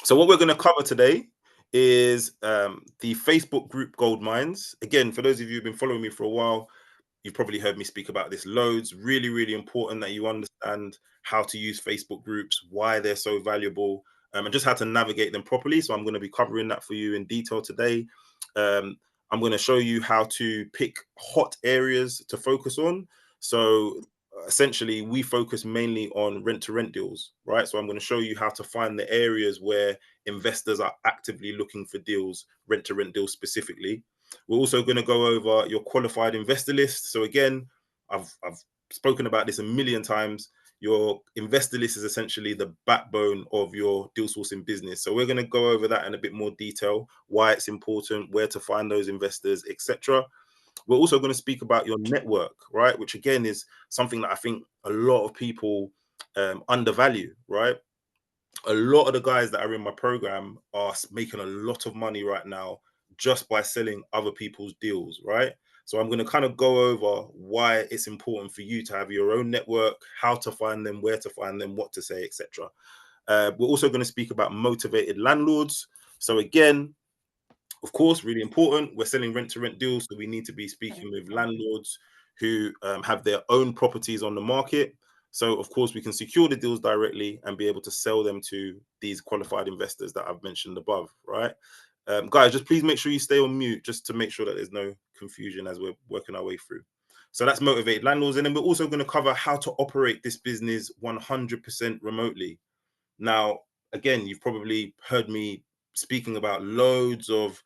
So what we're going to cover today is the Facebook group Gold Mines. Again, for those of you who've been following me for a while, you've probably heard me speak about this loads. Really, really important that you understand how to use Facebook groups, why they're so valuable, and just how to navigate them properly. So I'm going to be covering that for you in detail today. Um, I'm going to show you how to pick hot areas to focus on. So essentially, we focus mainly on rent to rent deals, right? So I'm going to show you how to find the areas where investors are actively looking for deals, rent to rent deals specifically. We're also going to go over your qualified investor list. So again, I've spoken about this a million times. Your investor list is essentially the backbone of your deal sourcing business. So we're going to go over that in a bit more detail, why it's important, where to find those investors, etc. We're also going to speak about your network, right? Which again is something that I think a lot of people undervalue, right? A lot of the guys that are in my program are making a lot of money right now just by selling other people's deals, right? So I'm going to kind of go over why it's important for you to have your own network, how to find them, where to find them, what to say, etc. We're also going to speak about motivated landlords. So again, of course, really important. We're selling rent to rent deals, so we need to be speaking with landlords who have their own properties on the market. So, of course, we can secure the deals directly and be able to sell them to these qualified investors that I've mentioned above, right? Guys, just please make sure you stay on mute just to make sure that there's no confusion as we're working our way through. So that's motivated landlords. And then we're also going to cover how to operate this business 100% remotely. Now, again, you've probably heard me speaking about loads of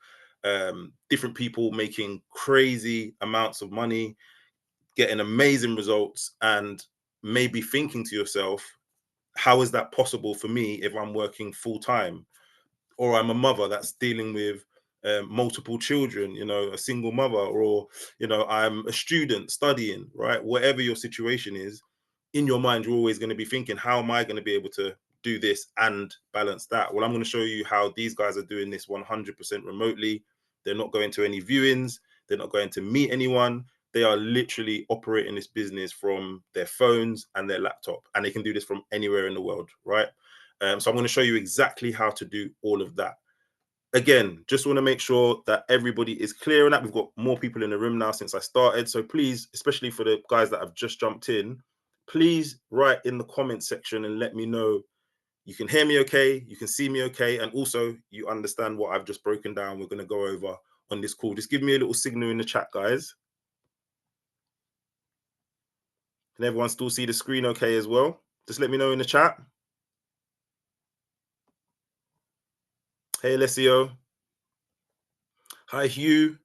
different people making crazy amounts of money, getting amazing results, and maybe thinking to yourself, how is that possible for me if I'm working full time? Or I'm a mother that's dealing with multiple children, a single mother, or, I'm a student studying, right? Whatever your situation is, in your mind, you're always going to be thinking, how am I going to be able to do this and balance that? Well, I'm going to show you how these guys are doing this 100% remotely. They're not going to any viewings. They're not going to meet anyone. They are literally operating this business from their phones and their laptop, and they can do this from anywhere in the world, right? So I'm going to show you exactly how to do all of that. Again, just want to make sure that everybody is clear on that. We've got more people in the room now since I started. So please, especially for the guys that have just jumped in, please write in the comment section and let me know you can hear me okay, you can see me okay, and also you understand what I've just broken down. We're going to go over on this call. Just give me a little signal in the chat, guys. Can everyone still see the screen okay as well? Just let me know in the chat. Hey, Alessio. Hi, Hugh,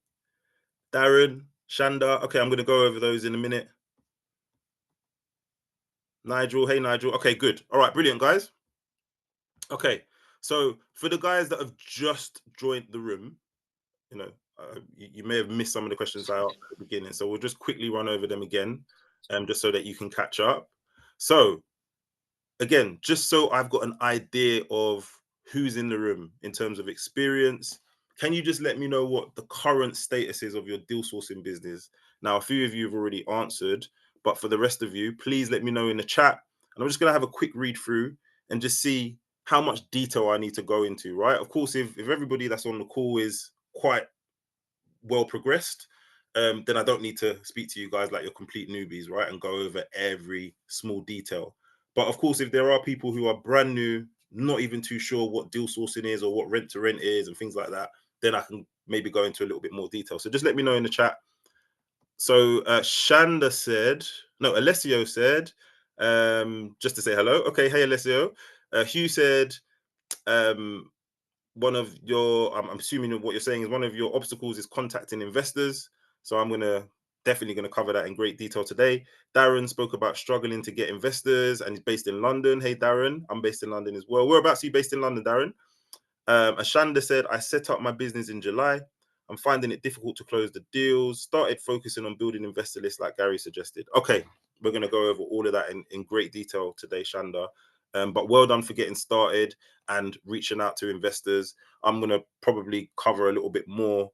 Darren, Shanda. Okay, I'm going to go over those in a minute. Nigel. Hey, Nigel. Okay, good. All right, brilliant, guys. Okay, so for the guys that have just joined the room, you may have missed some of the questions I asked at the beginning. So we'll just quickly run over them again, just so that you can catch up. So again, just so I've got an idea of who's in the room in terms of experience, can you just let me know what the current status is of your deal sourcing business? Now, a few of you have already answered, but for the rest of you, please let me know in the chat. And I'm just going to have a quick read through and just see how much detail I need to go into, right? Of course, if everybody that's on the call is quite well progressed, then I don't need to speak to you guys like you're complete newbies, right? And go over every small detail. But of course, if there are people who are brand new, not even too sure what deal sourcing is or what rent to rent is and things like that, then I can maybe go into a little bit more detail. So just let me know in the chat. So Shanda said, no, Alessio said, just to say hello. Okay, hey Alessio. Hugh said, one of your, I'm assuming what you're saying is one of your obstacles is contacting investors. So I'm definitely going to cover that in great detail today. Darren spoke about struggling to get investors and he's based in London. Hey, Darren, I'm based in London as well. Whereabouts are you based in London, Darren? Ashanda said, I set up my business in July. I'm finding it difficult to close the deals. Started focusing on building investor lists like Gary suggested. Okay, we're going to go over all of that in great detail today, Shanda. But well done for getting started and reaching out to investors. I'm going to probably cover a little bit more,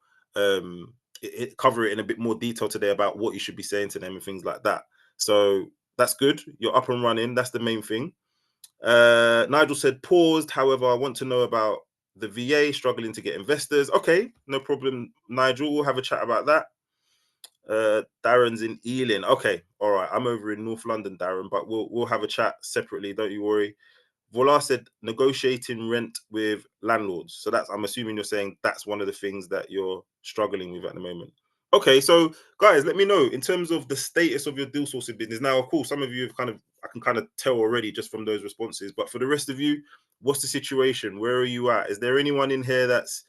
cover it in a bit more detail today about what you should be saying to them and things like that. So that's good. You're up and running. That's the main thing. Nigel said paused. However, I want to know about the VA struggling to get investors. Okay, no problem, Nigel. We'll have a chat about that. Darren's in Ealing. Okay, all right. I'm over in North London, Darren, but we'll have a chat separately. Don't you worry. Volar said negotiating rent with landlords. So that's, I'm assuming you're saying that's one of the things that you're struggling with at the moment. Okay, so guys, let me know in terms of the status of your deal sourcing business. Now, of course, some of you have kind of, I can kind of tell already just from those responses, but for the rest of you, what's the situation? Where are you at? Is there anyone in here that's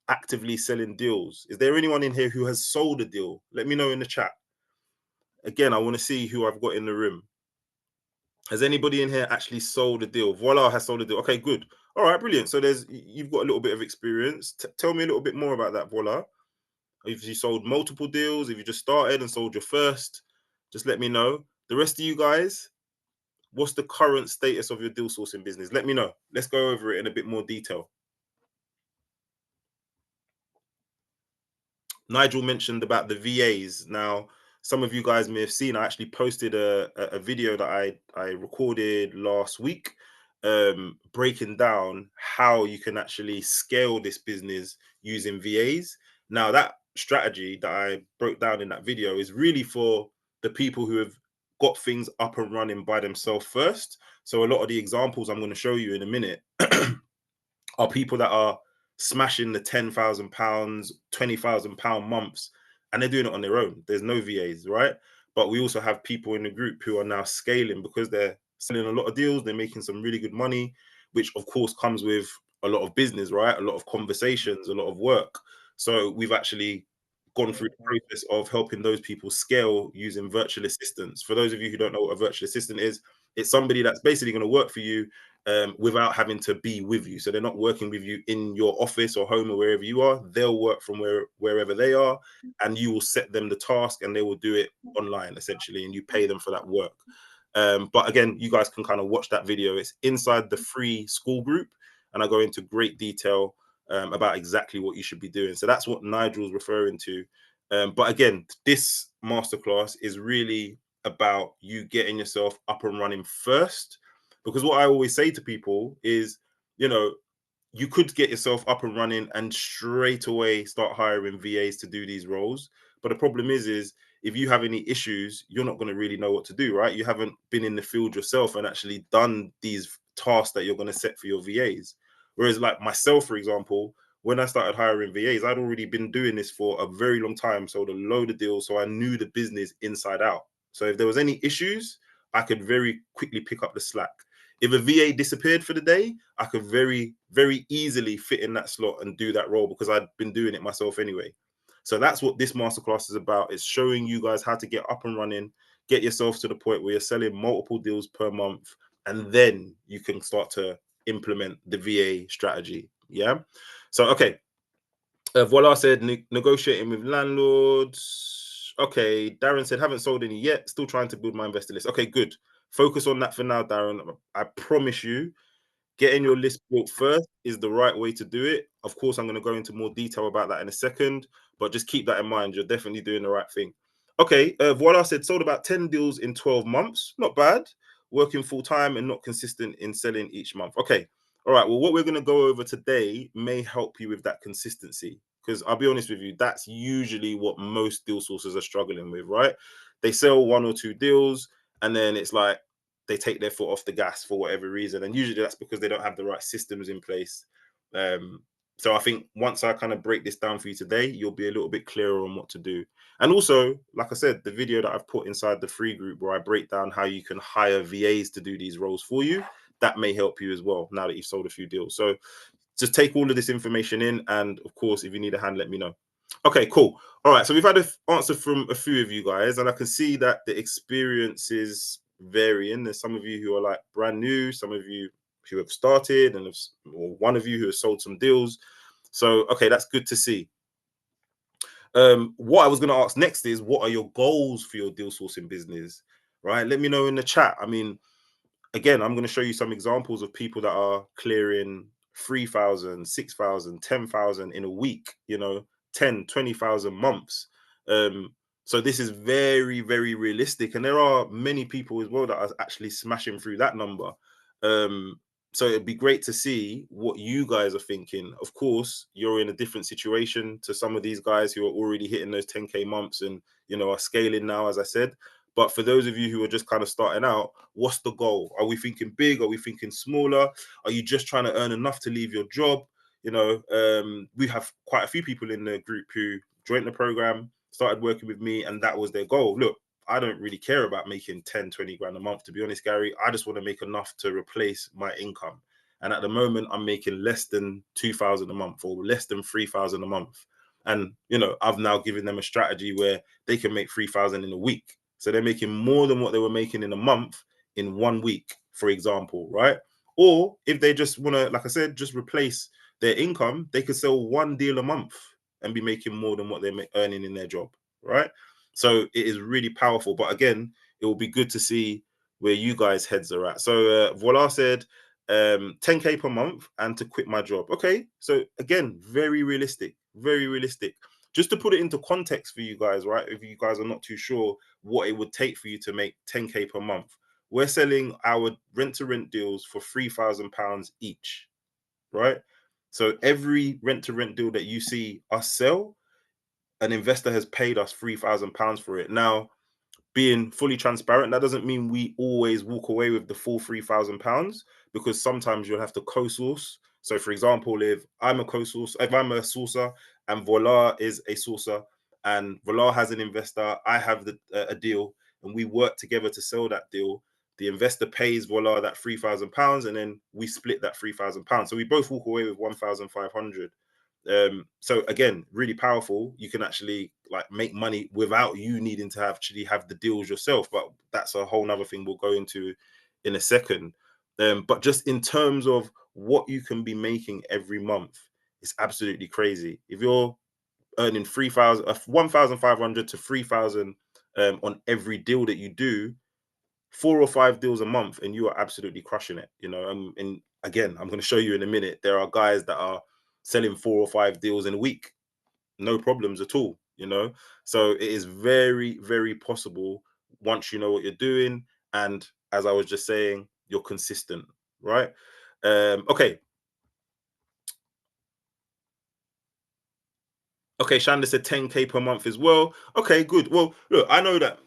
actively selling deals? Is there anyone in here who has sold a deal? Let me know in the chat. Again, I want to see who I've got in the room. Has anybody in here actually sold a deal? Voila has sold a deal. Okay, good. All right, brilliant. So you've got a little bit of experience. Tell me a little bit more about that, Voila. If you sold multiple deals, if you just started and sold your first, just let me know. The rest of you guys, what's the current status of your deal sourcing business? Let me know. Let's go over it in a bit more detail. Nigel mentioned about the VAs. Now, some of you guys may have seen, I actually posted a video that I recorded last week, breaking down how you can actually scale this business using VAs. Now, that strategy that I broke down in that video is really for the people who have got things up and running by themselves first. So a lot of the examples I'm going to show you in a minute are people that are smashing the £10,000, £20,000 months, and they're doing it on their own. There's no VAs, right? But we also have people in the group who are now scaling because they're selling a lot of deals, they're making some really good money, which of course comes with a lot of business, right? A lot of conversations, a lot of work. So we've actually gone through the process of helping those people scale using virtual assistants. For those of you who don't know what a virtual assistant is, it's somebody that's basically going to work for you without having to be with you. So they're not working with you in your office or home or wherever you are. They'll work from wherever they are, and you will set them the task and they will do it online essentially, and you pay them for that work. But again, you guys can kind of watch that video. It's inside the free school group, and I go into great detail about exactly what you should be doing. So that's what Nigel's referring to. But again, this masterclass is really about you getting yourself up and running first, because what I always say to people is, you know, you could get yourself up and running and straight away start hiring VAs to do these roles. But the problem is if you have any issues, you're not going to really know what to do, right? You haven't been in the field yourself and actually done these tasks that you're going to set for your VAs. Whereas like myself, for example, when I started hiring VAs, I'd already been doing this for a very long time, sold a load of deals, so I knew the business inside out. So if there was any issues, I could very quickly pick up the slack. If a VA disappeared for the day, I could very, very easily fit in that slot and do that role because I'd been doing it myself anyway. So that's what this masterclass is about. It's showing you guys how to get up and running, get yourself to the point where you're selling multiple deals per month, and then you can start to implement the VA strategy. Yeah. So, okay. Voila said negotiating with landlords. Okay. Darren said, haven't sold any yet. Still trying to build my investor list. Okay, good. Focus on that for now, Darren. I promise you, getting your list built first is the right way to do it. Of course, I'm going to go into more detail about that in a second, but just keep that in mind. You're definitely doing the right thing. Okay, Voila said sold about 10 deals in 12 months. Not bad. Working full time and not consistent in selling each month. Okay. All right. Well, what we're going to go over today may help you with that consistency. Because I'll be honest with you, that's usually what most deal sources are struggling with, right? They sell one or two deals, and then it's like, they take their foot off the gas for whatever reason, and usually that's because they don't have the right systems in place. So I think once I kind of break this down for you today, you'll be a little bit clearer on what to do. And also, like I said, the video that I've put inside the free group where I break down how you can hire VAs to do these roles for you, that may help you as well now that you've sold a few deals. So just take all of this information in, and of course, if you need a hand, let me know. Okay, cool. All right, so we've had an answer from a few of you guys, and I can see that the experience is varying. There's some of you who are like brand new, some of you who have started, and or one of you who has sold some deals. So, okay, that's good to see. What I was going to ask next is, what are your goals for your deal sourcing business? Right? Let me know in the chat. I mean, again, I'm going to show you some examples of people that are clearing 3,000, 6,000, 10,000 in a week, 10, 20,000 months. So this is very, very realistic. And there are many people as well that are actually smashing through that number. Um, so it'd be great to see what you guys are thinking. Of course, you're in a different situation to some of these guys who are already hitting those 10K months and are scaling now, as I said. But for those of you who are just kind of starting out, what's the goal? Are we thinking big? Are we thinking smaller? Are you just trying to earn enough to leave your job? We have quite a few people in the group who joined the program, started working with me, and that was their goal. Look, I don't really care about making 10, 20 grand a month, to be honest, Gary. I just want to make enough to replace my income. And at the moment, I'm making less than 2,000 a month or less than 3,000 a month. And, I've now given them a strategy where they can make 3,000 in a week. So they're making more than what they were making in a month in 1 week, for example, right? Or if they just want to, like I said, just replace their income, they could sell one deal a month and be making more than what they're earning in their job, right? So it is really powerful. But again, it will be good to see where you guys' heads are at. So Voila said 10K per month and to quit my job. Okay. So again, very realistic, very realistic. Just to put it into context for you guys, right? If you guys are not too sure what it would take for you to make 10K per month, we're selling our rent-to-rent deals for £3,000 each, right? So every rent-to-rent deal that you see us sell, an investor has paid us £3,000 for it. Now, being fully transparent, that doesn't mean we always walk away with the full £3,000 because sometimes you'll have to co-source. So, for example, if I'm a co-source, if I'm a sourcer and Voila is a sourcer, and Voila has an investor, I have a deal, and we work together to sell that deal. The investor pays Voila that £3,000, and then we split that £3,000. So we both walk away with 1,500. So again, really powerful. You can actually like make money without you needing to actually have the deals yourself, but that's a whole nother thing we'll go into in a second. But just in terms of what you can be making every month, it's absolutely crazy. If you're earning 3,000 1,500 to 3,000 on every deal that you do, 4 or 5 deals a month, and you are absolutely crushing it. And again, I'm going to show you in a minute, there are guys that are selling 4 or 5 deals in a week, no problems at all. So it is very, very possible once you know what you're doing, and as I was just saying, you're consistent, right? Okay, Shanda said 10K per month as well. Okay, good. Well, look, I know that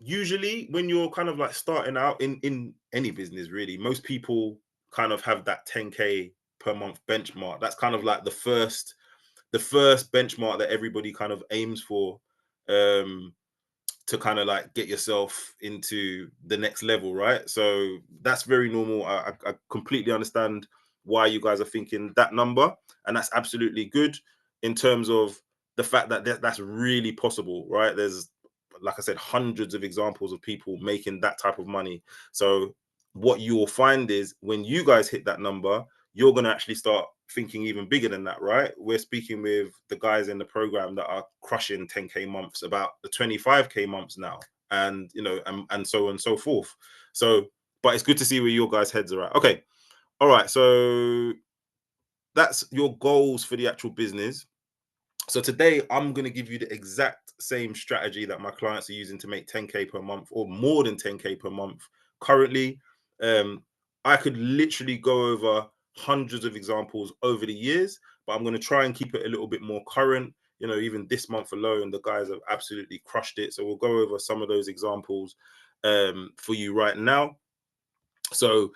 usually when you're kind of like starting out in any business, really, most people kind of have that 10K per month benchmark. That's kind of like the first benchmark that everybody kind of aims for. To kind of like get yourself into the next level, right? So that's very normal. I completely understand why you guys are thinking that number, and that's absolutely good in terms of the fact that that's really possible, right? There's, like I said, hundreds of examples of people making that type of money. So what you will find is when you guys hit that number, you're going to actually start thinking even bigger than that, right? We're speaking with the guys in the program that are crushing 10K months, about the 25K months now, and and so on and so forth. So, but it's good to see where your guys' heads are at. Okay, all right. So that's your goals for the actual business. So today I'm going to give you the exact same strategy that my clients are using to make 10K per month or more than 10K per month. Currently, I could literally go over hundreds of examples over the years, but I'm going to try and keep it a little bit more current. Even this month alone, the guys have absolutely crushed it. So we'll go over some of those examples for you right now. So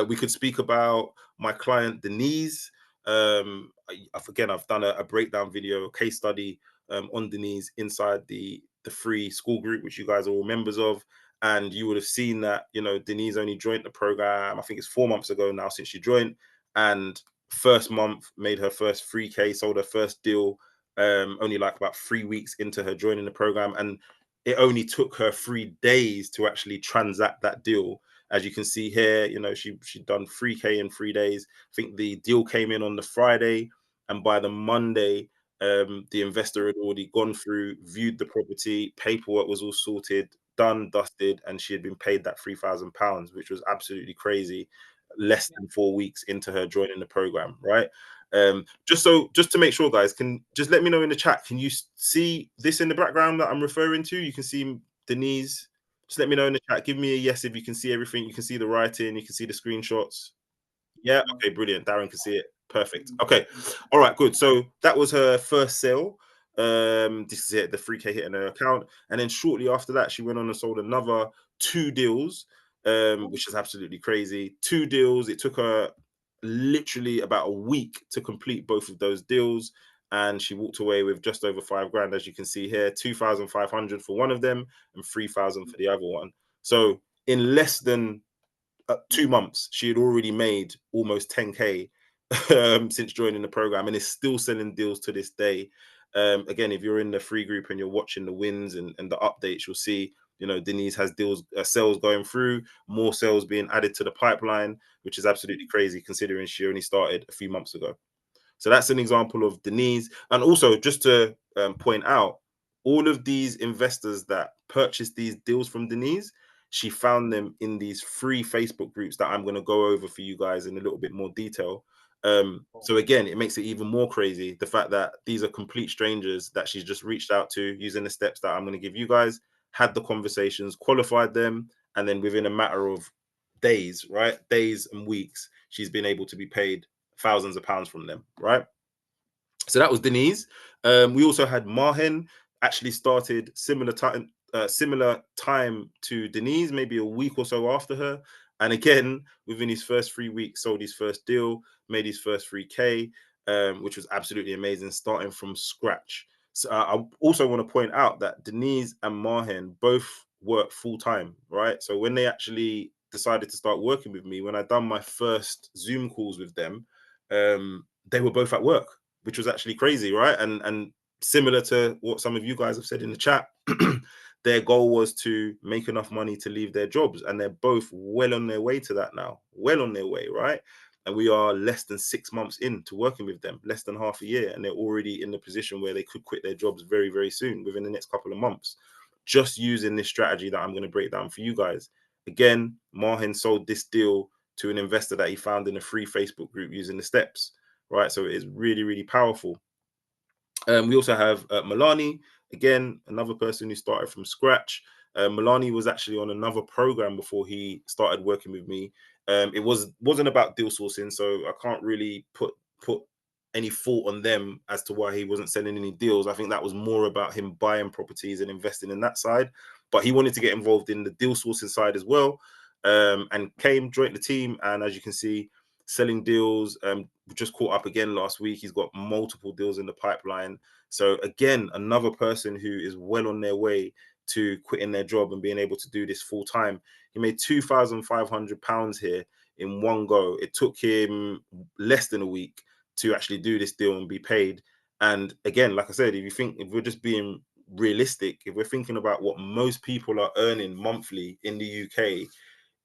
we could speak about my client Denise. Again, I've done a breakdown video, a case study on Denise inside the free school group, which you guys are all members of. And you would have seen that, Denise only joined the program, I think it's 4 months ago now since she joined. And first month made her first 3K, sold her first deal only like about 3 weeks into her joining the program. And it only took her 3 days to actually transact that deal. As you can see here, she'd done 3K in 3 days. I think the deal came in on the Friday, and by the Monday, the investor had already gone through, viewed the property, paperwork was all sorted, done, dusted, and she had been paid that £3,000, which was absolutely crazy. Less than 4 weeks into her joining the program, right? Just to make sure, guys, can just let me know in the chat. Can you see this in the background that I'm referring to? You can see Denise. Just let me know in the chat. Give me a yes if you can see everything. You can see the writing. You can see the screenshots. Yeah. Okay. Brilliant. Darren can see it. Perfect. Okay. All right. Good. So that was her first sale. This is it. The 3K hit in her account, and then shortly after that, she went on and sold another two deals, which is absolutely crazy. Two deals. It took her literally about a week to complete both of those deals, and she walked away with just over 5 grand, as you can see here. 2,500 for one of them, and 3,000 for the other one. So in less than 2 months, she had already made almost 10K since joining the program, and is still selling deals to this day. Again, if you're in the free group and you're watching the wins and the updates, you'll see, Denise has deals, sales going through, more sales being added to the pipeline, which is absolutely crazy considering she only started a few months ago. So that's an example of Denise. And also, just to point out, all of these investors that purchased these deals from Denise, she found them in these free Facebook groups that I'm going to go over for you guys in a little bit more detail. So again, it makes it even more crazy, the fact that these are complete strangers that she's just reached out to using the steps that I'm going to give you guys, had the conversations, qualified them, and then within a matter of days, right? Days and weeks, she's been able to be paid thousands of pounds from them, right? So that was Denise. We also had Mahen, actually started similar time to Denise, maybe a week or so after her. And again, within his first 3 weeks, sold his first deal, made his first 3K, which was absolutely amazing, starting from scratch. So I also want to point out that Denise and Mahen both work full time, right? So when they actually decided to start working with me, when I done my first Zoom calls with them, they were both at work, which was actually crazy, right? And similar to what some of you guys have said in the chat, their goal was to make enough money to leave their jobs, and they're both well on their way to that now, well on their way, right? And we are less than 6 months into working with them, less than half a year, and they're already in the position where they could quit their jobs very, very soon, within the next couple of months, just using this strategy that I'm going to break down for you guys. Again, Mahin sold this deal to an investor that he found in a free Facebook group using the steps, right? So it is really, really powerful. We also have Milani, again, another person who started from scratch. Milani was actually on another program before he started working with me. It wasn't about deal sourcing, so I can't really put any fault on them as to why he wasn't selling any deals. I think that was more about him buying properties and investing in that side. But he wanted to get involved in the deal sourcing side as well, and joined the team. And as you can see, selling deals. Just caught up again last week. He's got multiple deals in the pipeline. So again, another person who is well on their way to quitting their job and being able to do this full time. He made £2,500 here in one go. It took him less than a week to actually do this deal and be paid. And again, like I said, if we're just being realistic, if we're thinking about what most people are earning monthly in the UK,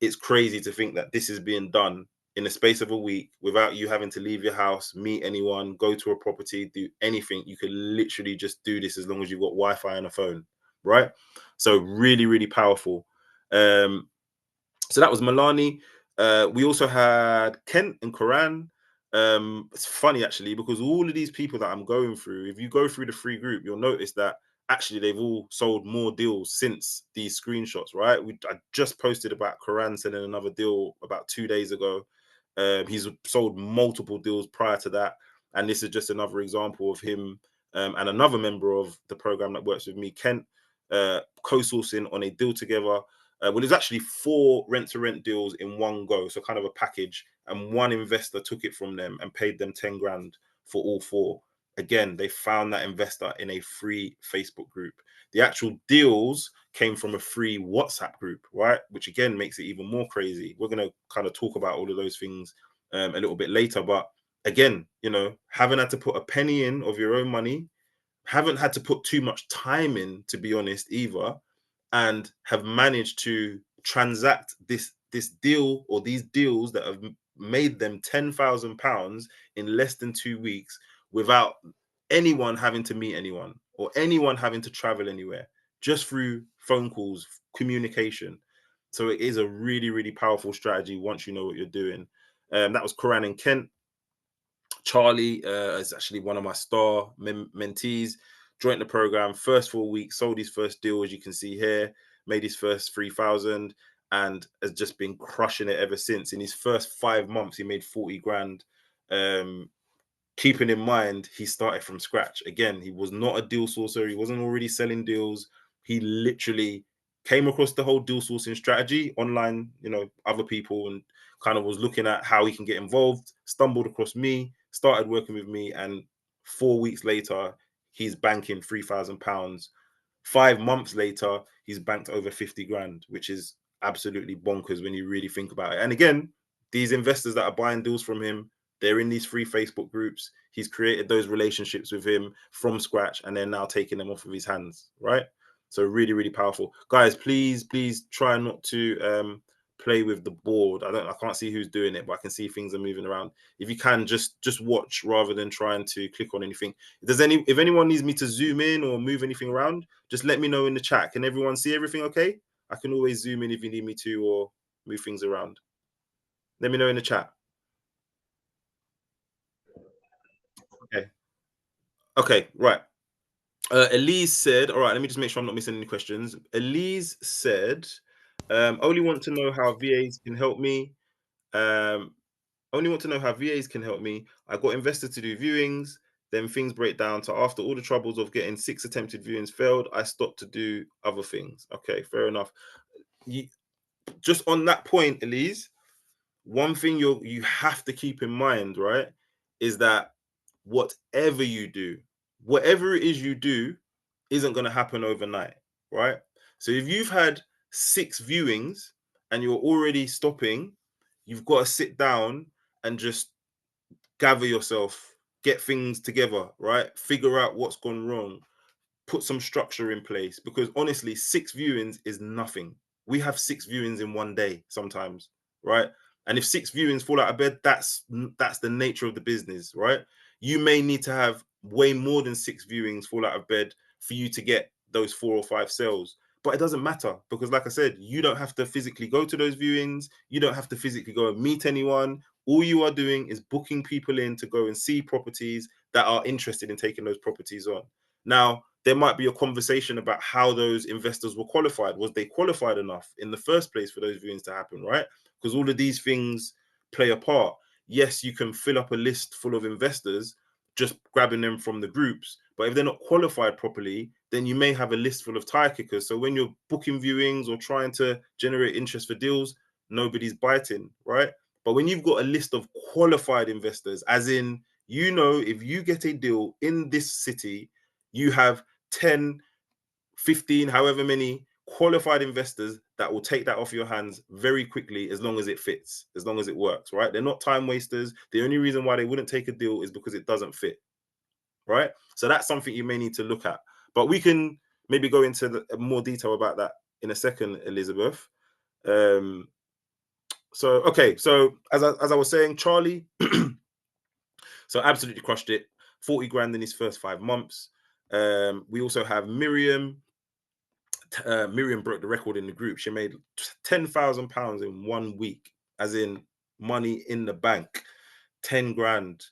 it's crazy to think that this is being done in the space of a week without you having to leave your house, meet anyone, go to a property, do anything. You could literally just do this as long as you've got Wi-Fi and a phone, right? So really, really powerful. So that was Milani. We also had Kent and Quran. It's funny actually, because all of these people that I'm going through, if you go through the free group, you'll notice that actually they've all sold more deals since these screenshots, right? I just posted about Quran selling another deal about 2 days ago. He's sold multiple deals prior to that, and this is just another example of him and another member of the program that works with me, Kent, co-sourcing on a deal together. Well, there's actually 4 rent-to-rent deals in one go, so kind of a package, and one investor took it from them and paid them 10 grand for all 4. Again, they found that investor in a free Facebook group. The actual deals came from a free WhatsApp group, right? Which again makes it even more crazy. We're going to kind of talk about all of those things a little bit later. But again, haven't had to put a penny in of your own money, haven't had to put too much time in, to be honest, either, and have managed to transact this deal, or these deals that have made them £10,000 in less than 2 weeks, without anyone having to meet anyone or anyone having to travel anywhere, just through phone calls, communication. So it is a really, really powerful strategy once you know what you're doing. That was Koran and Kent. Charlie is actually one of my star mentees. Joined the program first 4 weeks, sold his first deal, as you can see here. made his first 3,000 and has just been crushing it ever since. In his first 5 months, he made 40 grand. Um, Keeping in mind he started from scratch. Again, he was not a deal sourcer, he wasn't already selling deals. He literally came across the whole deal sourcing strategy online, other people, and kind of was looking at how he can get involved, stumbled across me, started working with me, and 4 weeks later he's banking £3,000. 5 months later he's banked over 50 grand, which is absolutely bonkers when you really think about it. And again, these investors that are buying deals from him, they're in these free Facebook groups. He's created those relationships with him from scratch, and they're now taking them off of his hands, right? So really, really powerful. Guys, please try not to play with the board. I can't see who's doing it, but I can see things are moving around. If you can, just watch rather than trying to click on anything. If anyone needs me to zoom in or move anything around, just let me know in the chat. Can everyone see everything okay? I can always zoom in if you need me to, or move things around. Let me know in the chat. Okay. Okay, right. Elise said, all right, let me just make sure I'm not missing any questions. Elise said, only want to know how VAs can help me. Um, only want to know how VAs can help me. I got investors to do viewings, then things break down. So after all the troubles of getting 6 attempted viewings failed, I stopped to do other things. Okay, fair enough. Just on that point, Elise, one thing you have to keep in mind, right, is that whatever you do, whatever it is you do, isn't going to happen overnight, right? So if you've had 6 viewings and you're already stopping, you've got to sit down and just gather yourself, get things together, right? Figure out what's gone wrong, put some structure in place, because honestly 6 viewings is nothing. We have 6 viewings in one day sometimes, right? And if 6 viewings fall out of bed, that's the nature of the business, right? You may need to have way more than 6 viewings fall out of bed for you to get those 4 or 5 sales. But it doesn't matter, because like I said, you don't have to physically go to those viewings, you don't have to physically go and meet anyone. All you are doing is booking people in to go and see properties that are interested in taking those properties on. Now, there might be a conversation about how those investors were qualified. Was they qualified enough in the first place for those viewings to happen, right? Because all of these things play a part. Yes, you can fill up a list full of investors just grabbing them from the groups, but if they're not qualified properly, then you may have a list full of tire kickers. So when you're booking viewings or trying to generate interest for deals, nobody's biting, right? But when you've got a list of qualified investors, as in, if you get a deal in this city, you have 10, 15, however many qualified investors that will take that off your hands very quickly, as long as it fits, as long as it works, right? They're not time wasters. The only reason why they wouldn't take a deal is because it doesn't fit, right? So that's something you may need to look at. But we can maybe go into more detail about that in a second, Elizabeth. So as I was saying, Charlie, so absolutely crushed it. 40 grand in his first 5 months. We also have Miriam. Miriam broke the record in the group. She made £10,000 in 1 week, as in money in the bank, 10 grand.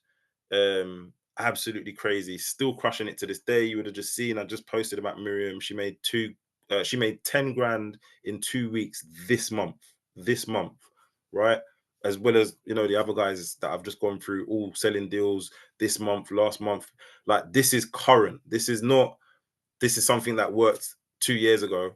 Absolutely crazy. Still crushing it to this day. You would have just seen. I just posted about Miriam. She made 10 grand in 2 weeks this month. This month, right? As well as the other guys that I've just gone through, all selling deals this month, last month. Like, this is current. This is something that worked 2 years ago.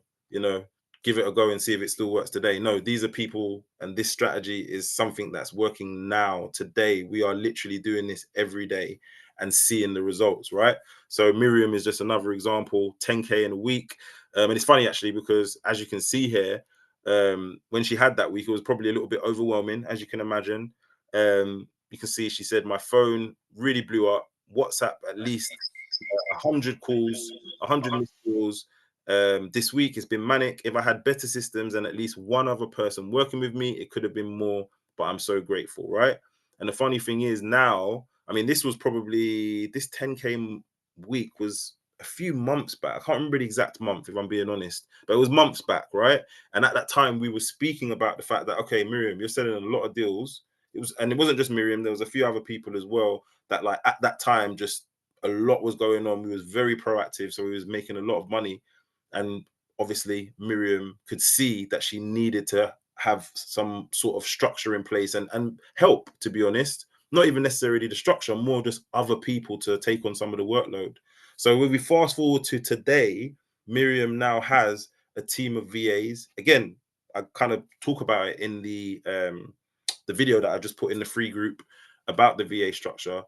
Give it a go and see if it still works today. No, these are people, and this strategy is something that's working now, today. We are literally doing this every day and seeing the results, right? So Miriam is just another example, 10K in a week. And it's funny, actually, because as you can see here, when she had that week, it was probably a little bit overwhelming, as you can imagine. You can see she said, my phone really blew up. WhatsApp, at least 100 calls, 100 missed calls. This week it's been manic. If I had better systems and at least one other person working with me, it could have been more, but I'm so grateful, right? And the funny thing is now, I mean, this 10K week was a few months back. I can't remember the exact month, if I'm being honest, but it was months back, right? And at that time, we were speaking about the fact that, okay, Miriam, you're selling a lot of deals. And it wasn't just Miriam, there was a few other people as well that, like, at that time, just a lot was going on. We was very proactive, so we was making a lot of money. And obviously Miriam could see that she needed to have some sort of structure in place and help, to be honest. Not even necessarily the structure, more just other people to take on some of the workload. So when we fast forward to today, Miriam now has a team of VAs. Again, I kind of talk about it in the video that I just put in the free group about the VA structure.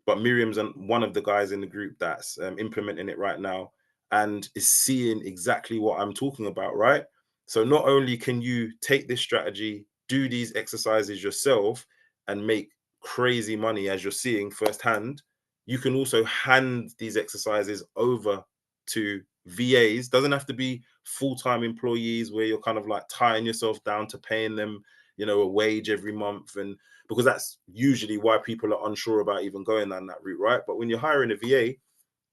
But Miriam's one of the guys in the group that's implementing it right now and is seeing exactly what I'm talking about, right? So not only can you take this strategy, do these exercises yourself, and make crazy money as you're seeing firsthand, you can also hand these exercises over to VAs. Doesn't have to be full-time employees where you're kind of like tying yourself down to paying them, a wage every month. And because that's usually why people are unsure about even going down that route, right? But when you're hiring a VA,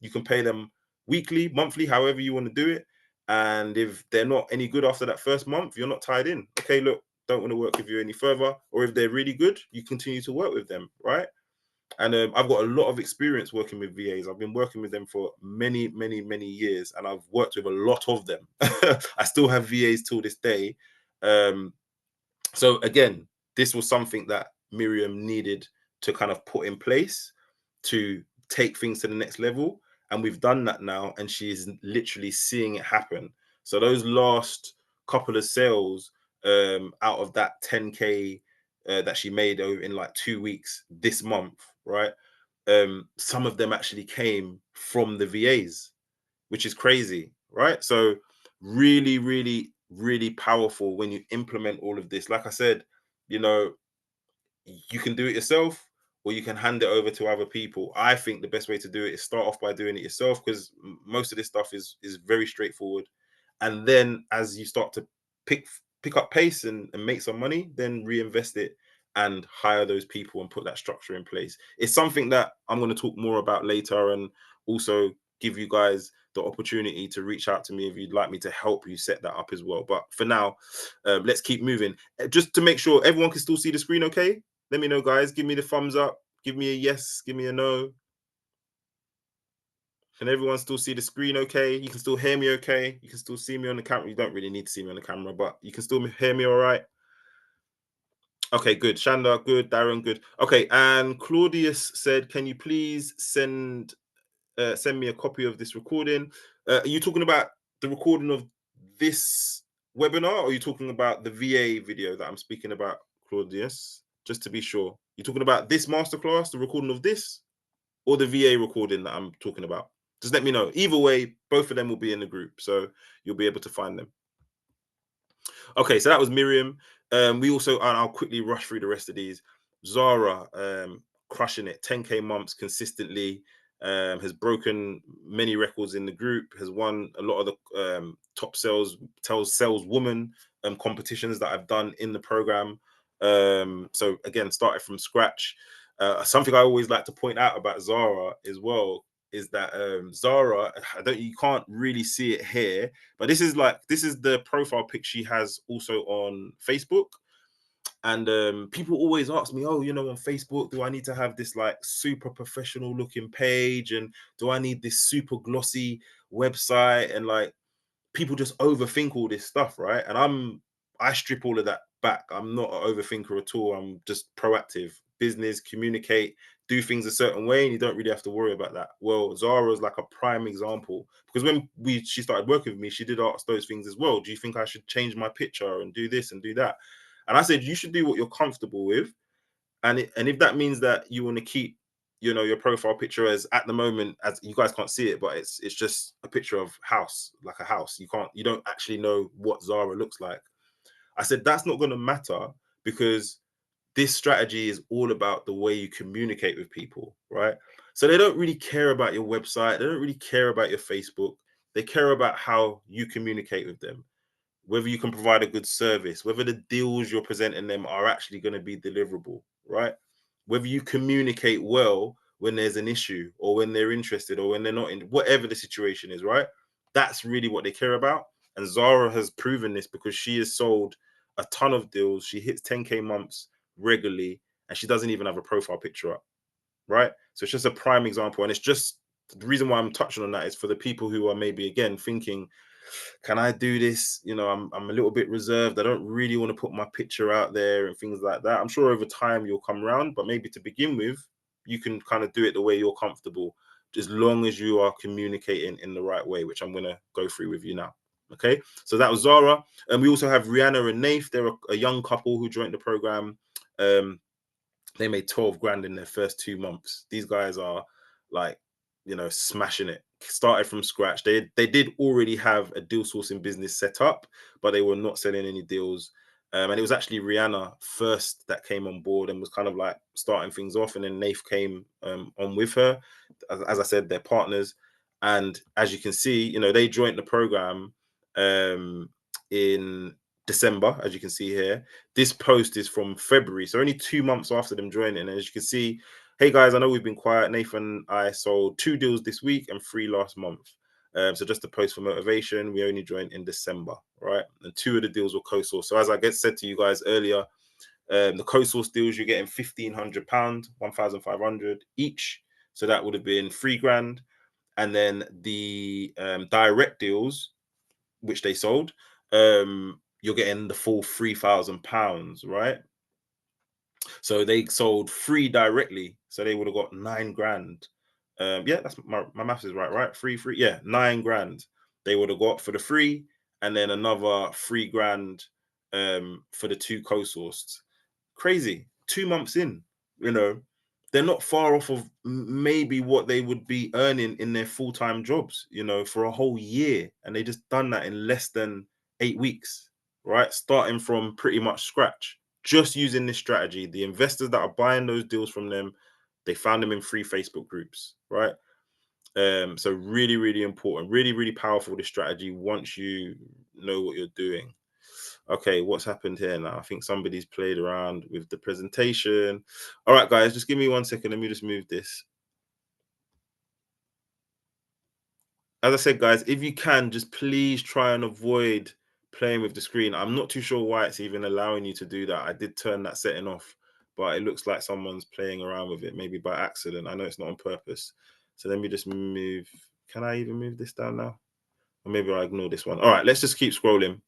you can pay them weekly, monthly, however you want to do it. And if they're not any good after that first month, you're not tied in. Okay, look, don't want to work with you any further. Or if they're really good, you continue to work with them, right? And I've got a lot of experience working with VAs. I've been working with them for many, many, many years, and I've worked with a lot of them. I still have VAs till this day. Um, so again, this was something that Miriam needed to kind of put in place to take things to the next level. And we've done that now, and she's literally seeing it happen. So those last couple of sales out of that 10K that she made over in like 2 weeks this month, right? Some of them actually came from the VAs, which is crazy, right? So really, really, really powerful when you implement all of this. Like I said, you know, you can do it yourself or you can hand it over to other people. I think the best way to do it is start off by doing it yourself, because most of this stuff is very straightforward. And then as you start to pick up pace and make some money, then reinvest it and hire those people and put that structure in place. It's something that I'm going to talk more about later, and also give you guys the opportunity to reach out to me if you'd like me to help you set that up as well. But for now, let's keep moving. Just to make sure everyone can still see the screen okay. Let me know, guys. Give me the thumbs up. Give me a yes. Give me a no. Can everyone still see the screen okay? You can still hear me okay? You can still see me on the camera. You don't really need to see me on the camera, but you can still hear me all right? Okay, good. Shanda, good. Darren, good. Okay, and Claudius said, can you please send me a copy of this recording? Are you talking about the recording of this webinar, or are you talking about the VA video that I'm speaking about, Claudius? Just to be sure. You're talking about this masterclass, the recording of this, or the VA recording that I'm talking about? Just let me know. Either way, both of them will be in the group, so you'll be able to find them. Okay, so that was Miriam. We also, and I'll quickly rush through the rest of these. Zara, crushing it, 10K months consistently, has broken many records in the group, has won a lot of the top saleswoman competitions that I've done in the program. So again, started from scratch. Something I always like to point out about Zara as well is that Zara, you can't really see it here, but this is the profile pic she has also on Facebook. And people always ask me, oh, on Facebook, do I need to have this like super professional looking page, and do I need this super glossy website? And like, people just overthink all this stuff, right? And I strip all of that back. I'm not an overthinker at all. I'm just proactive. Business, communicate, do things a certain way, and you don't really have to worry about that. Well, Zara is like a prime example, because when she started working with me, she did ask those things as well. Do you think I should change my picture and do this and do that? And I said, you should do what you're comfortable with. And if that means that you want to keep your profile picture as, at the moment, as you guys can't see it, but it's just a picture of house, like a house. You don't actually know what Zara looks like. I said that's not going to matter, because this strategy is all about the way you communicate with people, right? So they don't really care about your website, they don't really care about your Facebook. They care about how you communicate with them, whether you can provide a good service, whether the deals you're presenting them are actually going to be deliverable, right? Whether you communicate well when there's an issue, or when they're interested, or when they're not, in whatever the situation is, right? That's really what they care about. And Zara has proven this, because she has sold a ton of deals. She hits 10K months regularly, and she doesn't even have a profile picture up, right? So it's just a prime example. And it's just, the reason why I'm touching on that is for the people who are maybe, again, thinking, can I do this? I'm a little bit reserved. I don't really want to put my picture out there and things like that. I'm sure over time you'll come around, but maybe to begin with, you can kind of do it the way you're comfortable, as long as you are communicating in the right way, which I'm going to go through with you now. Okay, so that was Zara. And we also have Rihanna and Nath. They're a young couple who joined the program. Um, they made 12 grand in their first 2 months. These guys are like, smashing it. Started from scratch. They did already have a deal sourcing business set up, but they were not selling any deals. And it was actually Rihanna first that came on board and was kind of like starting things off. And then Nath came on with her. As I said, they're partners. And as you can see, they joined the program in December, as you can see here. This post is from February, so only 2 months after them joining. And as you can see, hey guys, I know we've been quiet. Nathan and I sold 2 deals this week and 3 last month. So just a post for motivation. We only joined in December, right? And 2 of the deals were co-source. So as I said to you guys earlier, the co-source deals, you're getting £1,500, 1,500 each. So that would have been 3 grand. And then the direct deals, which they sold, you're getting the full £3,000, right? So they sold 3 directly, so they would have got 9 grand. Yeah, that's my maths is right? Three, yeah, 9 grand they would have got for the 3, and then another 3 grand for the 2 co-sourced. Crazy. 2 months in, you know, they're not far off of maybe what they would be earning in their full-time jobs, for a whole year, and they just done that in less than 8 weeks, right? Starting from pretty much scratch, just using this strategy. The investors that are buying those deals from them, they found them in free Facebook groups, right? So really, really important, really, really powerful, this strategy, once you know what you're doing. Okay, what's happened here now? I think somebody's played around with the presentation. All right, guys, just give me 1 second. Let me just move this. As I said, guys, if you can, just please try and avoid playing with the screen. I'm not too sure why it's even allowing you to do that. I did turn that setting off, but it looks like someone's playing around with it, maybe by accident. I know it's not on purpose. So let me just move. Can I even move this down now? Or maybe I'll ignore this one. All right, let's just keep scrolling.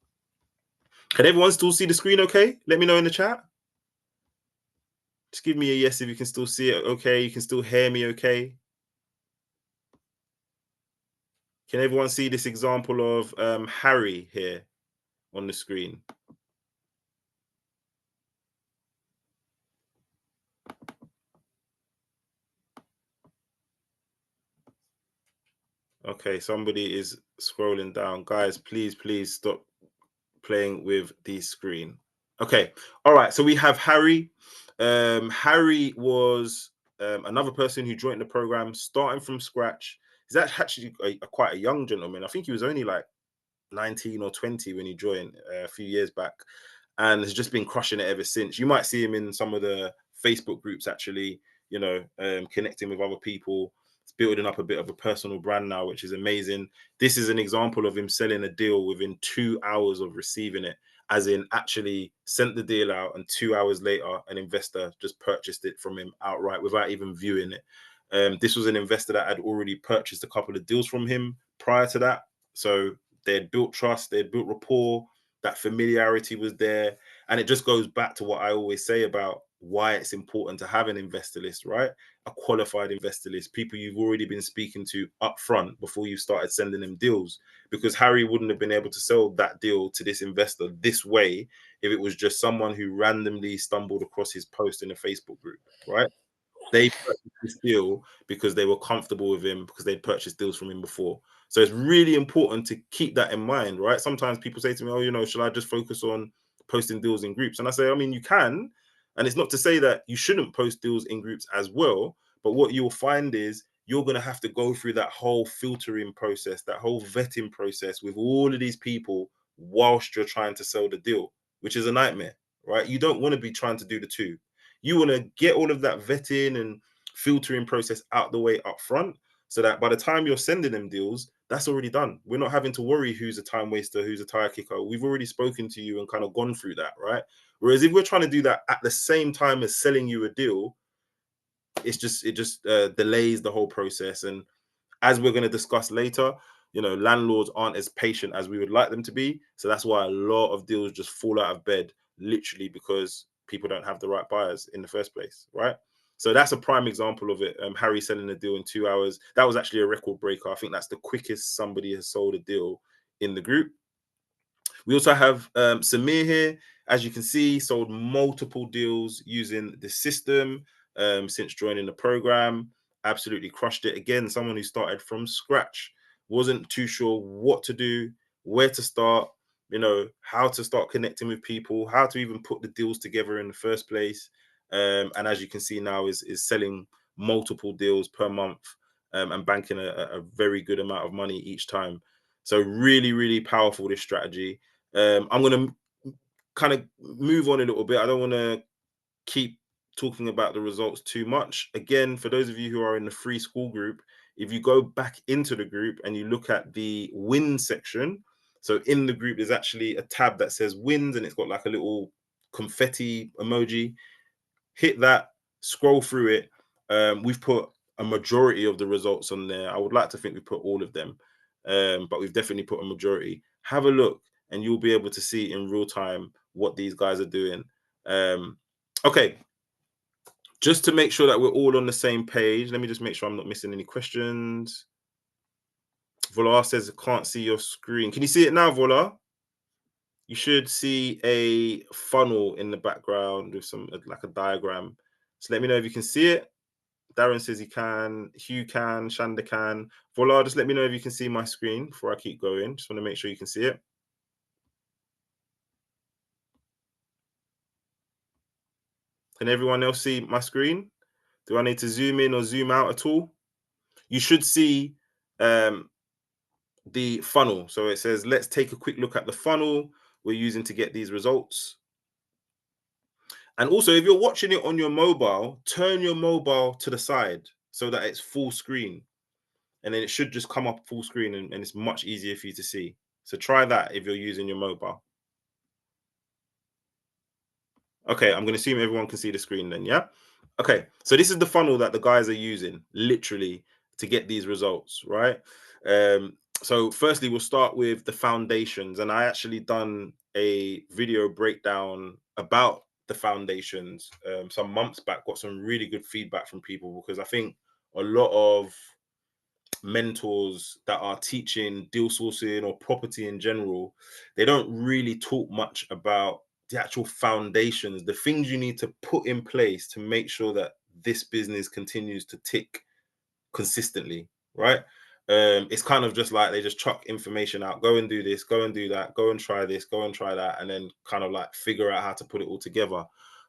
Can everyone still see the screen okay? Let me know in the chat. Just give me a yes if you can still see it okay. You can still hear me okay. Can everyone see this example of Harry here on the screen? Okay, somebody is scrolling down. Guys, please stop playing with the screen. Okay, all right. So we have Harry. Harry was another person who joined the program starting from scratch. He's actually quite a young gentleman. I think he was only like 19 or 20 when he joined a few years back, and has just been crushing it ever since. You might see him in some of the Facebook groups, actually, connecting with other people. It's building up a bit of a personal brand now, which is amazing. This is an example of him selling a deal within 2 hours of receiving it, as in actually sent the deal out, and 2 hours later, an investor just purchased it from him outright without even viewing it. This was an investor that had already purchased a couple of deals from him prior to that. So they had built trust, they had built rapport, that familiarity was there. And it just goes back to what I always say about why it's important to have an investor list, right? A qualified investor list, people you've already been speaking to up front before you started sending them deals. Because Harry wouldn't have been able to sell that deal to this investor this way if it was just someone who randomly stumbled across his post in a Facebook group, right? They purchased this deal because they were comfortable with him, because they'd purchased deals from him before. So it's really important to keep that in mind, right? Sometimes people say to me, oh, should I just focus on posting deals in groups? And I say, I mean, you can. And it's not to say that you shouldn't post deals in groups as well. But what you'll find is you're going to have to go through that whole filtering process, that whole vetting process with all of these people whilst you're trying to sell the deal, which is a nightmare, right? You don't want to be trying to do the two. You want to get all of that vetting and filtering process out the way up front, so that by the time you're sending them deals, that's already done. We're not having to worry who's a time waster, who's a tire kicker. We've already spoken to you and kind of gone through that, right? Whereas if we're trying to do that at the same time as selling you a deal, it just delays the whole process. And as we're going to discuss later, landlords aren't as patient as we would like them to be. So that's why a lot of deals just fall out of bed, literally because people don't have the right buyers in the first place, right? So that's a prime example of it. Harry selling a deal in 2 hours. That was actually a record breaker. I think that's the quickest somebody has sold a deal in the group. We also have Samir here. As you can see, sold multiple deals using the system since joining the program. Absolutely crushed it. Again, someone who started from scratch, wasn't too sure what to do, where to start, how to start connecting with people, how to even put the deals together in the first place. And as you can see now, is selling multiple deals per month and banking a very good amount of money each time. So really, really powerful, this strategy. I'm going to kind of move on a little bit. I don't want to keep talking about the results too much. Again, for those of you who are in the free school group, if you go back into the group and you look at the wins section, so in the group, there's actually a tab that says wins and it's got like a little confetti emoji. Hit that, scroll through it. We've put a majority of the results on there. I would like to think we put all of them, but we've definitely put a majority. Have a look and you'll be able to see in real time what these guys are doing. Okay, just to make sure that we're all on the same page, let me just make sure I'm not missing any questions. Volar says, can't see your screen. Can you see it now, Volar? You should see a funnel in the background with some like a diagram. So let me know if you can see it. Darren says he can. Hugh can. Shanda can. Volar, just let me know if you can see my screen before I keep going. Just want to make sure you can see it. Can everyone else see my screen? Do I need to zoom in or zoom out at all? You should see the funnel. So it says, let's take a quick look at the funnel we're using to get these results. And also, if you're watching it on your mobile, turn your mobile to the side so that it's full screen. And then it should just come up full screen and it's much easier for you to see. So try that if you're using your mobile. Okay, I'm going to assume everyone can see the screen then, yeah? Okay, so this is the funnel that the guys are using, literally, to get these results, right? So firstly, we'll start with the foundations. And I actually done a video breakdown about the foundations some months back, got some really good feedback from people because I think a lot of mentors that are teaching deal sourcing or property in general, they don't really talk much about the actual foundations, the things you need to put in place to make sure that this business continues to tick consistently, right? It's kind of just like they just chuck information out, go and do this, go and do that, go and try this, go and try that, and then kind of like figure out how to put it all together.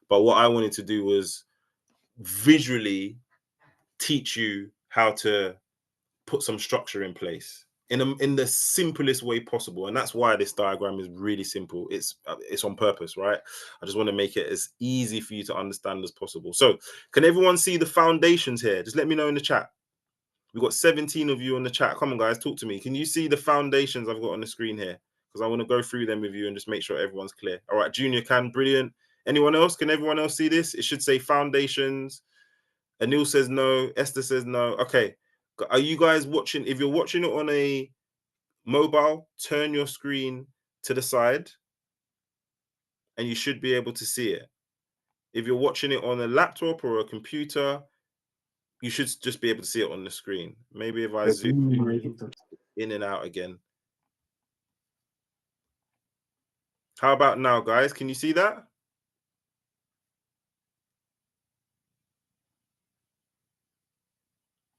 But what I wanted to do was visually teach you how to put some structure in place in the simplest way possible, and that's why this diagram is really simple. It's on purpose, right? I just want to make it as easy for you to understand as possible. So can everyone see the foundations here? Just let me know in the chat. We've got 17 of you on the chat. Come on, guys, talk to me. Can you see the foundations I've got on the screen here? Because I want to go through them with you and just make sure everyone's clear. All right, Junior can. Brilliant. Anyone else? Can everyone else see this? It should say foundations. Anil says no. Esther says no. Okay. Are you guys watching? If you're watching it on a mobile, turn your screen to the side and you should be able to see it. If you're watching it on a laptop or a computer, you should just be able to see it on the screen. Maybe if I zoom in and out again. How about now, guys? Can you see that?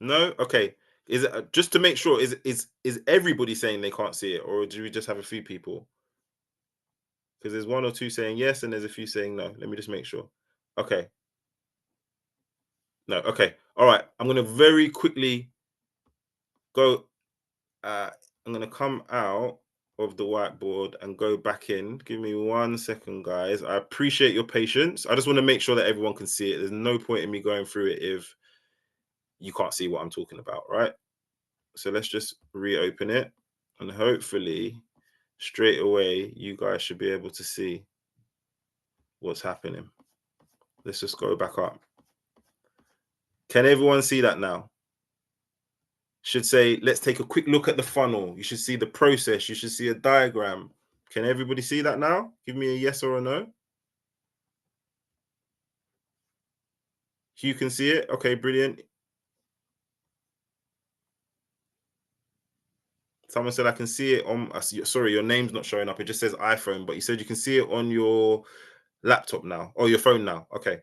No? Okay. Is it just to make sure, is everybody saying they can't see it, or do we just have a few people? Because there's one or two saying yes and there's a few saying no. Let me just make sure. Okay. No, okay. All right. I'm gonna very quickly go. I'm gonna come out of the whiteboard and go back in. Give me 1 second, guys. I appreciate your patience. I just want to make sure that everyone can see it. There's no point in me going through it if you can't see what I'm talking about, right? So let's just reopen it, and hopefully, straight away, you guys should be able to see what's happening. Let's just go back up. Can everyone see that now? should say, let's take a quick look at the funnel. You should see the process. You should see a diagram. Can everybody see that now? Give me a yes or a no. You can see it. Okay, brilliant. Someone said I can see it on. Sorry, your name's not showing up. It just says iPhone, but you said you can see it on your laptop now or your phone now. Okay,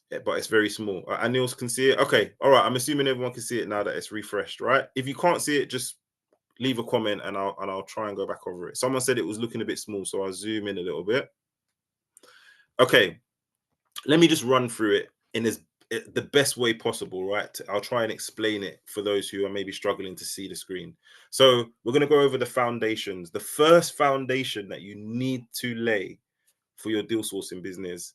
yeah, but it's very small. Anils can see it. Okay, all right. I'm assuming everyone can see it now that it's refreshed, right? If you can't see it, just leave a comment and I'll try and go back over it. Someone said it was looking a bit small, so I'll zoom in a little bit. Okay, let me just run through it in the best way possible, right? I'll try and explain it for those who are maybe struggling to see the screen. So we're going to go over the foundations. The first foundation that you need to lay for your deal sourcing business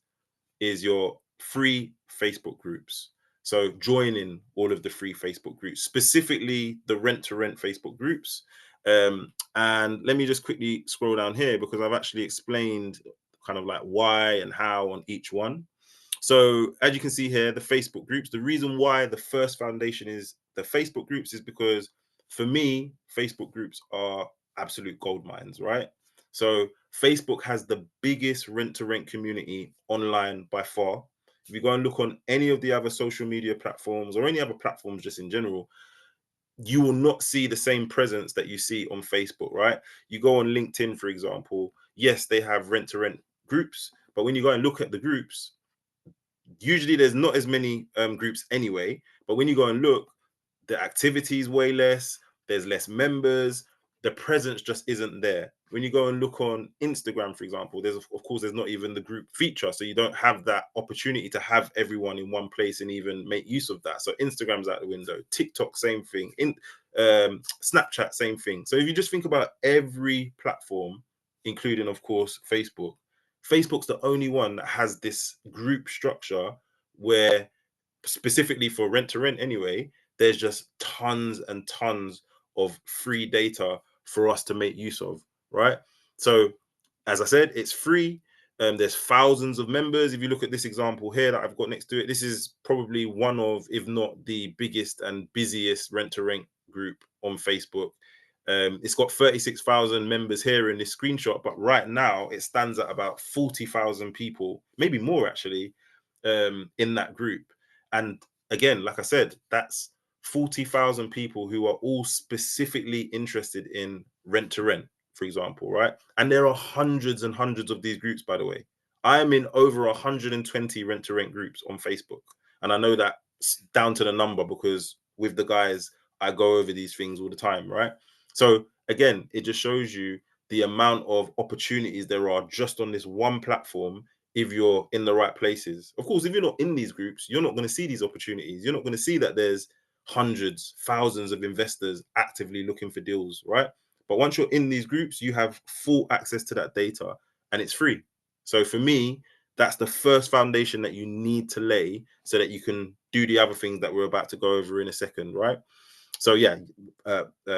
is your free Facebook groups. So join in all of the free Facebook groups, specifically the Rent2Rent Facebook groups. And let me just quickly scroll down here because I've actually explained kind of like why and how on each one. So as you can see here, the Facebook groups, the reason why the first foundation is the Facebook groups is because for me, Facebook groups are absolute gold mines, right? So Facebook has the biggest rent-to-rent community online by far. If you go and look on any of the other social media platforms or any other platforms just in general, you will not see the same presence that you see on Facebook, right? You go on LinkedIn, for example, yes, they have rent-to-rent groups, but when you go and look at the groups, usually there's not as many groups anyway, but when you go and look, the activity is way less, there's less members, the presence just isn't there. When you go and look on Instagram, for example, there's of course there's not even the group feature, so you don't have that opportunity to have everyone in one place and even make use of that. So Instagram's out the window, TikTok same thing, in Snapchat same thing. So if you just think about every platform, including of course Facebook's the only one that has this group structure where specifically for Rent2Rent anyway, there's just tons and tons of free data for us to make use of, right? So as I said, it's free. There's thousands of members. If you look at this example here that I've got next to it, this is probably one of, if not the biggest and busiest Rent2Rent group on Facebook. It's got 36,000 members here in this screenshot, but right now it stands at about 40,000 people, maybe more actually, in that group. And again, like I said, that's 40,000 people who are all specifically interested in Rent2Rent, for example, right? And there are hundreds and hundreds of these groups, by the way. I am in over 120 Rent2Rent groups on Facebook. And I know that down to the number because with the guys, I go over these things all the time, right? So again, it just shows you the amount of opportunities there are just on this one platform if you're in the right places. Of course, if you're not in these groups, you're not going to see these opportunities. You're not going to see that there's hundreds, thousands of investors actively looking for deals, right? But once you're in these groups, you have full access to that data and it's free. So for me, that's the first foundation that you need to lay so that you can do the other things that we're about to go over in a second, right? So yeah,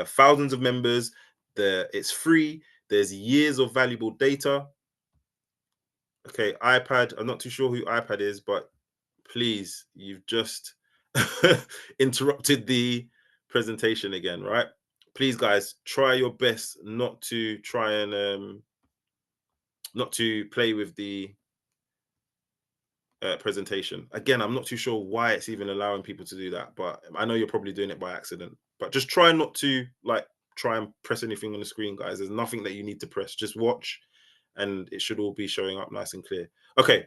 thousands of members, it's free. There's years of valuable data. Okay, iPad. I'm not too sure who iPad is, but please, you've just interrupted the presentation again, right? Please, guys, try your best not to try and not to play with the presentation. Again, I'm not too sure why it's even allowing people to do that, but I know you're probably doing it by accident. But just try not to like try and press anything on the screen, guys. There's nothing that you need to press. Just watch, and it should all be showing up nice and clear. Okay,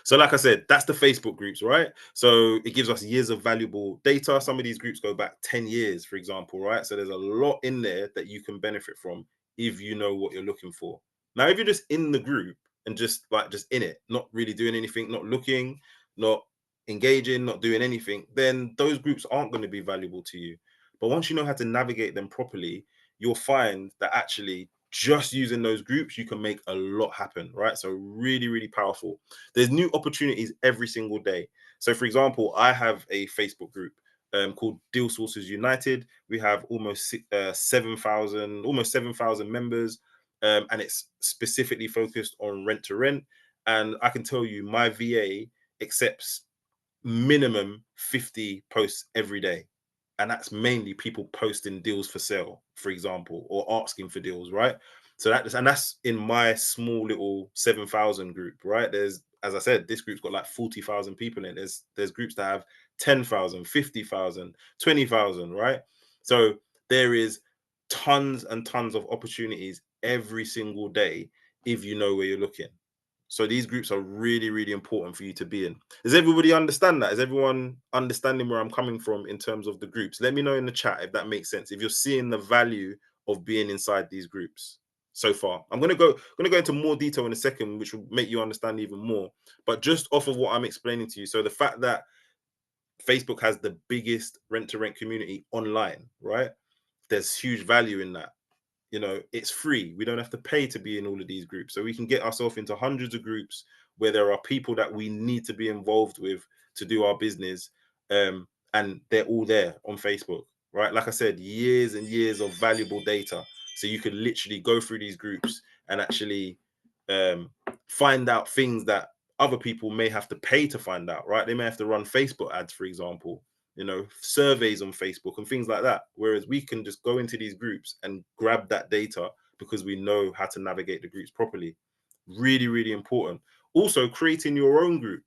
so like I said, that's the Facebook groups, right? So it gives us years of valuable data. Some of these groups go back 10 years, for example, right? So there's a lot in there that you can benefit from if you know what you're looking for. Now, if you're just in the group and just in it, not really doing anything, not looking, not engaging, not doing anything, then those groups aren't going to be valuable to you. But once you know how to navigate them properly, you'll find that actually just using those groups, you can make a lot happen, right? So really, really powerful. There's new opportunities every single day. So for example, I have a Facebook group called Deal Sources United. We have almost 7,000, almost 7,000 members, and it's specifically focused on Rent2Rent. And I can tell you, my VA accepts minimum 50 posts every day. and that's mainly people posting deals for sale, for example, or asking for deals, right? So that's in my small little 7,000 group, right? There's, as I said, this group's got like 40,000 people in it. There's groups that have 10,000, 50,000, 20,000, right? So there is tons and tons of opportunities every single day if you know where you're looking. So these groups are really, really important for you to be in. Does everybody understand that? Is everyone understanding where I'm coming from in terms of the groups? Let me know in the chat if that makes sense. If you're seeing the value of being inside these groups so far. I'm gonna go into more detail in a second, which will make you understand even more. But just off of what I'm explaining to you, so the fact that Facebook has the biggest rent-to-rent community online, right? There's huge value in that. You know, it's free. We don't have to pay to be in all of these groups. So we can get ourselves into hundreds of groups where there are people that we need to be involved with to do our business. And they're all there on Facebook, right? Like I said, years and years of valuable data. So you could literally go through these groups and actually um, find out things that other people may have to pay to find out, right? They may have to run Facebook ads, for example, you know, surveys on Facebook and things like that. Whereas we can just go into these groups and grab that data because we know how to navigate the groups properly. Really, really important. Also, creating your own group.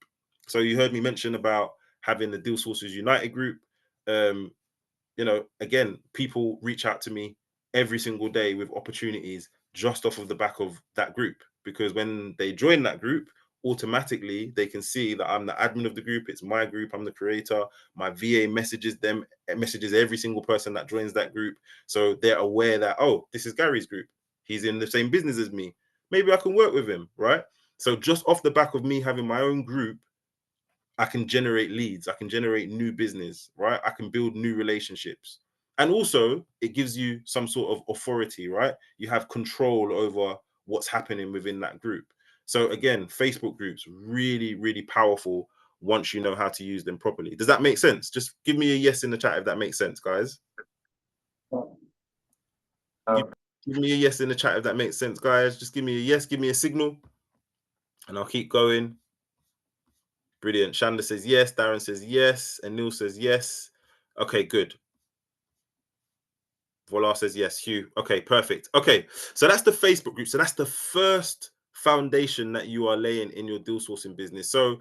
So you heard me mention about having the Deal Sources United group. Um, you know, again, people reach out to me every single day with opportunities just off of the back of that group. Because when they join that group, automatically they can see that I'm the admin of the group. It's my group. I'm the creator. My VA messages them, messages every single person that joins that group. So they're aware that, oh, this is Gary's group. He's in the same business as me. Maybe I can work with him, right? So just off the back of me having my own group, I can generate leads, I can generate new business, right? I can build new relationships. And also, it gives you some sort of authority, right? You have control over what's happening within that group. So, again, Facebook groups, really, really powerful once you know how to use them properly. Does that make sense? Just give me a yes in the chat if that makes sense, guys. Give, give me a yes in the chat if that makes sense, guys. Just give me a yes, give me a signal, and I'll keep going. Brilliant. Shanda says yes. Darren says yes. And Neil says yes. Okay, good. Voila says yes. Hugh. Okay, perfect. Okay, so that's the Facebook group. So that's the first foundation that you are laying in your deal sourcing business. So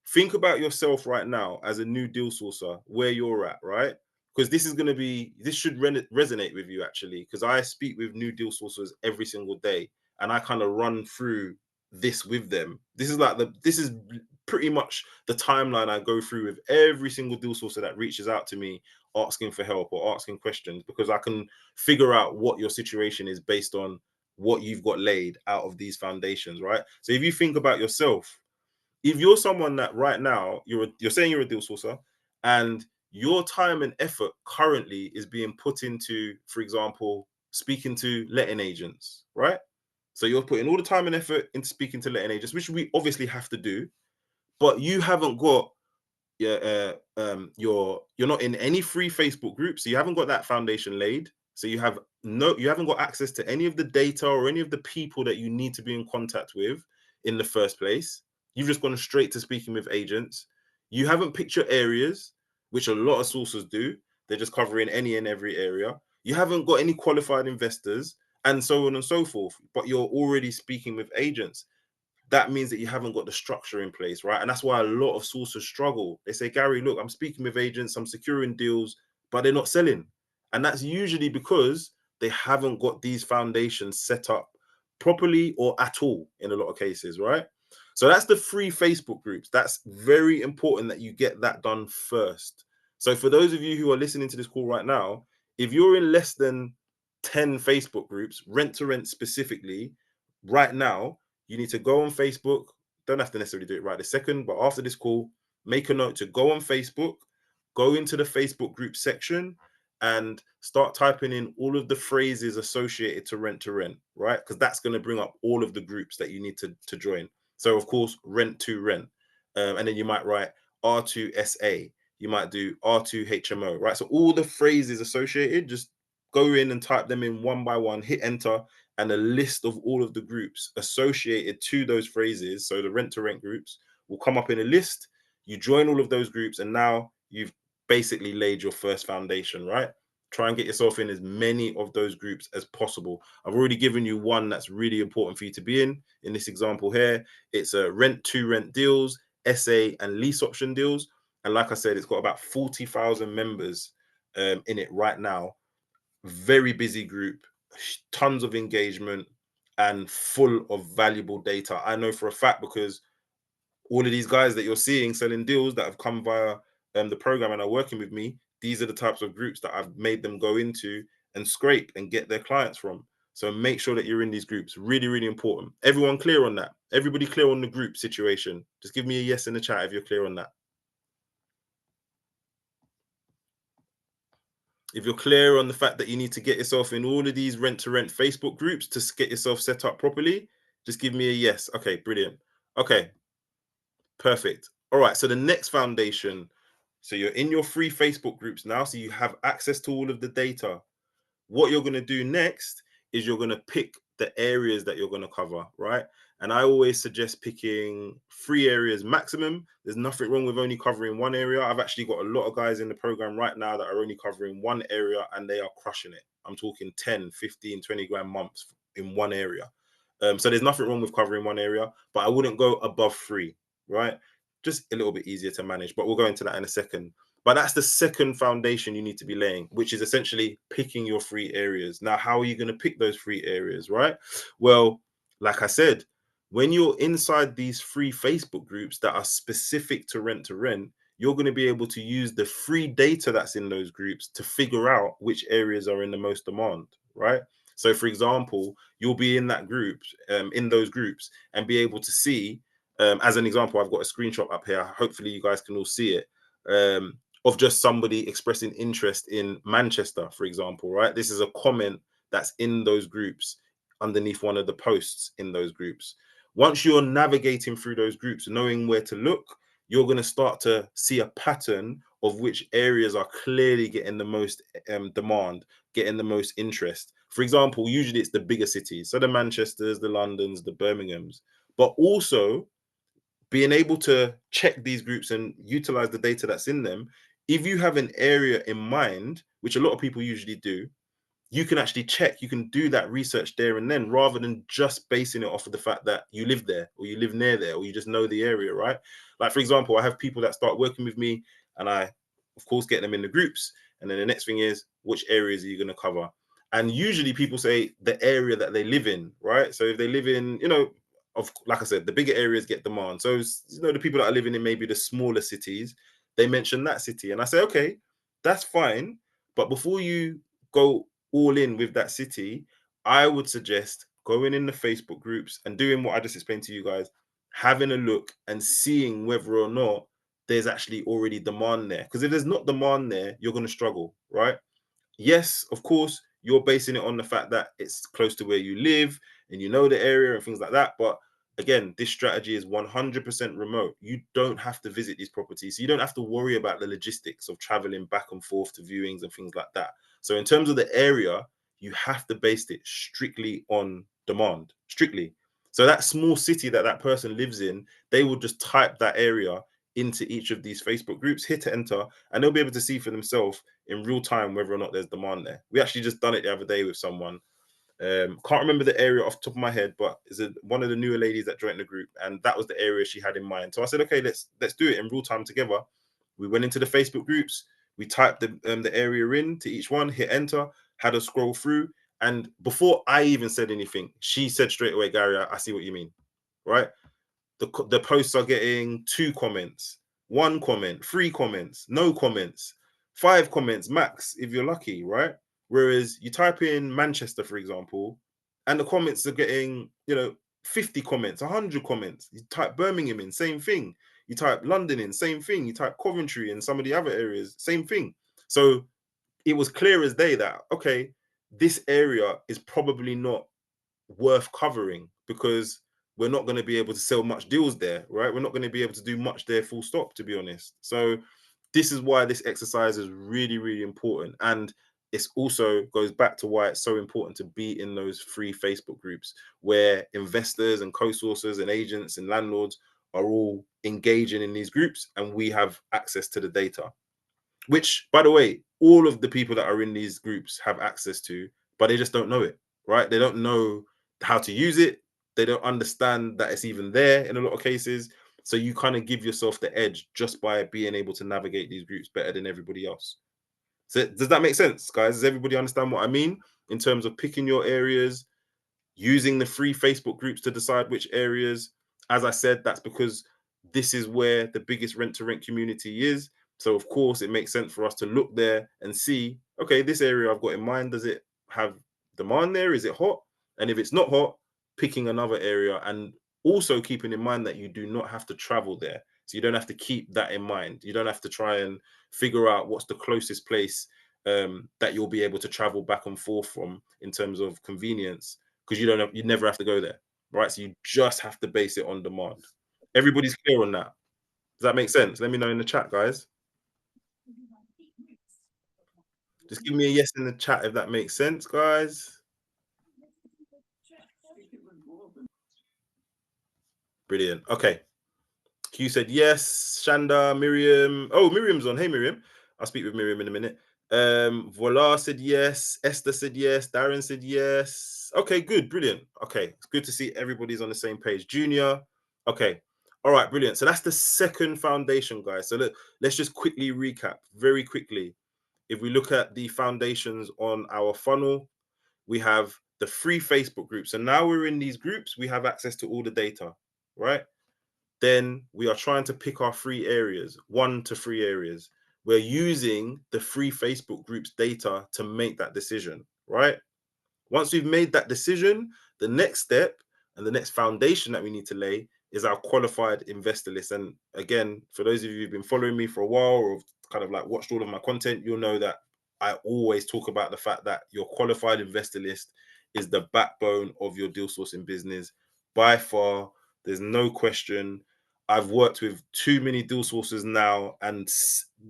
think about yourself right now as a new deal sourcer, where you're at, right? Because this should resonate with you actually, because I speak with new deal sourcers every single day and I kind of run through this with them. This is pretty much the timeline I go through with every single deal sourcer that reaches out to me asking for help or asking questions, because I can figure out what your situation is based on what you've got laid out of these foundations, right? So if you think about yourself, if you're someone that right now you're saying you're a deal sourcer and your time and effort currently is being put into, for example, speaking to letting agents, right? So you're putting all the time and effort into speaking to letting agents, which we obviously have to do, but you haven't got you're not in any free Facebook groups, so you haven't got that foundation laid. So you haven't got access to any of the data or any of the people that you need to be in contact with in the first place. You've just gone straight to speaking with agents. You haven't picked your areas, which a lot of sources do. They're just covering any and every area. You haven't got any qualified investors, and so on and so forth. But you're already speaking with agents. That means that you haven't got the structure in place, right? And that's why a lot of sources struggle. They say, Gary, look, I'm speaking with agents, I'm securing deals, but they're not selling. And that's usually because they haven't got these foundations set up properly or at all in a lot of cases, right? So that's the free Facebook groups. That's very important that you get that done first. So for those of you who are listening to this call right now, if you're in less than 10 Facebook groups, Rent2Rent specifically, right now, you need to go on Facebook. Don't have to necessarily do it right this second, but after this call, make a note to go on Facebook, go into the Facebook group section, and start typing in all of the phrases associated to Rent2Rent, right? Because that's going to bring up all of the groups that you need to join. So, of course, Rent2Rent. And then you might write R2SA. You might do R2HMO, right? So all the phrases associated, just go in and type them in one by one, hit enter, and a list of all of the groups associated to those phrases. So the Rent2Rent groups will come up in a list. You join all of those groups, and now you've basically laid your first foundation, right? Try and get yourself in as many of those groups as possible. I've already given you one that's really important for you to be in this example here. It's a rent-to-rent deals, SA and lease option deals. And like I said, it's got about 40,000 members in it right now. Very busy group, tons of engagement, and full of valuable data. I know for a fact because all of these guys that you're seeing selling deals that have come via the program and are working with me, these are the types of groups that I've made them go into and scrape and get their clients from. So make sure that you're in these groups. Really, really important. Everyone clear on that? Everybody clear on the group situation? Just give me a yes in the chat if you're clear on that. If you're clear on the fact that you need to get yourself in all of these rent-to-rent Facebook groups to get yourself set up properly, just give me a yes. Okay, brilliant. Okay, perfect. All right, so the next foundation. So you're in your free Facebook groups now, so you have access to all of the data. What you're going to do next is you're going to pick the areas that you're going to cover, right? And I always suggest picking 3 areas maximum. There's nothing wrong with only covering one area. I've actually got a lot of guys in the program right now that are only covering one area and they are crushing it. I'm talking 10, 15, 20 grand months in one area. So there's nothing wrong with covering one area, but I wouldn't go above 3, right? Just a little bit easier to manage, but we'll go into that in a second. But that's the second foundation you need to be laying, which is essentially picking your 3 areas. Now, how are you going to pick those 3 areas, right? Well, like I said, when you're inside these free Facebook groups that are specific to rent, you're going to be able to use the free data that's in those groups to figure out which areas are in the most demand, right? So, for example, you'll be in that group, in those groups, and be able to see, as an example, I've got a screenshot up here. Hopefully, you guys can all see it. Of just somebody expressing interest in Manchester, for example, right? This is a comment that's in those groups underneath one of the posts in those groups. Once you're navigating through those groups, knowing where to look, you're going to start to see a pattern of which areas are clearly getting the most demand, getting the most interest. For example, usually it's the bigger cities, so the Manchesters, the Londons, the Birminghams, but also being able to check these groups and utilize the data that's in them. If you have an area in mind, which a lot of people usually do, you can actually check, you can do that research there and then, rather than just basing it off of the fact that you live there or you live near there or you just know the area, right? Like, for example, I have people that start working with me and I, of course, get them in the groups. And then the next thing is, which areas are you going to cover? And usually people say the area that they live in, right? So if they live in, of like I said, the bigger areas get demand. So, the people that are living in maybe the smaller cities, they mention that city. And I say, okay, that's fine. But before you go all in with that city, I would suggest going in the Facebook groups and doing what I just explained to you guys, having a look and seeing whether or not there's actually already demand there. Because if there's not demand there, you're going to struggle, right? Yes, of course, you're basing it on the fact that it's close to where you live and you know the area and things like that. But again, this strategy is 100% remote. You don't have to visit these properties. So you don't have to worry about the logistics of traveling back and forth to viewings and things like that. So in terms of the area, you have to base it strictly on demand, strictly. So that small city that that person lives in, they will just type that area into each of these Facebook groups, hit enter, and they'll be able to see for themselves in real time whether or not there's demand there. We actually just done it the other day with someone. Can't remember the area off the top of my head, but is it one of the newer ladies that joined the group, and that was the area she had in mind. So I said, okay, let's do it in real time together. We went into the Facebook groups, we typed the area in to each one, hit enter, had a scroll through, and before I even said anything, she said straight away, Gary, I see what you mean, right? The posts are getting 2 comments, 1 comment, 3 comments, no comments, 5 comments max if you're lucky, right? Whereas you type in Manchester, for example, and the comments are getting, 50 comments, 100 comments. You type Birmingham in, same thing. You type London in, same thing. You type Coventry and some of the other areas, same thing. So it was clear as day that, okay, this area is probably not worth covering because we're not going to be able to sell much deals there, right? We're not going to be able to do much there, full stop, to be honest. So this is why this exercise is really, really important. And it's also goes back to why it's so important to be in those free Facebook groups where investors and co-sourcers and agents and landlords are all engaging in these groups and we have access to the data. which, by the way, all of the people that are in these groups have access to, but they just don't know it, right? They don't know how to use it. They don't understand that it's even there in a lot of cases. So you kind of give yourself the edge just by being able to navigate these groups better than everybody else. So does that make sense, guys? Does everybody understand what I mean in terms of picking your areas, using the free Facebook groups to decide which areas? As I said, that's because this is where the biggest rent to rent community is. So, of course, it makes sense for us to look there and see, okay, this area I've got in mind, does it have demand there? Is it hot? And if it's not hot, picking another area, and also keeping in mind that you do not have to travel there. So, you don't have to keep that in mind. You don't have to try and figure out what's the closest place that you'll be able to travel back and forth from in terms of convenience, because you never have to go there, right? So you just have to base it on demand. Everybody's clear on that. Does that make sense? Let me know in the chat, guys. Just give me a yes in the chat if that makes sense, guys. Brilliant. Okay. Q said yes. Shanda, Miriam. Oh, Miriam's on. Hey, Miriam. I'll speak with Miriam in a minute. Voila said yes. Esther said yes. Darren said yes. Okay, good. Brilliant. Okay. It's good to see everybody's on the same page. Junior. Okay. All right, brilliant. So that's the second foundation, guys. So let's just quickly recap very quickly. If we look at the foundations on our funnel, we have the free Facebook groups. And now we're in these groups, we have access to all the data, right? Then we are trying to pick our free areas, 1 to 3 areas. We're using the free Facebook groups data to make that decision, right? Once we've made that decision, the next step and the next foundation that we need to lay is our qualified investor list. And again, for those of you who've been following me for a while or kind of like watched all of my content, you'll know that I always talk about the fact that your qualified investor list is the backbone of your deal sourcing business by far. There's no question. I've worked with too many deal sources now and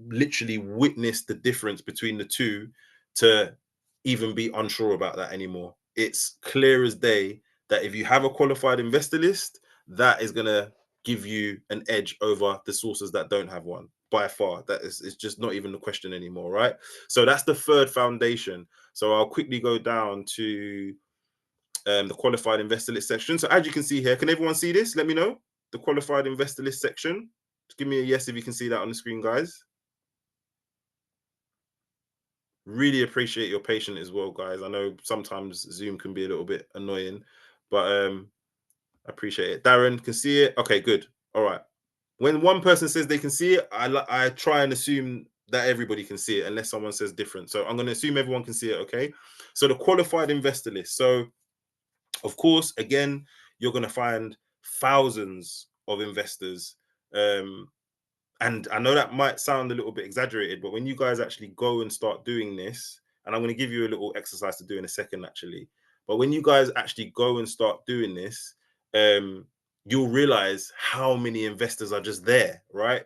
literally witnessed the difference between the two to even be unsure about that anymore. It's clear as day that if you have a qualified investor list, that is going to give you an edge over the sources that don't have one by far. That is, it's just not even a question anymore, right? So that's the third foundation. So I'll quickly go down to the qualified investor list section. So as you can see here, can everyone see this? Let me know. The qualified investor list section. Just give me a yes if you can see that on the screen, guys. Really appreciate your patience as well, guys. I know sometimes Zoom can be a little bit annoying, but I appreciate it. Darren can see it. Okay, good. All right. When one person says they can see it, I try and assume that everybody can see it unless someone says different. So I'm going to assume everyone can see it. Okay. So the qualified investor list. So of course, again, you're going to find thousands of investors. And I know that might sound a little bit exaggerated, but when you guys actually go and start doing this, and I'm going to give you a little exercise to do in a second, actually. But when you guys actually go and start doing this, you'll realize how many investors are just there, right?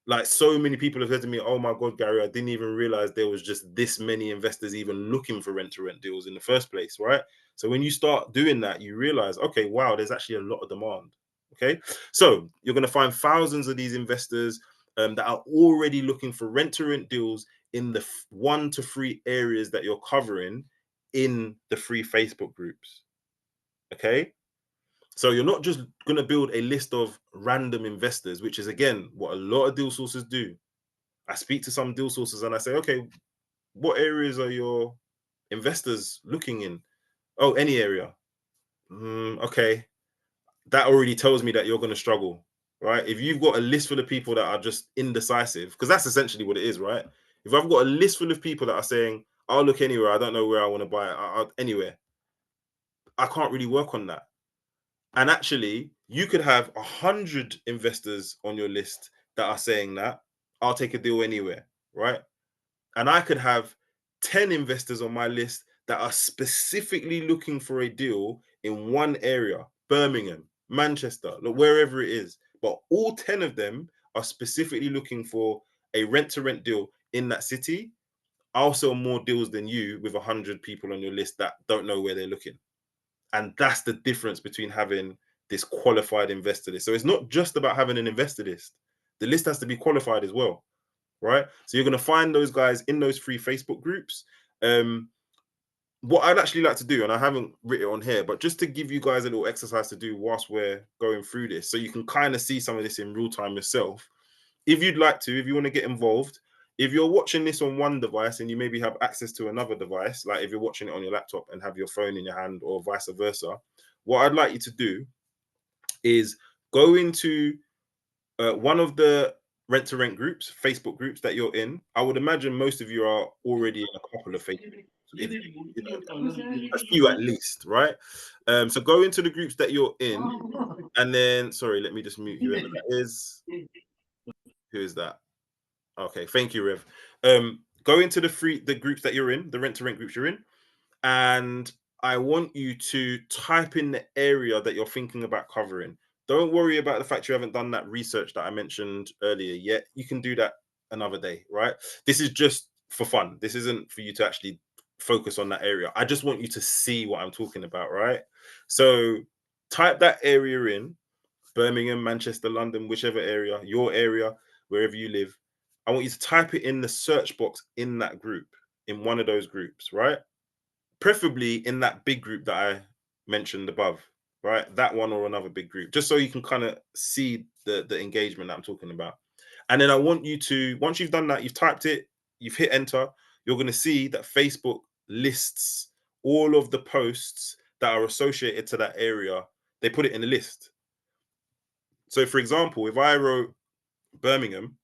Like so many people have said to me, "Oh my God, Gary, I didn't even realize there was just this many investors even looking for rent to rent deals in the first place," right? So when you start doing that, you realize, okay, wow, there's actually a lot of demand. Okay, so you're going to find thousands of these investors that are already looking for rent to rent deals in the 1 to 3 areas that you're covering in the free Facebook groups. Okay. So you're not just going to build a list of random investors, which is again what a lot of deal sources do. I speak to some deal sources and I say, okay, what areas are your investors looking in? Oh, any area. Okay. That already tells me that you're going to struggle, right? If you've got a list full of people that are just indecisive, because that's essentially what it is, right? If I've got a list full of people that are saying, I'll look anywhere, I don't know where I want to buy it, anywhere, I can't really work on that. And actually, you could have 100 investors on your list that are saying that I'll take a deal anywhere, right? And I could have 10 investors on my list that are specifically looking for a deal in one area, Birmingham, Manchester, look, wherever it is. But all 10 of them are specifically looking for a rent to rent deal in that city. I'll sell more deals than you with 100 people on your list that don't know where they're looking. And that's the difference between having this qualified investor list. So it's not just about having an investor list, the list has to be qualified as well. right? So you're going to find those guys in those free Facebook groups. What I'd actually like to do, and I haven't written it on here, but just to give you guys a little exercise to do whilst we're going through this, so you can kind of see some of this in real time yourself. If you'd like to, if you want to get involved, if you're watching this on one device and you maybe have access to another device, like if you're watching it on your laptop and have your phone in your hand or vice versa, what I'd like you to do is go into one of the rent to rent groups, Facebook groups that you're in. I would imagine most of you are already in a couple of Facebook groups, if you know, a few at least, right? So go into the groups that you're in, and then sorry, let me just mute you. Who is that? Okay, thank you, Rev. Go into the groups that you're in, the rent to rent groups you're in, and I want you to type in the area that you're thinking about covering. Don't worry about the fact you haven't done that research that I mentioned earlier yet. You can do that another day, right? This is just for fun. This isn't for you to actually focus on that area. I just want you to see what I'm talking about, right? So type that area in: Birmingham, Manchester, London, whichever area, your area, wherever you live. I want you to type it in the search box in that group, in one of those groups, right? Preferably in that big group that I mentioned above, right? That one or another big group, just so you can kind of see the engagement that I'm talking about. And then I want you to, once you've done that, you've typed it, you've hit enter, you're going to see that Facebook lists all of the posts that are associated to that area. They put it in a list. So, for example, if I wrote Birmingham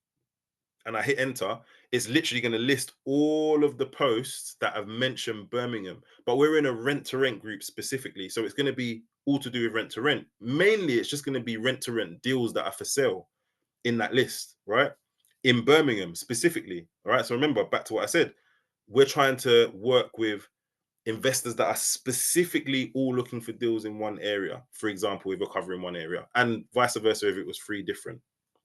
and I hit enter, it's literally going to list all of the posts that have mentioned Birmingham. But we're in a rent to rent group specifically. So it's going to be all to do with rent to rent. Mainly, it's just going to be rent to rent deals that are for sale in that list, right? In Birmingham specifically. All right. So remember, back to what I said, we're trying to work with investors that are specifically all looking for deals in one area. For example, if we're covering one area, and vice versa if it was three different,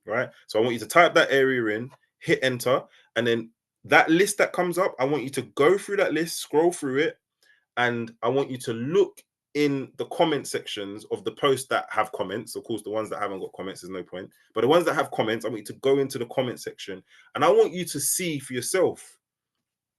right? So I want you to type that area in, hit enter, and then that list that comes up, I want you to go through that list, scroll through it, and I want you to look in the comment sections of the posts that have comments. Of course, the ones that haven't got comments, there's no point. But the ones that have comments, I want you to go into the comment section, and I want you to see for yourself.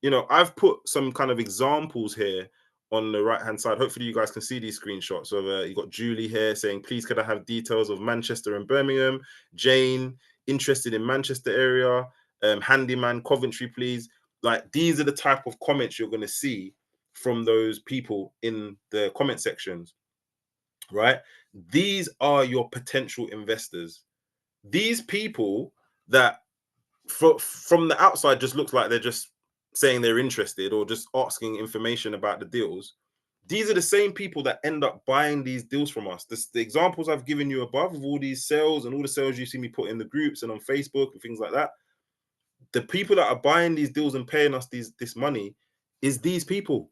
You know, I've put some kind of examples here on the right hand side. Hopefully you guys can see these screenshots of you got Julie here saying, please could I have details of Manchester and Birmingham? Jane, interested in Manchester area. Handyman, Coventry, please. Like, these are the type of comments you're going to see from those people in the comment sections, right? These are your potential investors. These people that from the outside just looks like they're just saying they're interested or just asking information about the deals. These are the same people that end up buying these deals from us. The examples I've given you above of all these sales and all the sales you see me put in the groups and on Facebook and things like that, the people that are buying these deals and paying us this money is these people.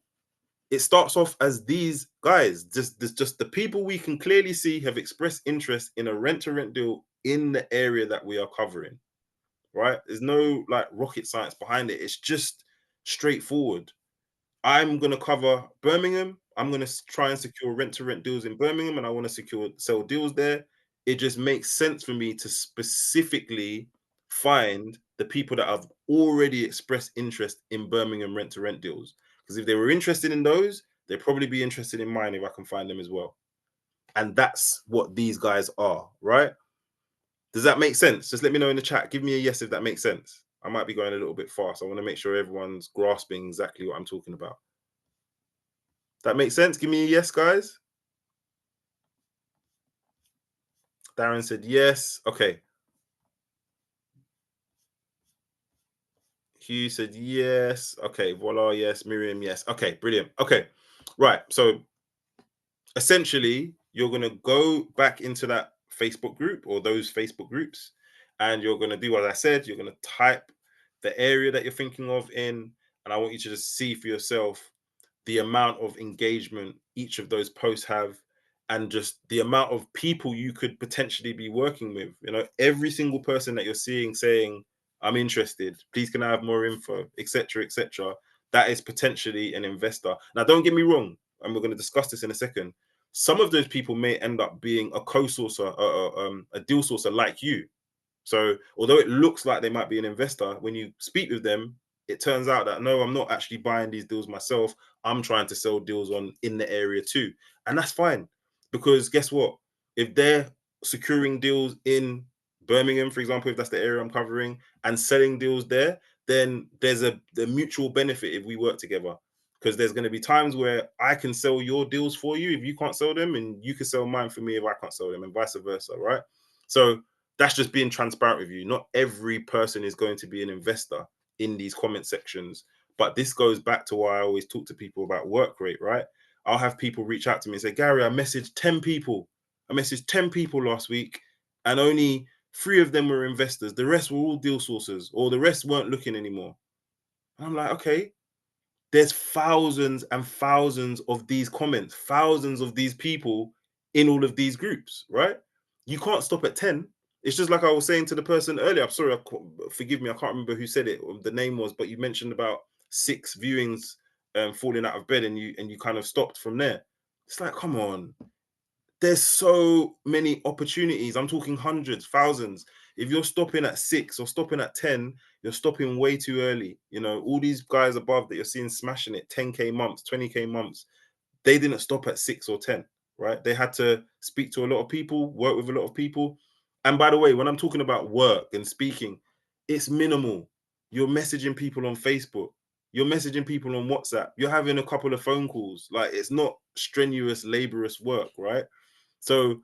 It starts off as these guys, just the people we can clearly see have expressed interest in a rent to rent deal in the area that we are covering, right? There's no like rocket science behind it. It's just straightforward. I'm going to cover Birmingham. I'm going to try and secure rent to rent deals in Birmingham, and I want to sell deals there. It just makes sense for me to specifically find the people that have already expressed interest in Birmingham rent to rent deals. Because if they were interested in those, they'd probably be interested in mine if I can find them as well. And that's what these guys are, right? Does that make sense? Just let me know in the chat. Give me a yes if that makes sense. I might be going a little bit fast. I want to make sure everyone's grasping exactly what I'm talking about. That makes sense? Give me a yes, guys. Darren said yes. Okay. Hugh said yes. Okay. Voila, yes. Miriam, yes. Okay, brilliant. Okay. Right. So essentially, you're going to go back into that Facebook group or those Facebook groups, and you're going to do what I said. You're going to type the area that you're thinking of in, and I want you to just see for yourself the amount of engagement each of those posts have, and just the amount of people you could potentially be working with. You know, every single person that you're seeing saying, I'm interested, please can I have more info, etc., etc., that is potentially an investor. Now, don't get me wrong, and we're going to discuss this in a second. Some of those people may end up being a co-sourcer, a deal sourcer like you. So although it looks like they might be an investor, when you speak with them, it turns out that no, I'm not actually buying these deals myself. I'm trying to sell deals on in the area too. And that's fine. Because guess what? If they're securing deals in Birmingham, for example, if that's the area I'm covering, and selling deals there, then there's a the mutual benefit if we work together. Because there's going to be times where I can sell your deals for you if you can't sell them, and you can sell mine for me if I can't sell them, and vice versa, right? So that's just being transparent with you. Not every person is going to be an investor in these comment sections. But this goes back to why I always talk to people about work rate, right? I'll have people reach out to me and say, Gary, I messaged 10 people. I messaged 10 people last week, and only 3 of them were investors. The rest were all deal sources, or the rest weren't looking anymore. And I'm like, okay, there's thousands and thousands of these comments, thousands of these people in all of these groups, right? You can't stop at 10. It's just like I was saying to the person earlier. I'm sorry, forgive me, I can't remember who said it, or the name was, but you mentioned about 6 viewings falling out of bed, and you kind of stopped from there. It's like, come on, there's so many opportunities. I'm talking hundreds, thousands. If you're stopping at 6 or stopping at 10, you're stopping way too early. You know, all these guys above that you're seeing smashing it, 10K months, 20K months, they didn't stop at 6 or 10, right? They had to speak to a lot of people, work with a lot of people. And by the way, when I'm talking about work and speaking, it's minimal. You're messaging people on Facebook, you're messaging people on WhatsApp, you're having a couple of phone calls. Like, it's not strenuous, laborious work, right? So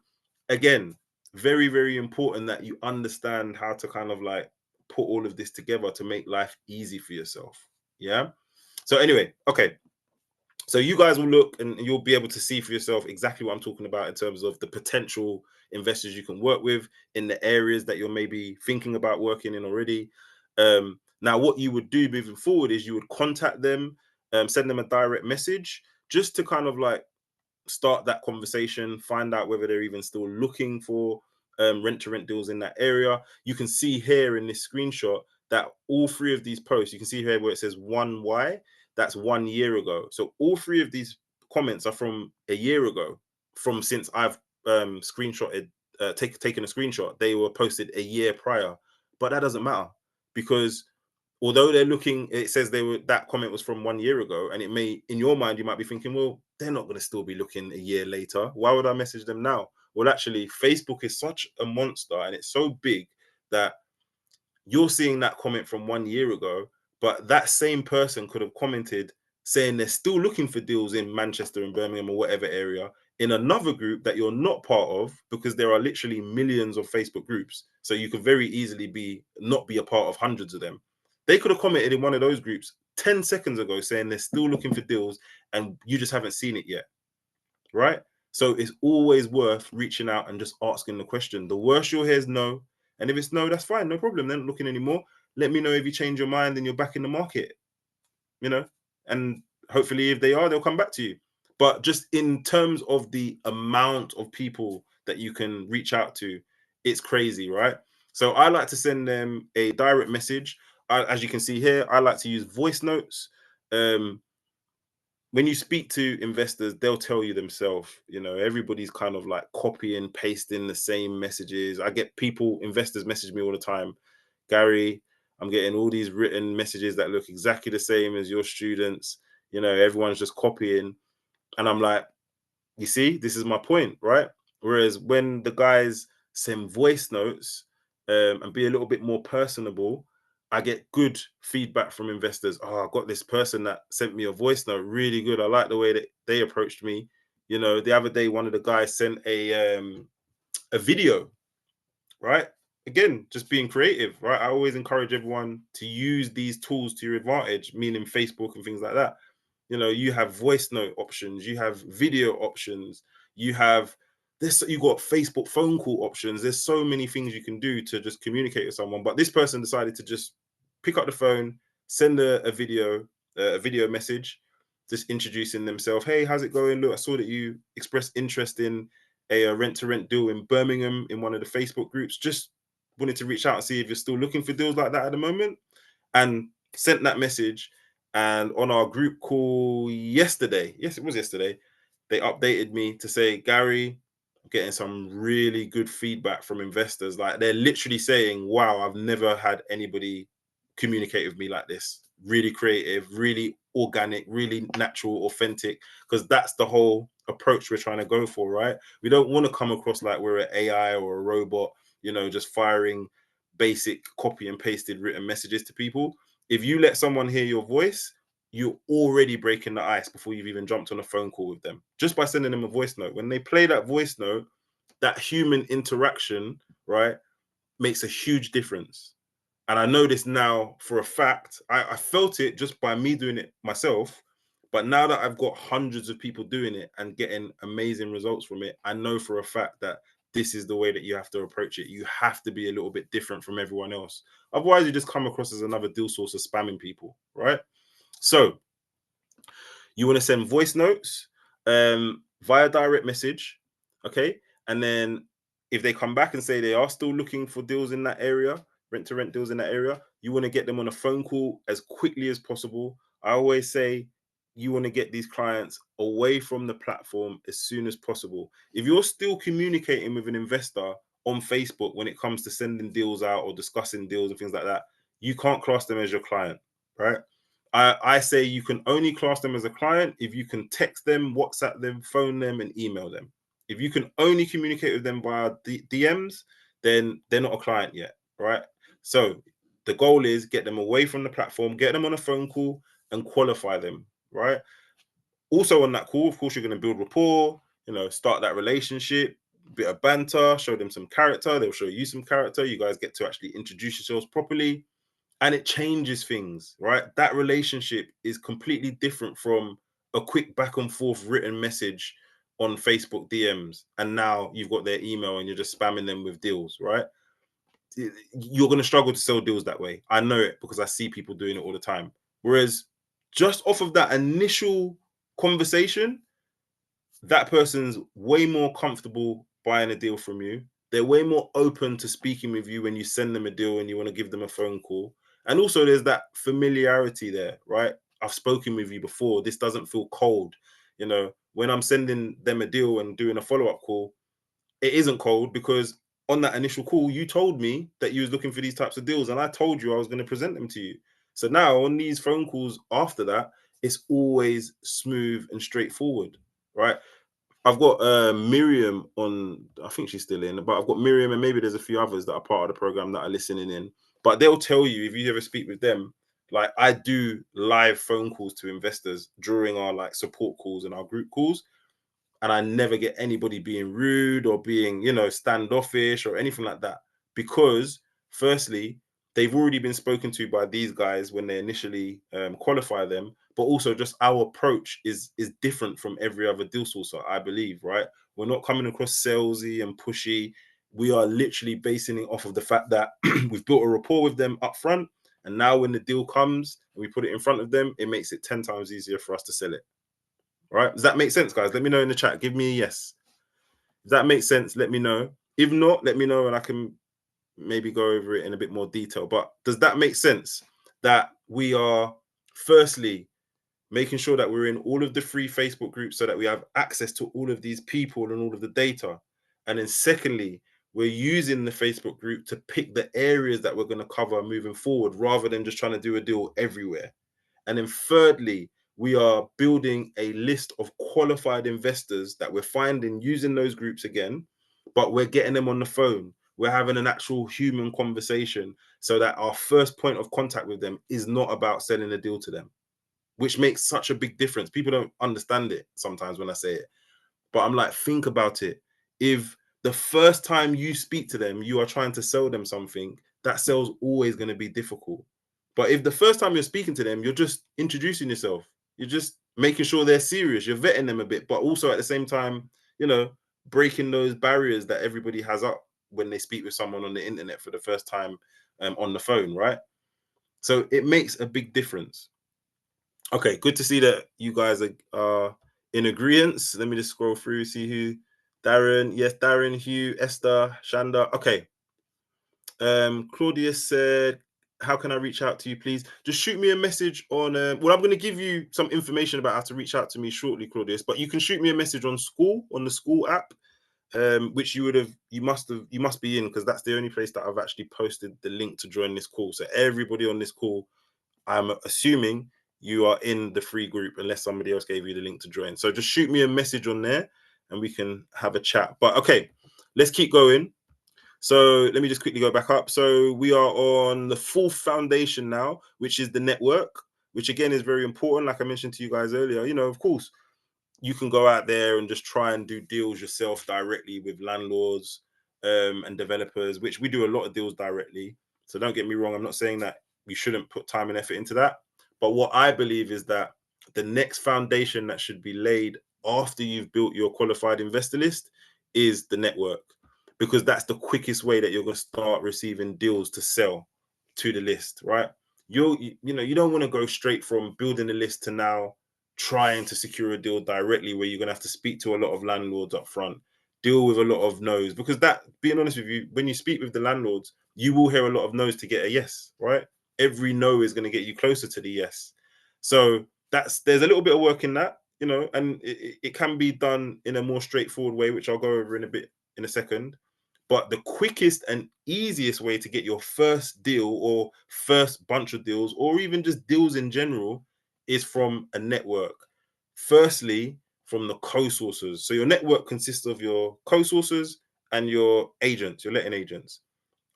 again, very, very important that you understand how to kind of like put all of this together to make life easy for yourself. Yeah. So anyway, okay. So you guys will look and you'll be able to see for yourself exactly what I'm talking about in terms of the potential investors you can work with in the areas that you're maybe thinking about working in already. Now, what you would do moving forward is you would contact them, send them a direct message just to kind of like start that conversation, find out whether they're even still looking for rent to rent deals in that area. You can see here in this screenshot that all 3 of these posts, you can see here where it says 1Y, that's 1 year ago. So all 3 of these comments are from a year ago, from since I've screenshotted, taken a screenshot. They were posted a year prior, but that doesn't matter because although they're looking, it says they were that comment was from 1 year ago, and it may, in your mind, you might be thinking, well, they're not going to still be looking a year later. Why would I message them now? Well, actually, Facebook is such a monster and it's so big that you're seeing that comment from 1 year ago, but that same person could have commented saying they're still looking for deals in Manchester and Birmingham or whatever area in another group that you're not part of, because there are literally millions of Facebook groups. So you could very easily be not be a part of hundreds of them. They could have commented in one of those groups 10 seconds ago saying they're still looking for deals and you just haven't seen it yet, right? So it's always worth reaching out and just asking the question. The worst you'll hear is no. And if it's no, that's fine, no problem. They're not looking anymore. Let me know if you change your mind and you're back in the market, you know, and hopefully if they are, they'll come back to you. But just in terms of the amount of people that you can reach out to, it's crazy, right? So I like to send them a direct message. As you can see here, I like to use voice notes. Um, when you speak to investors, they'll tell you themselves, you know, everybody's kind of like copying, pasting the same messages. I get people, investors message me all the time, Gary, I'm getting all these written messages that look exactly the same as your students. You know, everyone's just copying. And I'm like, you see, this is my point, right? Whereas when the guys send voice notes and be a little bit more personable, I get good feedback from investors. Oh, I got this person that sent me a voice note, really good. I like the way that they approached me. You know, the other day, one of the guys sent a video, right? Again, just being creative, right? I always encourage everyone to use these tools to your advantage, meaning Facebook and things like that. You know, you have voice note options, you have video options, you have this, you got Facebook phone call options. There's so many things you can do to just communicate with someone. But this person decided to just pick up the phone, send a video message, just introducing themselves. Hey, how's it going? Look, I saw that you expressed interest in a rent to rent deal in Birmingham in one of the Facebook groups. Just wanted to reach out and see if you're still looking for deals like that at the moment. And sent that message. And on our group call yesterday, yes, it was yesterday, they updated me to say, Gary, getting some really good feedback from investors. Like they're literally saying, wow, I've never had anybody communicate with me like this. Really creative, really organic, really natural, authentic, because that's the whole approach we're trying to go for, right? We don't want to come across like we're an AI or a robot, you know, just firing basic copy and pasted written messages to people. If you let someone hear your voice, you're already breaking the ice before you've even jumped on a phone call with them, just by sending them a voice note. When they play that voice note, that human interaction, right, makes a huge difference. And I know this now for a fact. I felt it just by me doing it myself. But now that I've got hundreds of people doing it and getting amazing results from it, I know for a fact that this is the way that you have to approach it. You have to be a little bit different from everyone else. Otherwise, you just come across as another deal source of spamming people, right? So you want to send voice notes via direct message, okay? And then if they come back and say they are still looking for deals in that area, rent to rent deals in that area, you want to get them on a phone call as quickly as possible. I always say you want to get these clients away from the platform as soon as possible. If you're still communicating with an investor on Facebook when it comes to sending deals out or discussing deals and things like that, you can't class them as your client, right? I say you can only class them as a client if you can text them, WhatsApp them, phone them, and email them. If you can only communicate with them via DMs, then they're not a client yet, right? So the goal is get them away from the platform, get them on a phone call, and qualify them, right? Also on that call, of course, you're going to build rapport, you know, start that relationship, bit of banter, show them some character. They'll show you some character. You guys get to actually introduce yourselves properly, and it changes things, right? That relationship is completely different from a quick back and forth written message on Facebook DMs, and now you've got their email and you're just spamming them with deals, right? You're going to struggle to sell deals that way. I know it because I see people doing it all the time. Whereas just off of that initial conversation, that person's way more comfortable buying a deal from you. They're way more open to speaking with you when you send them a deal and you want to give them a phone call. And also, there's that familiarity there, right? I've spoken with you before. This doesn't feel cold. You know, when I'm sending them a deal and doing a follow up call, it isn't cold because on that initial call, you told me that you was looking for these types of deals, and I told you I was going to present them to you. So now on these phone calls after that, it's always smooth and straightforward, right? I've got Miriam on, I think she's still in, but I've got Miriam and maybe there's a few others that are part of the program that are listening in. But they'll tell you if you ever speak with them, like I do live phone calls to investors during our like support calls and our group calls, and I never get anybody being rude or being, you know, standoffish or anything like that. Because firstly, they've already been spoken to by these guys when they initially qualify them, but also just our approach is different from every other deal sourcer, I believe, right? We're not coming across salesy and pushy. We are literally basing it off of the fact that we've built a rapport with them up front, and now when the deal comes and we put it in front of them, it makes it 10 times easier for us to sell it. Right? Does that make sense, guys? Let me know in the chat. Give me a yes. If that makes sense, let me know. If not, let me know and I can maybe go over it in a bit more detail. But does that make sense? That we are firstly making sure that we're in all of the free Facebook groups so that we have access to all of these people and all of the data. And then secondly, we're using the Facebook group to pick the areas that we're going to cover moving forward rather than just trying to do a deal everywhere. And then thirdly, we are building a list of qualified investors that we're finding using those groups again, but we're getting them on the phone. We're having an actual human conversation so that our first point of contact with them is not about selling a deal to them, which makes such a big difference. People don't understand it sometimes when I say it, but I'm like, think about it. If the first time you speak to them, you are trying to sell them something, that sale's always going to be difficult. But if the first time you're speaking to them, you're just introducing yourself, you're just making sure they're serious, you're vetting them a bit, but also at the same time, you know, breaking those barriers that everybody has up when they speak with someone on the internet for the first time on the phone, right? So it makes a big difference. Okay, good to see that you guys are in agreement. Let me just scroll through, see who. Darren, yes, Darren, Hugh, Esther, Shanda. Okay. Claudius said, how can I reach out to you, please? Just shoot me a message on well, I'm going to give you some information about how to reach out to me shortly, Claudius, but you can shoot me a message on the school app. which you must be in, because that's the only place that I've actually posted the link to join this call. So everybody on this call, I'm assuming you are in the free group, unless somebody else gave you the link to join. So just shoot me a message on there and we can have a chat. But okay, let's keep going. So let me just quickly go back up. So we are on the fourth foundation now, which is the network, which again is very important. Like I mentioned to you guys earlier, of course, you can go out there and just try and do deals yourself directly with landlords and developers, which we do a lot of deals directly. So don't get me wrong, I'm not saying that you shouldn't put time and effort into that. But what I believe is that the next foundation that should be laid after you've built your qualified investor list is the network, because that's the quickest way that you're going to start receiving deals to sell to the list, right? You don't want to go straight from building a list to now trying to secure a deal directly, where you're going to have to speak to a lot of landlords up front, deal with a lot of no's, because that, being honest with you, when you speak with the landlords, you will hear a lot of no's to get a yes, right? Every no is going to get you closer to the yes. So there's a little bit of work in that, and it can be done in a more straightforward way, which I'll go over in a second. But the quickest and easiest way to get your first deal or first bunch of deals, or even just deals in general, is from a network. Firstly, from the co-sourcers. So your network consists of your co-sourcers and your agents, your letting agents.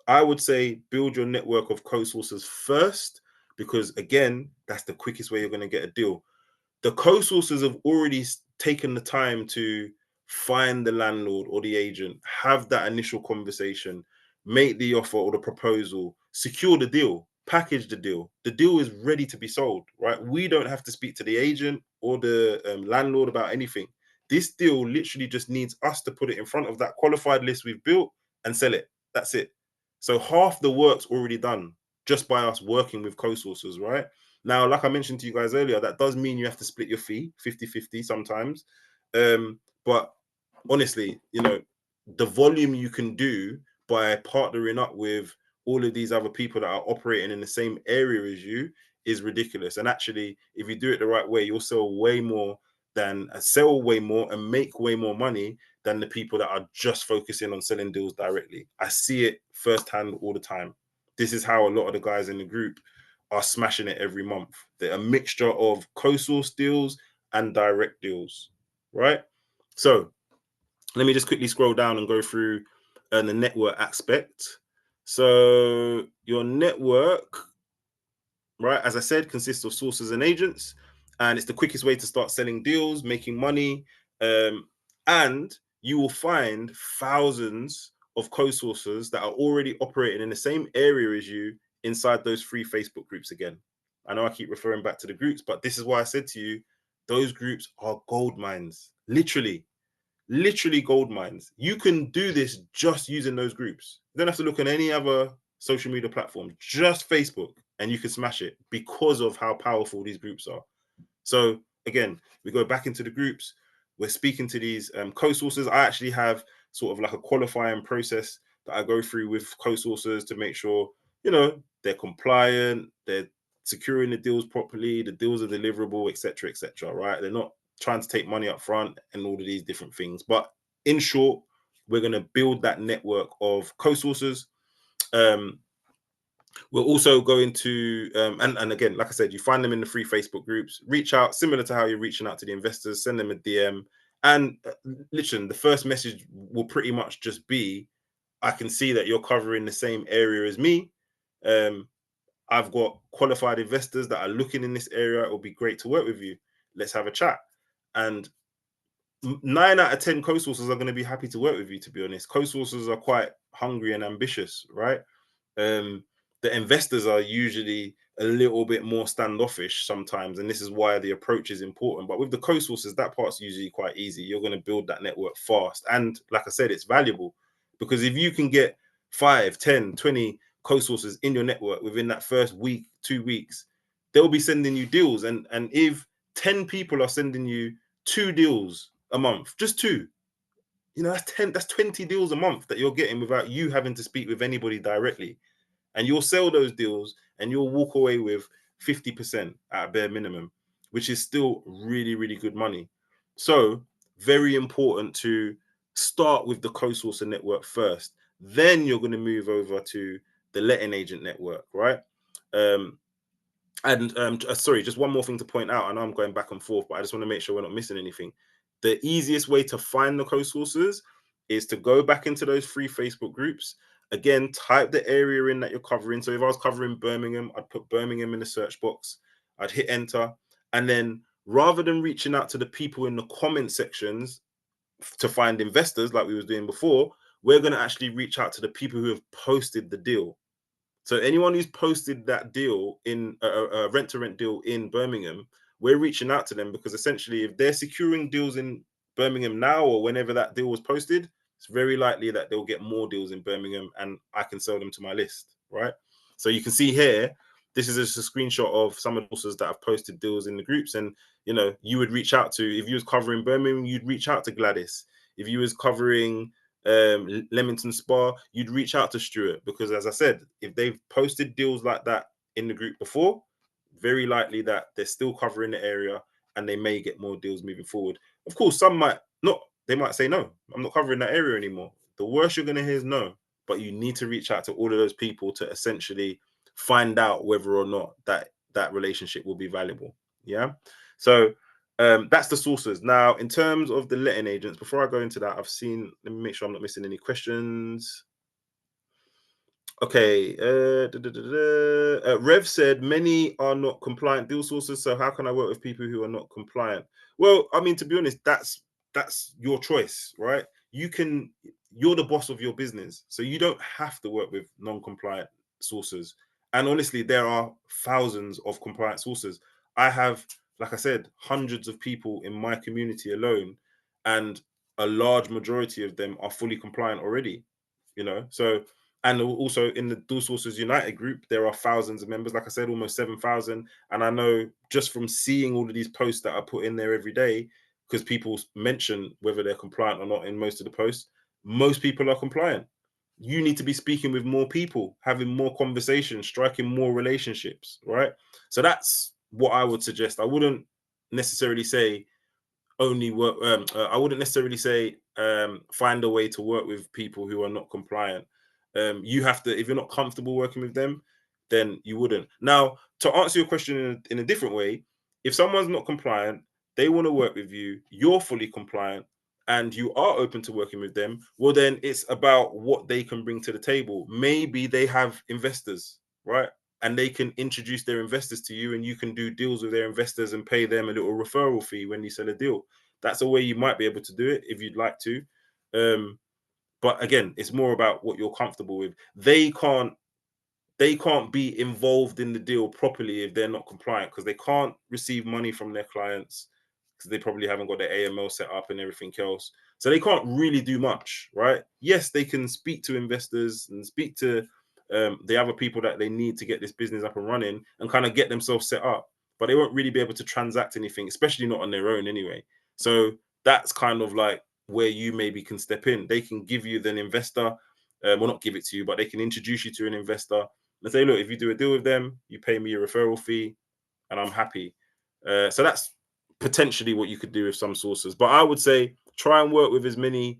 I would say build your network of co-sourcers first, because again, that's the quickest way you're going to get a deal. The co-sourcers have already taken the time to find the landlord or the agent, have that initial conversation, make the offer or the proposal, secure the deal, package the deal. The deal is ready to be sold, right? We don't have to speak to the agent or the landlord about anything. This deal literally just needs us to put it in front of that qualified list we've built and sell it. That's it. So half the work's already done just by us working with co-sourcers, right? Now, like I mentioned to you guys earlier, that does mean you have to split your fee 50-50 sometimes. But honestly, the volume you can do by partnering up with all of these other people that are operating in the same area as you is ridiculous. And actually, if you do it the right way, you'll sell way more and make way more money than the people that are just focusing on selling deals directly. I see it firsthand all the time. This is how a lot of the guys in the group are smashing it every month. They're a mixture of co-source deals and direct deals, right? So let me just quickly scroll down and go through the network aspect. So your network, right, as I said, consists of sources and agents, and it's the quickest way to start selling deals, making money, and you will find thousands of co-sources that are already operating in the same area as you inside those free Facebook groups. Again, I know I keep referring back to the groups, but this is why I said to you, those groups are gold mines. Literally gold mines. You can do this just using those groups. You don't have to look at any other social media platform, just Facebook, and you can smash it because of how powerful these groups are. So again, we go back into the groups. We're speaking to these co-sources. I actually have sort of like a qualifying process that I go through with co-sources to make sure, they're compliant, they're securing the deals properly, the deals are deliverable, etc., right? They're not trying to take money up front and all of these different things. But in short, we're going to build that network of co-sources. We're also going to, and again, like I said, you find them in the free Facebook groups, reach out, similar to how you're reaching out to the investors, send them a DM. And listen, the first message will pretty much just be, I can see that you're covering the same area as me. I've got qualified investors that are looking in this area. It will be great to work with you. Let's have a chat. And 9 out of 10 co-sources are going to be happy to work with you, to be honest. Co-sources are quite hungry and ambitious, right? The investors are usually a little bit more standoffish sometimes, and this is why the approach is important. But with the co-sources, that part's usually quite easy. You're going to build that network fast, and like I said, it's valuable, because if you can get 5, 10, 20 co-sources in your network within that first week, 2 weeks, they'll be sending you deals. And if 10 people are sending you 2 deals a month, just 2, that's 20 deals a month that you're getting without you having to speak with anybody directly. And you'll sell those deals and you'll walk away with 50% at a bare minimum, which is still really, really good money. So very important to start with the co-sourcer network first. Then you're going to move over to the letting agent network, right? Um, and sorry, just one more thing to point out. I know I'm going back and forth, but I just want to make sure we're not missing anything. The easiest way to find the co-sources is to go back into those free Facebook groups. Again, type the area in that you're covering. So if I was covering Birmingham, I'd put Birmingham in the search box. I'd hit enter. And then rather than reaching out to the people in the comment sections to find investors like we was doing before, we're going to actually reach out to the people who have posted the deal. So anyone who's posted that deal in a rent to rent deal in Birmingham, we're reaching out to them because essentially, if they're securing deals in Birmingham now or whenever that deal was posted, it's very likely that they'll get more deals in Birmingham, and I can sell them to my list, right? So you can see here, this is just a screenshot of some of the sources that have posted deals in the groups, and you would reach out to, if you was covering Birmingham, you'd reach out to Gladys. If you was covering Leamington Spa, you'd reach out to Stuart, because as I said, if they've posted deals like that in the group before, very likely that they're still covering the area and they may get more deals moving forward. Of course, some might not. They might say, no, I'm not covering that area anymore. The worst you're going to hear is no, but you need to reach out to all of those people to essentially find out whether or not that relationship will be valuable. Yeah. So that's the sources. Now, in terms of the letting agents, before I go into that, let me make sure I'm not missing any questions. Okay. Rev said many are not compliant deal sources. So how can I work with people who are not compliant? Well, I mean, to be honest, that's your choice, right? You're the boss of your business, so you don't have to work with non-compliant sources. And honestly, there are thousands of compliant sources. I have, like I said, hundreds of people in my community alone, and a large majority of them are fully compliant already. So, and also in the Dual Sources United group, there are thousands of members. Like I said, almost 7,000. And I know just from seeing all of these posts that I put in there every day, because people mention whether they're compliant or not in most of the posts, most people are compliant. You need to be speaking with more people, having more conversations, striking more relationships, right? So that's what I would suggest. I wouldn't necessarily say only work. I wouldn't necessarily say find a way to work with people who are not compliant. You have to, if you're not comfortable working with them, then you wouldn't. Now, to answer your question in a different way, if someone's not compliant, they want to work with you, you're fully compliant, and you are open to working with them, well, then it's about what they can bring to the table. Maybe they have investors, right? And they can introduce their investors to you, and you can do deals with their investors and pay them a little referral fee when you sell a deal. That's a way you might be able to do it if you'd like to. But again, it's more about what you're comfortable with. They can't be involved in the deal properly if they're not compliant, because they can't receive money from their clients because they probably haven't got their AML set up and everything else. So they can't really do much, right? Yes, they can speak to investors and speak to the other people that they need to get this business up and running and kind of get themselves set up, but they won't really be able to transact anything, especially not on their own anyway. So that's kind of like where you maybe can step in. They can give you an investor, well, not give it to you, but they can introduce you to an investor and say, look, if you do a deal with them, you pay me a referral fee and I'm happy. So that's potentially what you could do with some sources. But I would say try and work with as many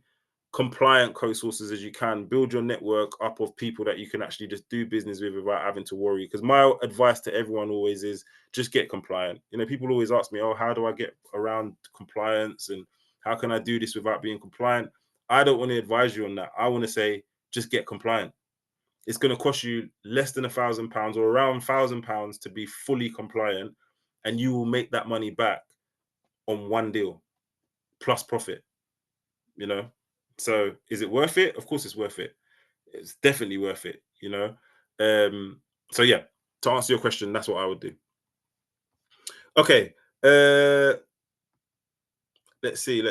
compliant co-sources as you can. Build your network up of people that you can actually just do business with without having to worry. Because my advice to everyone always is just get compliant. People always ask me, oh, how do I get around compliance and how can I do this without being compliant? I don't want to advise you on that. I want to say just get compliant. It's going to cost you less than £1,000 or around £1,000 to be fully compliant, and you will make that money back on one deal plus profit. So is it worth it? Of course it's worth it. It's definitely worth it. So yeah, to answer your question, that's what I would do. Okay. Let's see.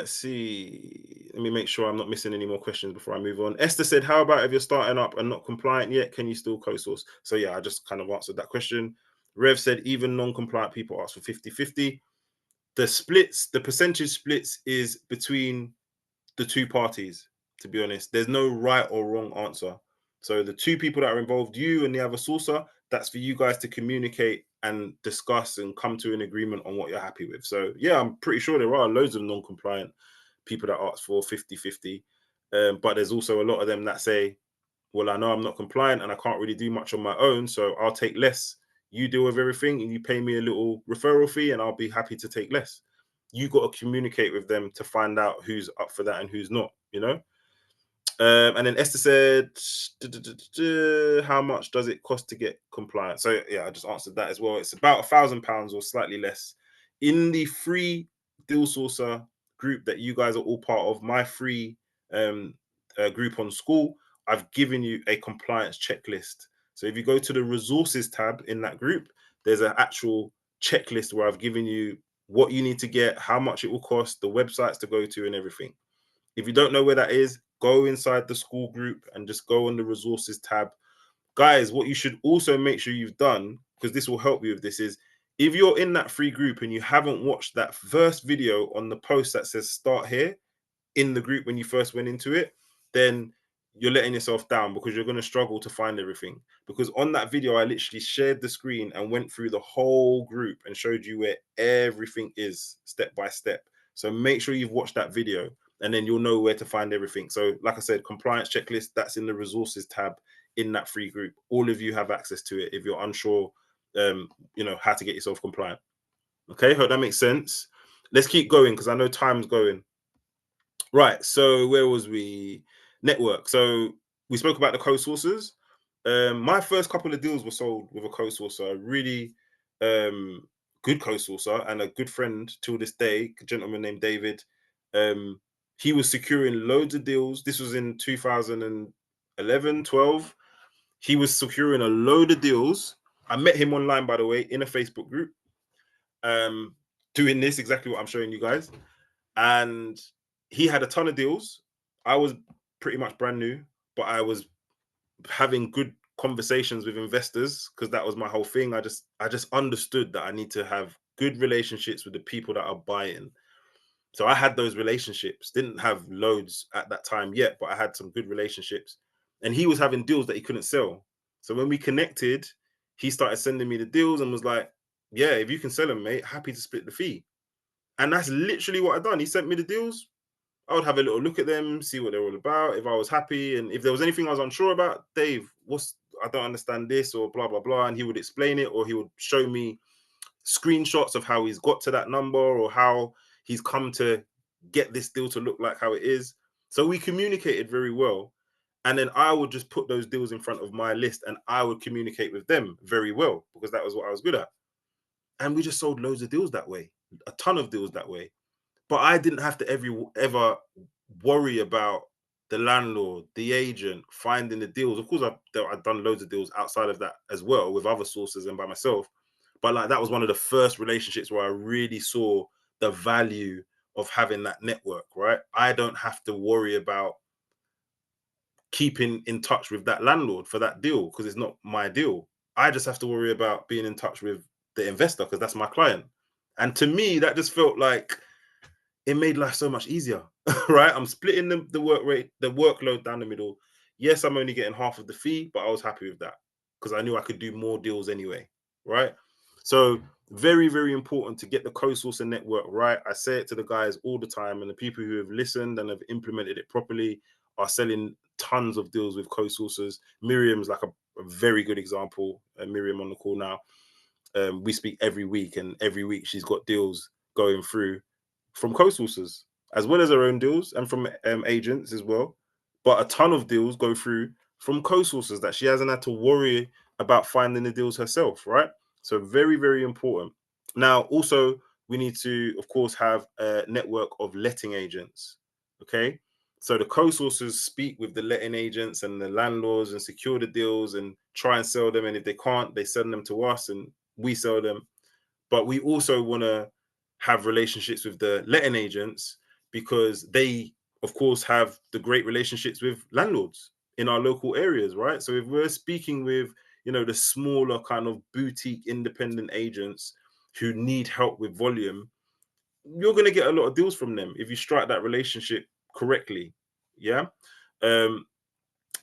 Let me make sure I'm not missing any more questions before I move on. Esther said, how about if you're starting up and not compliant yet, can you still co-source? So yeah, I just kind of answered that question. Rev said, even non-compliant people ask for 50-50. The percentage splits is between the two parties, to be honest. There's no right or wrong answer. So the two people that are involved, you and the other sourcer, that's for you guys to communicate and discuss and come to an agreement on what you're happy with. So yeah, I'm pretty sure there are loads of non-compliant people that ask for 50-50. But there's also a lot of them that say, well, I know I'm not compliant and I can't really do much on my own, so I'll take less. You deal with everything and you pay me a little referral fee and I'll be happy to take less. You got to communicate with them to find out who's up for that and who's not, you know? And then Esther said, how much does it cost to get compliant? So yeah, I just answered that as well. It's about £1,000 or slightly less. In the free Deal Sourcer group that you guys are all part of, my free um, group on school, I've given you a compliance checklist. So if you go to the resources tab in that group, there's an actual checklist where I've given you what you need to get, how much it will cost, the websites to go to, and everything. If you don't know where that is, go inside the school group and just go on the resources tab. Guys, what you should also make sure you've done, because this will help you with this, is if you're in that free group and you haven't watched that first video on the post that says start here in the group when you first went into it, then you're letting yourself down because you're going to struggle to find everything. Because on that video, I literally shared the screen and went through the whole group and showed you where everything is step by step. So make sure you've watched that video and then you'll know where to find everything. So like I said, compliance checklist, that's in the resources tab in that free group. All of you have access to it if you're unsure, how to get yourself compliant. Okay, hope that makes sense. Let's keep going because I know time's going. Right. So where was we? Network. So we spoke about the co-sources. My first couple of deals were sold with a co-sourcer, a really good co-sourcer and a good friend till this day, a gentleman named David. Um, he was securing loads of deals. This was in 2011, 12. He was securing a load of deals. I met him online, by the way, in a Facebook group, doing this exactly what I'm showing you guys. And he had a ton of deals. I was pretty much brand new, but I was having good conversations with investors because that was my whole thing. I just understood that I need to have good relationships with the people that are buying. So I had those relationships. Didn't have loads at that time yet, but I had some good relationships. And he was having deals that he couldn't sell. So when we connected, he started sending me the deals and was like, "Yeah, if you can sell them, mate, happy to split the fee." And that's literally what I done. He sent me the deals. I would have a little look at them, see what they're all about. If I was happy and if there was anything I was unsure about, Dave, I don't understand this or blah, blah, blah. And he would explain it or he would show me screenshots of how he's got to that number or how he's come to get this deal to look like how it is. So we communicated very well. And then I would just put those deals in front of my list and I would communicate with them very well because that was what I was good at. And we just sold loads of deals that way, a ton of deals that way. But I didn't have to ever worry about the landlord, the agent, finding the deals. Of course, I've done loads of deals outside of that as well with other sources and by myself. But like that was one of the first relationships where I really saw the value of having that network, right? I don't have to worry about keeping in touch with that landlord for that deal because it's not my deal. I just have to worry about being in touch with the investor because that's my client. And to me, that just felt like it made life so much easier, right? I'm splitting the work rate, the workload down the middle. Yes, I'm only getting half of the fee, but I was happy with that because I knew I could do more deals anyway, right? So very, very important to get the co-sourcer network right. I say it to the guys all the time, and the people who have listened and have implemented it properly are selling tons of deals with co-sourcers. Miriam's like a very good example. Miriam on the call now. We speak every week, and every week she's got deals going through from co-sourcers as well as her own deals and from agents as well. But a ton of deals go through from co-sourcers that she hasn't had to worry about finding the deals herself, right? So very, very important. Now, also, we need to, of course, have a network of letting agents. Okay. So the co-sourcers speak with the letting agents and the landlords and secure the deals and try and sell them. And if they can't, they send them to us and we sell them. But we also want to have relationships with the letting agents because they, of course, have the great relationships with landlords in our local areas, right? So if we're speaking with, the smaller kind of boutique independent agents who need help with volume, you're going to get a lot of deals from them if you strike that relationship correctly. Yeah. Um,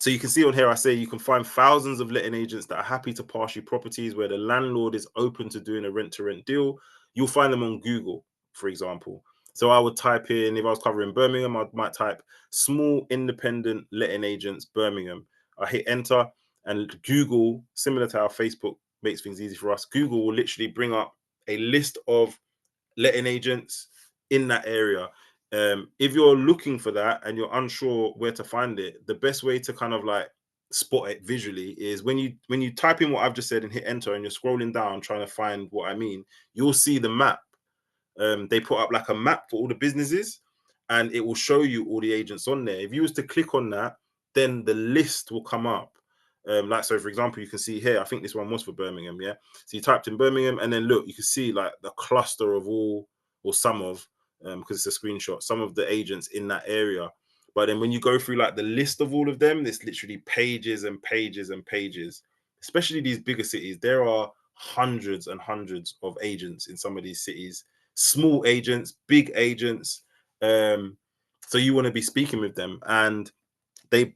so you can see on here, I say you can find thousands of letting agents that are happy to pass you properties where the landlord is open to doing a rent-to-rent deal. You'll find them on Google, for example. So I would type in, if I was covering Birmingham, I might type small independent letting agents Birmingham. I hit enter, and Google, similar to how Facebook makes things easy for us, Google will literally bring up a list of letting agents in that area. If you're looking for that and you're unsure where to find it, the best way to kind of like spot it visually is when you type in what I've just said and hit enter and you're scrolling down trying to find what I mean, you'll see the map. They put up like a map for all the businesses, and it will show you all the agents on there. If you was to click on that, then the list will come up. Like, so for example, you can see here, I think this one was for Birmingham, yeah. So you typed in Birmingham, and then look, you can see like the cluster of all, or some of, because it's a screenshot, some of the agents in that area. But then when you go through like the list of all of them, there's literally pages and pages and pages. Especially these bigger cities, there are hundreds and hundreds of agents in some of these cities, small agents, big agents. So you want to be speaking with them, and they,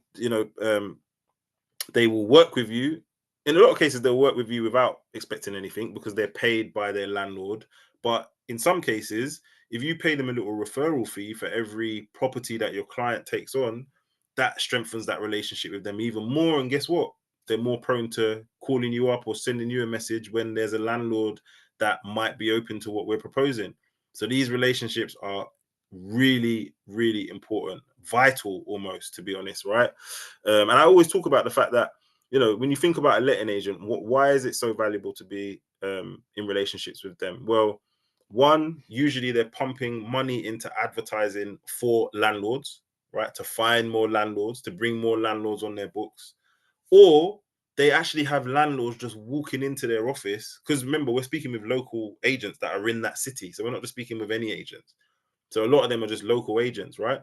they will work with you. In a lot of cases, they'll work with you without expecting anything because they're paid by their landlord. But in some cases, if you pay them a little referral fee for every property that your client takes on, that strengthens that relationship with them even more. And guess what? They're more prone to calling you up or sending you a message when there's a landlord that might be open to what we're proposing. So these relationships are really, really important, vital almost, to be honest, right? And I always talk about the fact that, when you think about a letting agent, why is it so valuable to be in relationships with them? Well, one, usually they're pumping money into advertising for landlords, right? To find more landlords, to bring more landlords on their books, or they actually have landlords just walking into their office. Because remember, we're speaking with local agents that are in that city. So we're not just speaking with any agents. So a lot of them are just local agents, right?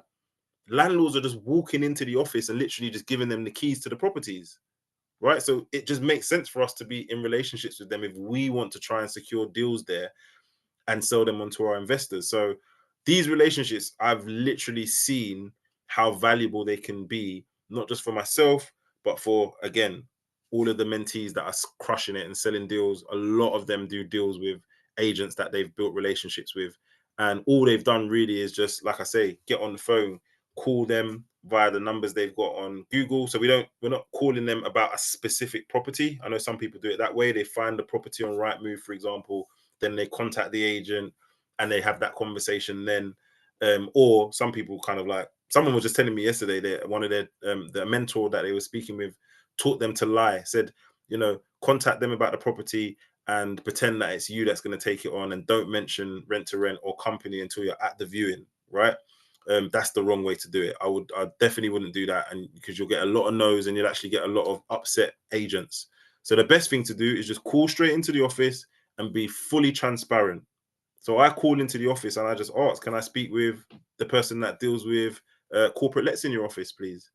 Landlords are just walking into the office and literally just giving them the keys to the properties, right? So it just makes sense for us to be in relationships with them if we want to try and secure deals there and sell them onto our investors. So these relationships, I've literally seen how valuable they can be, not just for myself, but for, again, all of the mentees that are crushing it and selling deals. A lot of them do deals with agents that they've built relationships with. And all they've done really is just, like I say, get on the phone, call them via the numbers they've got on Google. So we're not calling them about a specific property. I know some people do it that way. They find the property on Rightmove, for example, then they contact the agent and they have that conversation then. Or some people kind of like, someone was just telling me yesterday that one of their the mentor that they were speaking with taught them to lie, said, contact them about the property and pretend that it's you that's going to take it on, and don't mention Rent2Rent or company until you're at the viewing, right? That's the wrong way to do it. I definitely wouldn't do that, and because you'll get a lot of no's and you'll actually get a lot of upset agents. So the best thing to do is just call straight into the office and be fully transparent. So I called into the office and I just asked, can I speak with the person that deals with corporate lets in your office, please?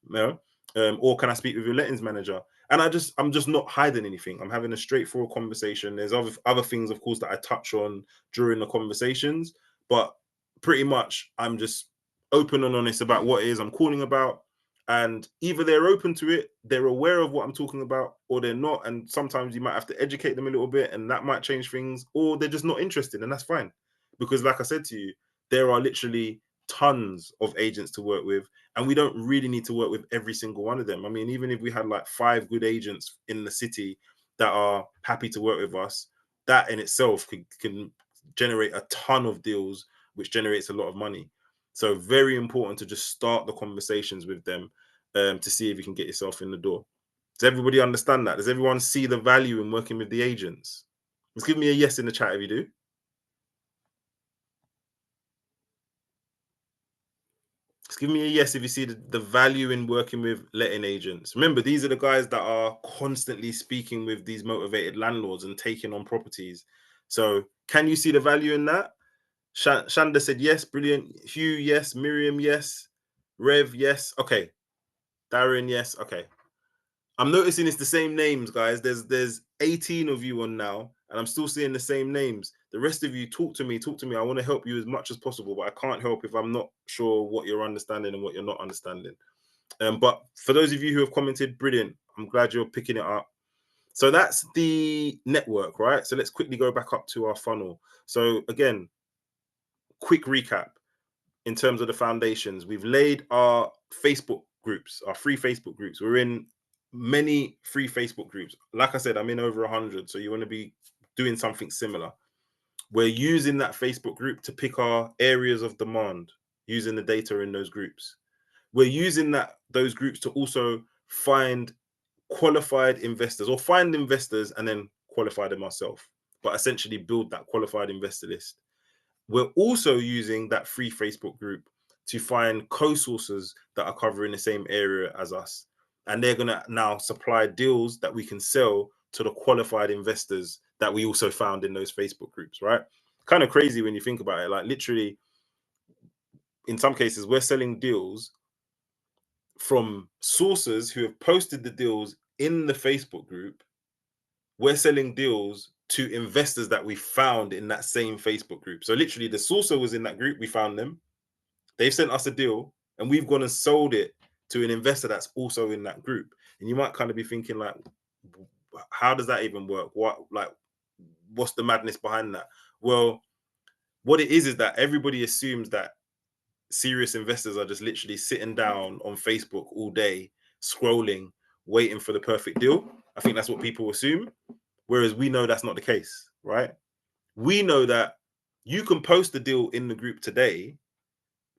No. Or can I speak with your lettings manager? And I'm just not hiding anything. I'm having a straightforward conversation. There's other things, of course, that I touch on during the conversations, but pretty much I'm just open and honest about what it is I'm calling about. And either they're open to it, they're aware of what I'm talking about, or they're not. And sometimes you might have to educate them a little bit, and that might change things, or they're just not interested, and that's fine. Because, like I said to you, there are literally tons of agents to work with, and we don't really need to work with every single one of them. I mean, even if we had like 5 good agents in the city that are happy to work with us, that in itself can generate a ton of deals, which generates a lot of money. So very important to just start the conversations with them, to see if you can get yourself in the door. Does everybody understand that? Does everyone see the value in working with the agents? Just give me a yes in the chat if you do. Just give me a yes if you see the value in working with letting agents. Remember, these are the guys that are constantly speaking with these motivated landlords and taking on properties. So can you see the value in that? Shanda said yes, brilliant. Hugh, yes. Miriam, yes. Rev, yes. Okay. Darren, yes. Okay. I'm noticing it's the same names, guys. There's 18 of you on now, and I'm still seeing the same names. The rest of you, talk to me, talk to me. I want to help you as much as possible, but I can't help if I'm not sure what you're understanding and what you're not understanding. But for those of you who have commented, brilliant. I'm glad you're picking it up. So that's the network, right? So let's quickly go back up to our funnel. So again, quick recap in terms of the foundations. We've laid our Facebook groups, our free Facebook groups. We're in many free Facebook groups. Like I said, I'm in over 100. So you want to be doing something similar. We're using that Facebook group to pick our areas of demand using the data in those groups. We're using those groups to also find qualified investors, or find investors and then qualify them ourselves, but essentially build that qualified investor list. We're also using that free Facebook group to find co-sources that are covering the same area as us. And they're going to now supply deals that we can sell to the qualified investors that we also found in those Facebook groups, right? Kind of crazy when you think about it. Like literally, in some cases, we're selling deals from sources who have posted the deals in the Facebook group. We're selling deals to investors that we found in that same Facebook group. So literally, the sourcer was in that group. We found them. They've sent us a deal, and we've gone and sold it to an investor that's also in that group. And you might kind of be thinking, like, how does that even work? What's the madness behind that? Well, what it is that everybody assumes that serious investors are just literally sitting down on Facebook all day, scrolling, waiting for the perfect deal. I think that's what people assume. Whereas we know that's not the case, right? We know that you can post the deal in the group today,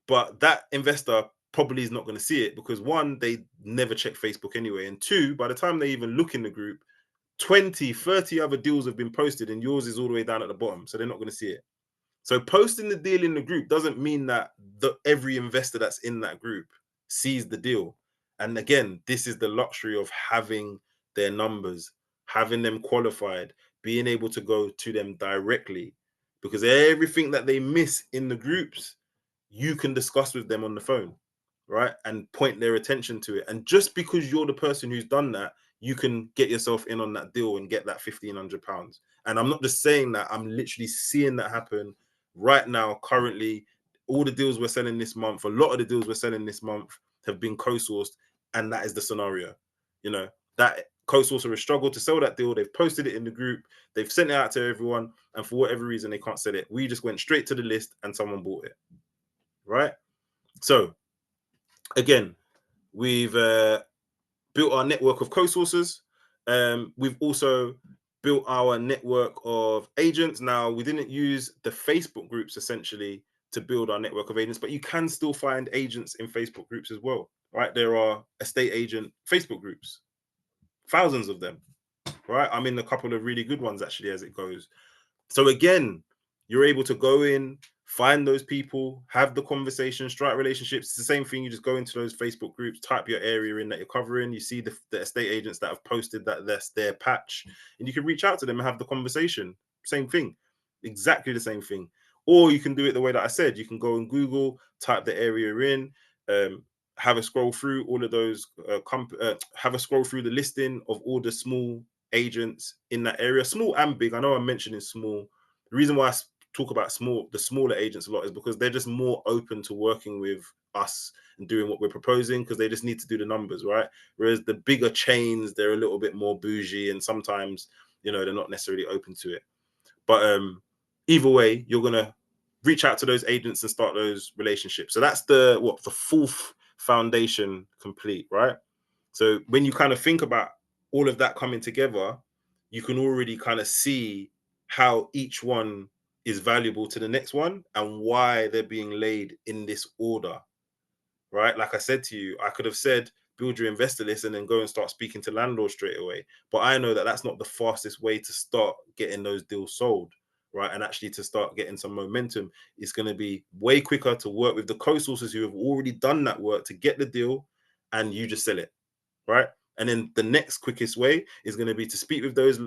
but that investor probably is not going to see it because one, they never check Facebook anyway. And two, by the time they even look in the group, 20, 30 other deals have been posted and yours is all the way down at the bottom. So they're not going to see it. So posting the deal in the group doesn't mean that every investor that's in that group sees the deal. And again, this is the luxury of having their numbers, having them qualified, being able to go to them directly, because everything that they miss in the groups, you can discuss with them on the phone, right? And point their attention to it. And just because you're the person who's done that, you can get yourself in on that deal and get that £1,500. And I'm not just saying that, I'm literally seeing that happen right now. Currently, all the deals we're selling this month, a lot of the deals we're selling this month have been co-sourced, and that is the scenario. You know, that co-sourcer has struggled to sell that deal. They've posted it in the group, they've sent it out to everyone, and for whatever reason, they can't sell it. We just went straight to the list and someone bought it, right? So again, we've built our network of co-sources. We've also built our network of agents. Now, we didn't use the Facebook groups essentially to build our network of agents, but you can still find agents in Facebook groups as well, right? There are estate agent Facebook groups, thousands of them, right? I'm in a couple of really good ones actually as it goes. So again, you're able to go in, find those people, have the conversation, strike relationships. It's the same thing. You just go into those Facebook groups, type your area in that you're covering. You see the estate agents that have posted that that's their patch, and you can reach out to them and have the conversation. Same thing, exactly the same thing. Or you can do it the way that I said. You can go on Google, type the area in, have a scroll through all of those, have a scroll through the listing of all the small agents in that area, small and big. I know I'm mentioning small. The reason why I talk about the smaller agents a lot is because they're just more open to working with us and doing what we're proposing, because they just need to do the numbers, right? Whereas the bigger chains, they're a little bit more bougie, and sometimes, you know, they're not necessarily open to it. But either way, you're gonna reach out to those agents and start those relationships. So that's the fourth foundation complete, right? So when you kind of think about all of that coming together, you can already kind of see how each one is valuable to the next one and why they're being laid in this order, right? Like I said to you, I could have said, build your investor list and then go and start speaking to landlords straight away. But I know that that's not the fastest way to start getting those deals sold, right? And actually to start getting some momentum. It's going to be way quicker to work with the co-sources who have already done that work to get the deal, and you just sell it, right? And then the next quickest way is going to be to speak with those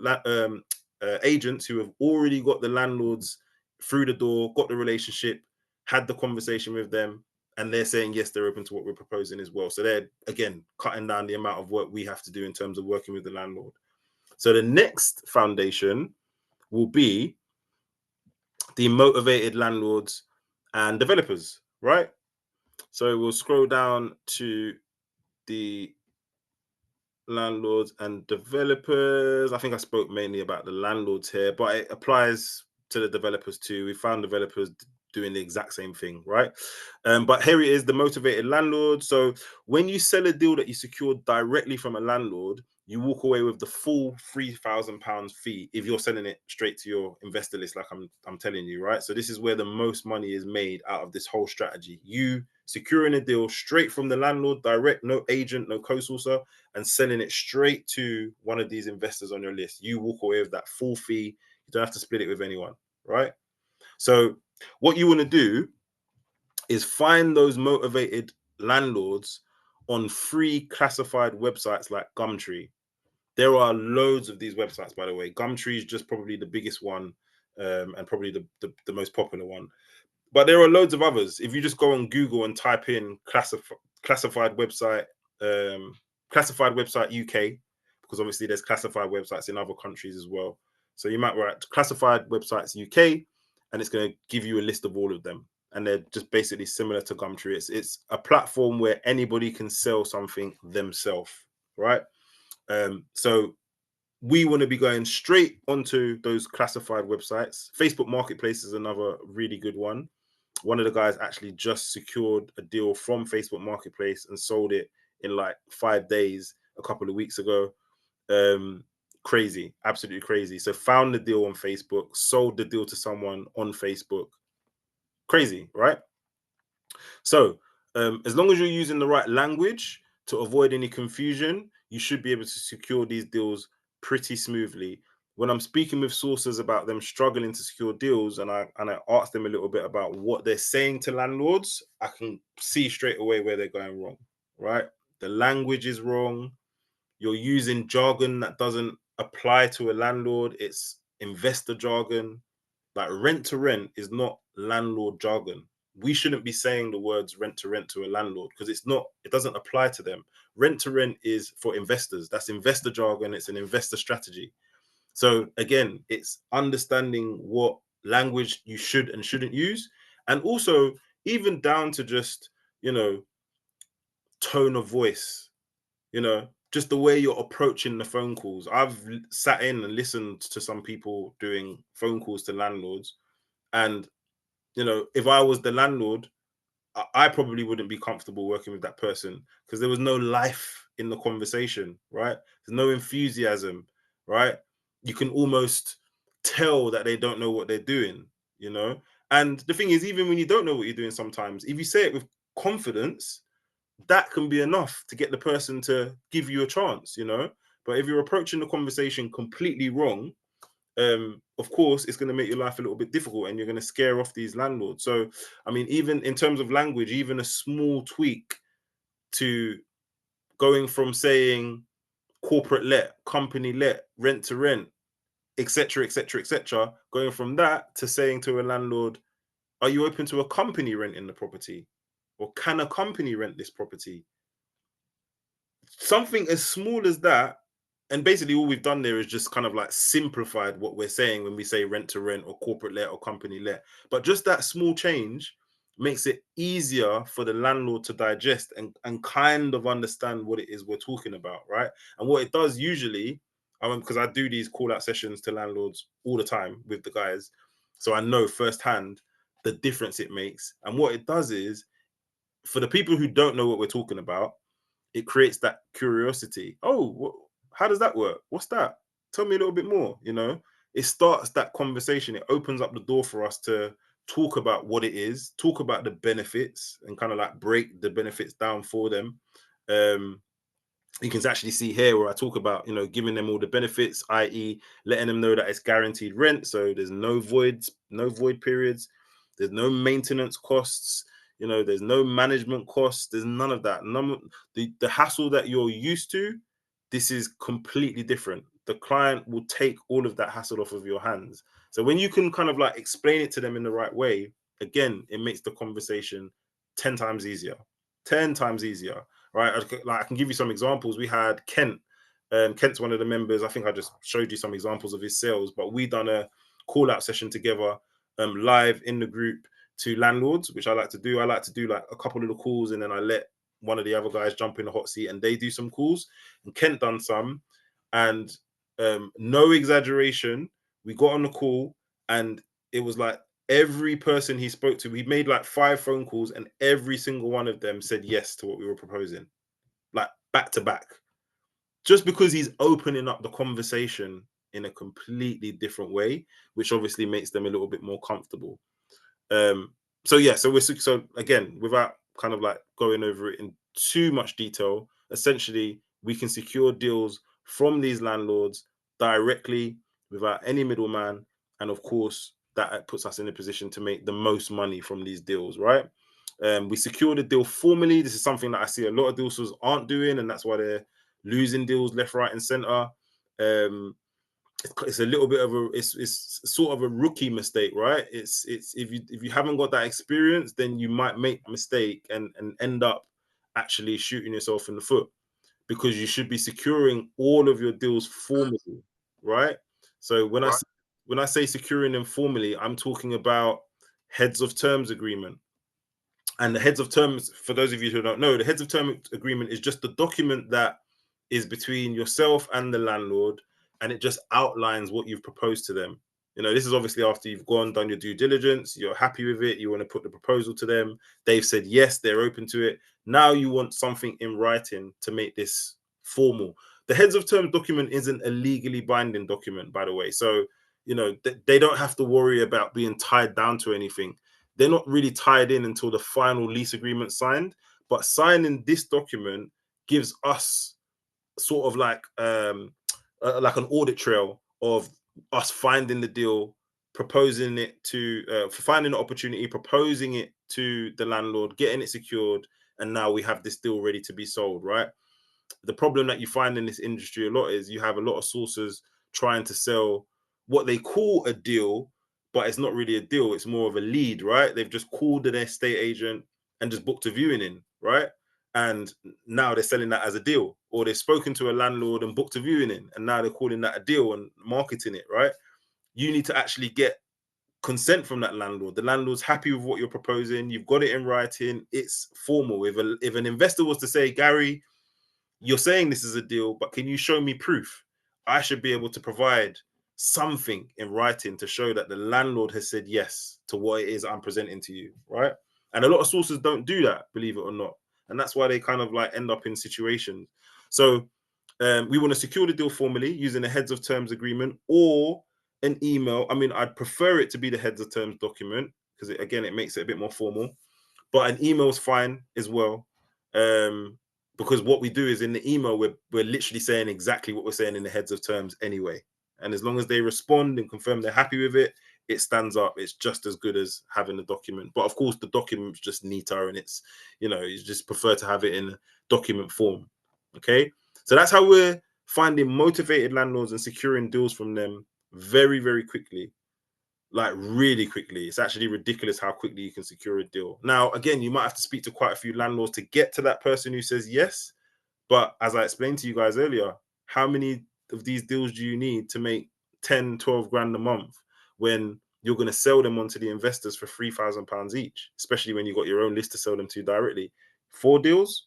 agents who have already got the landlords through the door, got the relationship, had the conversation with them, and they're saying yes, they're open to what we're proposing as well. So they're, again, cutting down the amount of work we have to do in terms of working with the landlord. So the next foundation will be the motivated landlords and developers, right? So we'll scroll down to the landlords and developers. I think I spoke mainly about the landlords here, but it applies to the developers too. We found developers doing the exact same thing, right? But here it is, the motivated landlord. So when you sell a deal that you secured directly from a landlord, you walk away with the full £3,000 fee if you're selling it straight to your investor list, like I'm telling you, right? So this is where the most money is made out of this whole strategy. You securing a deal straight from the landlord, direct, no agent, no co-sourcer, and selling it straight to one of these investors on your list. You walk away with that full fee. You don't have to split it with anyone, right? So what you want to do is find those motivated landlords on free classified websites like Gumtree. There are loads of these websites, by the way. Gumtree is just probably the biggest one, and probably the most popular one. But there are loads of others. If you just go on Google and type in classified website, classified website UK, because obviously there's classified websites in other countries as well. So you might write classified websites UK, and it's going to give you a list of all of them. And they're just basically similar to Gumtree. It's a platform where anybody can sell something themselves, right? So we want to be going straight onto those classified websites. Facebook Marketplace is another really good one. One of the guys actually just secured a deal from Facebook Marketplace and sold it in like 5 days a couple of weeks ago. Crazy, absolutely crazy. So found the deal on Facebook, sold the deal to someone on Facebook. Crazy, right? So as long as you're using the right language to avoid any confusion, you should be able to secure these deals pretty smoothly. When I'm speaking with sources about them struggling to secure deals, and I ask them a little bit about what they're saying to landlords, I can see straight away where they're going wrong, right? The language is wrong. You're using jargon that doesn't apply to a landlord. It's investor jargon. Like rent to rent is not landlord jargon. We shouldn't be saying the words rent to a landlord because it doesn't apply to them. Rent to rent is for investors. That's investor jargon. It's an investor strategy. So again, it's understanding what language you should and shouldn't use. And also even down to just, tone of voice, just the way you're approaching the phone calls. I've sat in and listened to some people doing phone calls to landlords, and if I was the landlord, I probably wouldn't be comfortable working with that person because there was no life in the conversation, right? There's no enthusiasm, right? You can almost tell that they don't know what they're doing, you know? And the thing is, even when you don't know what you're doing, sometimes if you say it with confidence, that can be enough to get the person to give you a chance. But if you're approaching the conversation completely wrong, of course, it's going to make your life a little bit difficult and you're going to scare off these landlords. So, I mean, even in terms of language, even a small tweak to going from saying corporate let, company let, rent to rent, etc., etc., etc., going from that to saying to a landlord, are you open to a company renting the property? Or can a company rent this property? Something as small as that, and basically all we've done there is just kind of like simplified what we're saying when we say rent to rent or corporate let or company let. But just that small change makes it easier for the landlord to digest and kind of understand what it is we're talking about, right? And what it does usually, because I do these call out sessions to landlords all the time with the guys, so I know firsthand the difference it makes. And what it does is, for the people who don't know what we're talking about, it creates that curiosity. Oh, how does that work? What's that? Tell me a little bit more. It starts that conversation. It opens up the door for us to talk about what it is, talk about the benefits, and kind of like break the benefits down for them. You can actually see here where I talk about, giving them all the benefits, i.e., letting them know that it's guaranteed rent. So there's no void periods, there's no maintenance costs, there's no management costs, there's none of that. The hassle that you're used to, this is completely different. The client will take all of that hassle off of your hands. So when you can kind of like explain it to them in the right way, again, it makes the conversation 10 times easier. 10 times easier. Right, I can give you some examples. We had Kent. Kent's one of the members. I think I just showed you some examples of his sales, but we done a call out session together, live in the group to landlords, which I like to do. I like to do like a couple of the calls, and then I let one of the other guys jump in the hot seat and they do some calls. And Kent done some, and no exaggeration, we got on the call, and it was like Every person he spoke to, he made like 5 phone calls, and every single one of them said yes to what we were proposing, like back to back, just because he's opening up the conversation in a completely different way, which obviously makes them a little bit more comfortable. Um, so yeah, so again, without kind of like going over it in too much detail, essentially we can secure deals from these landlords directly without any middleman, and of course that puts us in a position to make the most money from these deals, right? We secure the deal formally. This is something that I see a lot of deal sources aren't doing, and that's why they're losing deals left, right, and center. It's a little bit of it's sort of a rookie mistake, right? It's if you haven't got that experience, then you might make a mistake and end up actually shooting yourself in the foot, because you should be securing all of your deals formally, right? So when I say securing them formally, I'm talking about heads of terms agreement. And the heads of terms, for those of you who don't know, the heads of term agreement is just the document that is between yourself and the landlord, and it just outlines what you've proposed to them. You know, this is obviously after you've gone, done your due diligence, you're happy with it, you want to put the proposal to them, they've said yes, they're open to it. Now you want something in writing to make this formal. The heads of terms document isn't a legally binding document, by the way. So, you know, they don't have to worry about being tied down to anything. They're not really tied in until the final lease agreement signed. But signing this document gives us sort of like an audit trail of us finding the deal, proposing it to finding the opportunity, proposing it to the landlord, getting it secured, and now we have this deal ready to be sold, right? The problem that you find in this industry a lot is you have a lot of sources trying to sell what they call a deal, but it's not really a deal. It's more of a lead, right? They've just called an estate agent and just booked a viewing in, right? And now they're selling that as a deal, or they've spoken to a landlord and booked a viewing in, and now they're calling that a deal and marketing it, right? You need to actually get consent from that landlord. The landlord's happy with what you're proposing. You've got it in writing. It's formal. If an investor was to say, Gary, you're saying this is a deal, but can you show me proof? I should be able to provide something in writing to show that the landlord has said yes to what it is I'm presenting to you, right? And a lot of sources don't do that, believe it or not. And that's why they kind of like end up in situations. So we want to secure the deal formally using a heads of terms agreement or an email. I mean, I'd prefer it to be the heads of terms document because again, it makes it a bit more formal, but an email is fine as well. Um, because what we do is in the email, we're literally saying exactly what we're saying in the heads of terms anyway. And as long as they respond and confirm they're happy with it, it stands up. It's just as good as having the document. But of course, the document's just neater, and it's, you know, you just prefer to have it in document form. Okay. So that's how we're finding motivated landlords and securing deals from them very, very quickly, like really quickly. It's actually ridiculous how quickly you can secure a deal. Now, again, you might have to speak to quite a few landlords to get to that person who says yes. But as I explained to you guys earlier, how many of these deals do you need to make 10, 12 grand a month when you're going to sell them onto the investors for £3,000 each, especially when you've got your own list to sell them to directly? 4 deals,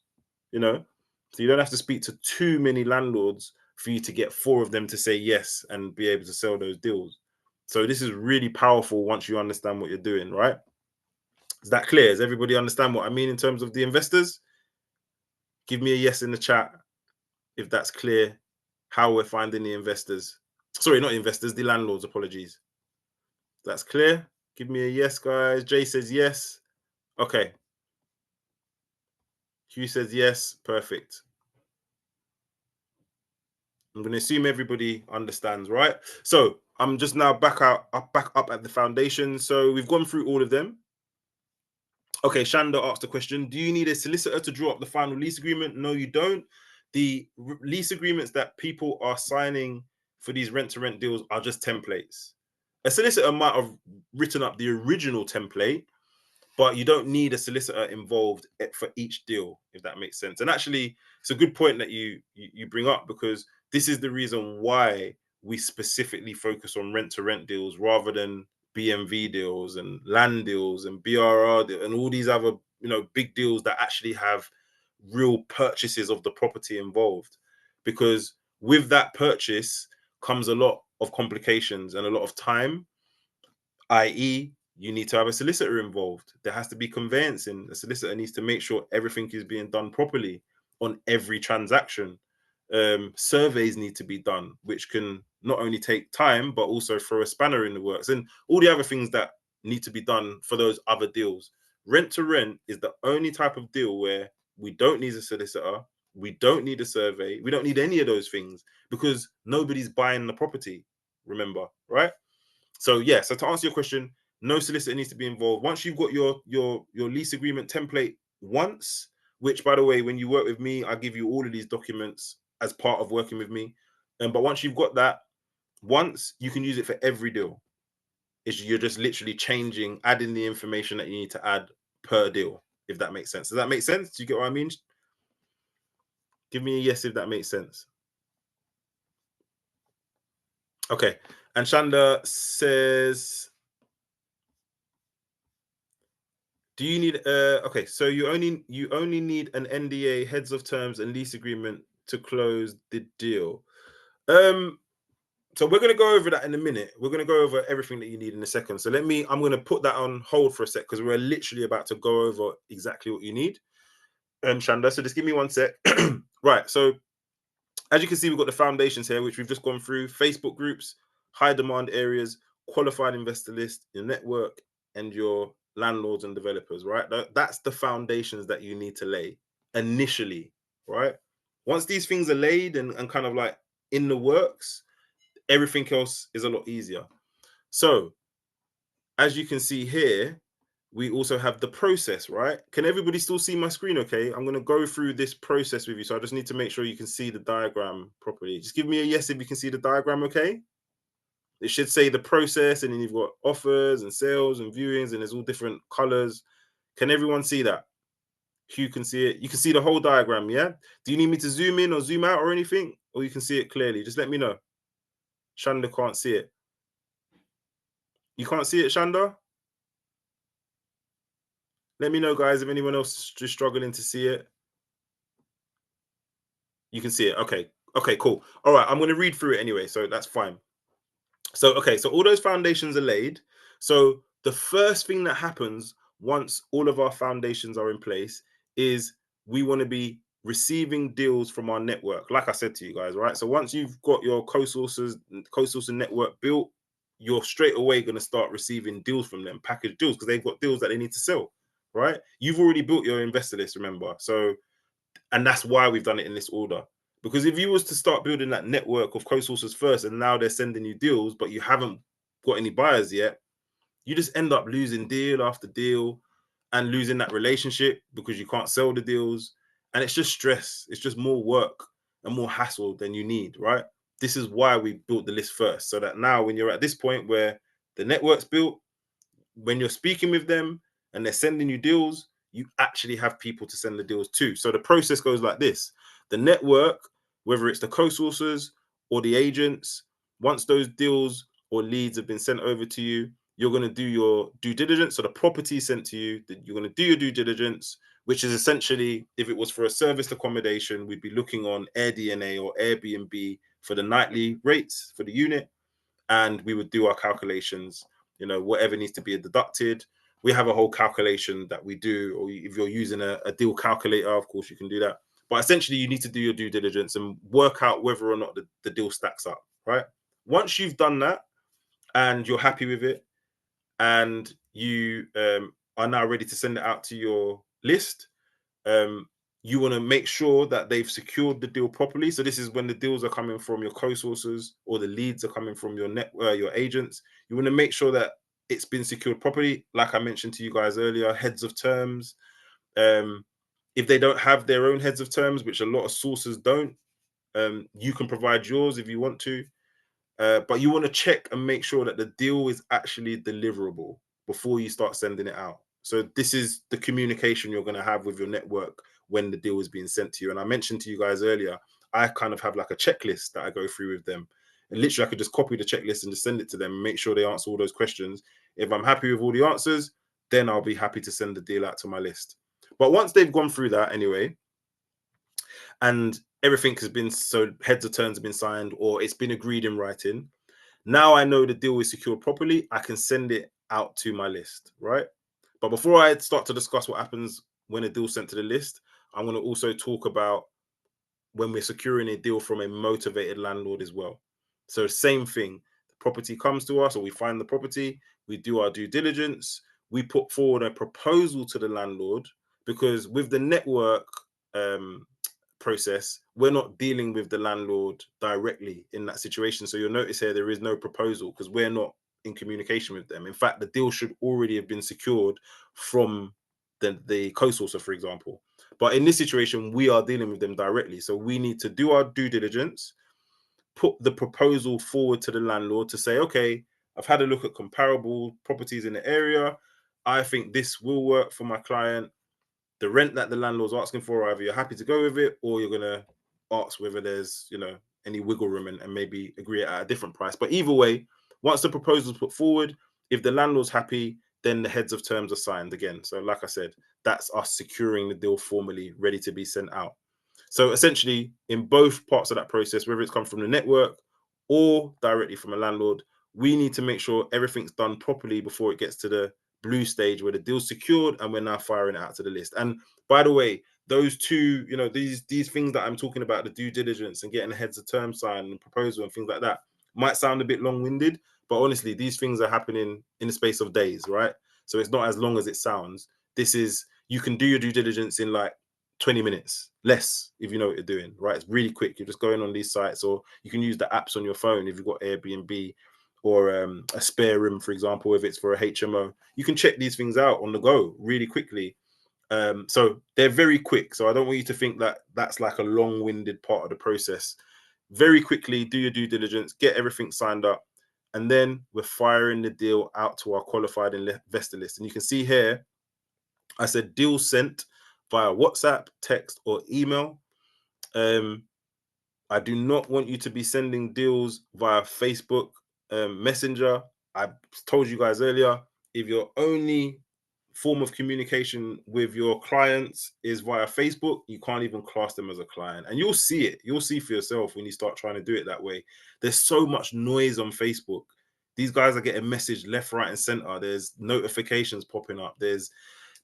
you know? So you don't have to speak to too many landlords for you to get 4 of them to say yes and be able to sell those deals. So this is really powerful once you understand what you're doing, right? Is that clear? Does everybody understand what I mean in terms of the investors? Give me a yes in the chat if that's clear, how we're finding the investors. Sorry, not investors, the landlords, apologies. That's clear. Give me a yes, guys. Jay says yes. Okay. Hugh says yes. Perfect. I'm going to assume everybody understands, right? So I'm just now back up at the foundation. So we've gone through all of them. Okay, Shanda asked a question. Do you need a solicitor to draw up the final lease agreement? No, you don't. The lease agreements that people are signing for these rent-to-rent deals are just templates. A solicitor might have written up the original template, but you don't need a solicitor involved for each deal, if that makes sense. And actually, it's a good point that you bring up, because this is the reason why we specifically focus on rent-to-rent deals rather than BMV deals and land deals and BRR and all these other, you know, big deals that actually have real purchases of the property involved. Because with that purchase comes a lot of complications and a lot of time, i.e., you need to have a solicitor involved. There has to be conveyancing. A solicitor needs to make sure everything is being done properly on every transaction. Surveys need to be done, which can not only take time, but also throw a spanner in the works, and all the other things that need to be done for those other deals. Rent to rent is the only type of deal where we don't need a solicitor, we don't need a survey, we don't need any of those things because nobody's buying the property. Remember, right? So yeah, so to answer your question, no solicitor needs to be involved. Once you've got your lease agreement template once, which by the way, when you work with me, I give you all of these documents as part of working with me. But once you've got that once, you can use it for every deal. You're just literally changing, adding the information that you need to add per deal, if that makes sense. Does that make sense? Do you get what I mean? Give me a yes if that makes sense. Okay. And Shanda says, do you need okay, so you only need an NDA, heads of terms and lease agreement to close the deal. Um so we're gonna go over that in a minute. We're gonna go over everything that you need in a second. So I'm gonna put that on hold for a sec because we're literally about to go over exactly what you need. Shanda, so just give me one sec. Right, so as you can see, we've got the foundations here, which we've just gone through: Facebook groups, high demand areas, qualified investor list, your network, and your landlords and developers, right? That's the foundations that you need to lay initially, right? Once these things are laid and kind of like in the works, everything else is a lot easier. So, as you can see here, we also have the process, right? Can everybody still see my screen okay? I'm going to go through this process with you. So I just need to make sure you can see the diagram properly. Just give me a yes if you can see the diagram okay. It should say the process, and then you've got offers and sales and viewings, and there's all different colors. Can everyone see that? Hugh can see it. You can see the whole diagram, yeah? Do you need me to zoom in or zoom out or anything? Or you can see it clearly? Just let me know. Shanda can't see it. You can't see it, Shanda? Let me know, guys, if anyone else is just struggling to see it. You can see it. Okay. Okay, cool. All right. I'm going to read through it anyway. So that's fine. So, okay. So all those foundations are laid. So the first thing that happens once all of our foundations are in place is we want to be receiving deals from our network. Like I said to you guys, right? So once you've got your co-sourcing network built, you're straight away going to start receiving deals from them, package deals, because they've got deals that they need to sell, right? You've already built your investor list, remember? So and that's why we've done it in this order. Because if you was to start building that network of co-sources first, and now they're sending you deals, but you haven't got any buyers yet, you just end up losing deal after deal and losing that relationship because you can't sell the deals. And it's just stress. It's just more work and more hassle than you need, right? This is why we built the list first. So that now when you're at this point where the network's built, when you're speaking with them and they're sending you deals, you actually have people to send the deals to. So the process goes like this: the network, whether it's the co-sourcers or the agents, once those deals or leads have been sent over to you, you're going to do your due diligence. So the property sent to you, that you're going to do your due diligence, which is essentially, if it was for a serviced accommodation, we'd be looking on AirDNA or Airbnb for the nightly rates for the unit, and we would do our calculations, whatever needs to be deducted. We have a whole calculation that we do, or if you're using a deal calculator, of course you can do that. But essentially you need to do your due diligence and work out whether or not the deal stacks up, right? Once you've done that and you're happy with it, and you are now ready to send it out to your list, um, you want to make sure that they've secured the deal properly. So this is when the deals are coming from your co-sources or the leads are coming from your agents. You want to make sure that it's been secured properly. Like I mentioned to you guys earlier, heads of terms. If they don't have their own heads of terms, which a lot of sources don't, you can provide yours if you want to. But you want to check and make sure that the deal is actually deliverable before you start sending it out. So this is the communication you're going to have with your network when the deal is being sent to you. And I mentioned to you guys earlier, I kind of have like a checklist that I go through with them. And literally I could just copy the checklist and just send it to them and make sure they answer all those questions. If I'm happy with all the answers, then I'll be happy to send the deal out to my list. But once they've gone through that anyway, and everything has been, so heads of terms have been signed or it's been agreed in writing, now I know the deal is secured properly, I can send it out to my list, right? But before I start to discuss what happens when a deal's sent to the list, I'm going to also talk about when we're securing a deal from a motivated landlord as well. So same thing, the property comes to us, or we find the property, we do our due diligence, we put forward a proposal to the landlord, because with the network um, process, we're not dealing with the landlord directly in that situation. So you'll notice here there is no proposal because we're not in communication with them. In fact, the deal should already have been secured from the co-sourcer, for example. But in this situation, we are dealing with them directly. So we need to do our due diligence, put the proposal forward to the landlord to say, okay, I've had a look at comparable properties in the area. I think this will work for my client. The rent that the landlord's asking for, either you're happy to go with it or you're going to ask whether there's, any wiggle room and maybe agree at a different price. But either way, once the proposal's put forward, if the landlord's happy, then the heads of terms are signed again. So like I said, that's us securing the deal formally, ready to be sent out. So essentially, in both parts of that process, whether it's come from the network or directly from a landlord, we need to make sure everything's done properly before it gets to the blue stage where the deal's secured and we're now firing it out to the list. And by the way, those two, these things that I'm talking about, the due diligence and getting the heads of term signed and proposal and things like that, might sound a bit long-winded, but honestly, these things are happening in the space of days, right? So it's not as long as it sounds. You can do your due diligence in like 20 minutes, less if you know what you're doing, right? It's really quick. You're just going on these sites, or you can use the apps on your phone if you've got Airbnb or a spare room, for example, if it's for a HMO. You can check these things out on the go really quickly. So they're very quick. So I don't want you to think that that's like a long-winded part of the process. Very quickly, do your due diligence, get everything signed up, and then we're firing the deal out to our qualified investor list. And you can see here, I said deal sent via WhatsApp, text, or email. I do not want you to be sending deals via Facebook Messenger. I told you guys earlier, if your only form of communication with your clients is via Facebook, you can't even class them as a client. And you'll see it. You'll see for yourself when you start trying to do it that way. There's so much noise on Facebook. These guys are getting messaged left, right, and center. There's notifications popping up. There's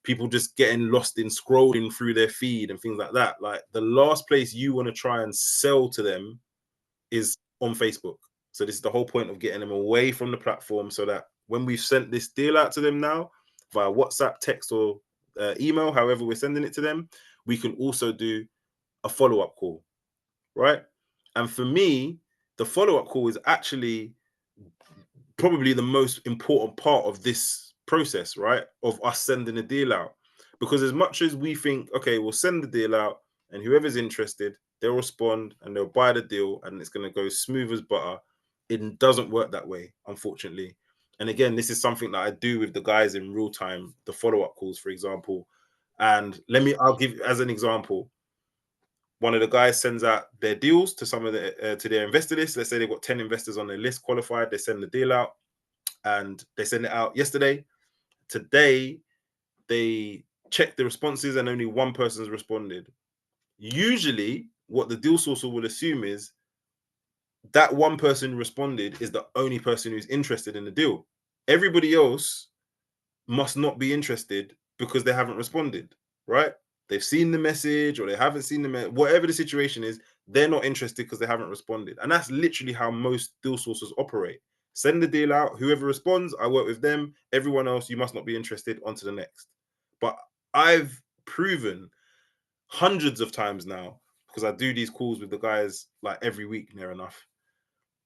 people just getting lost in scrolling through their feed and things like that. Like, the last place you want to try and sell to them is on Facebook. So this is the whole point of getting them away from the platform, so that when we've sent this deal out to them now via WhatsApp, text, or email, however we're sending it to them, we can also do a follow-up call, right? And for me, the follow-up call is actually probably the most important part of this process, right? Of us sending a deal out. Because as much as we think, okay, we'll send the deal out and whoever's interested, they'll respond and they'll buy the deal and it's going to go smooth as butter, it doesn't work that way, unfortunately. And again, this is something that I do with the guys in real time, the follow-up calls, for example. And I'll give as an example. One of the guys sends out their deals to some of to their investor list. Let's say they've got 10 investors on their list qualified. They send the deal out and they sent it out yesterday. Today, they checked the responses and only one person's responded. Usually, what the deal sourcer will assume is that one person responded is the only person who's interested in the deal. Everybody else must not be interested because they haven't responded, right? They've seen the message or they haven't seen the message, whatever the situation is, they're not interested because they haven't responded. And that's literally how most deal sources operate. Send the deal out, whoever responds, I work with them. Everyone else, you must not be interested, on to the next. But I've proven hundreds of times now, because I do these calls with the guys like every week near enough,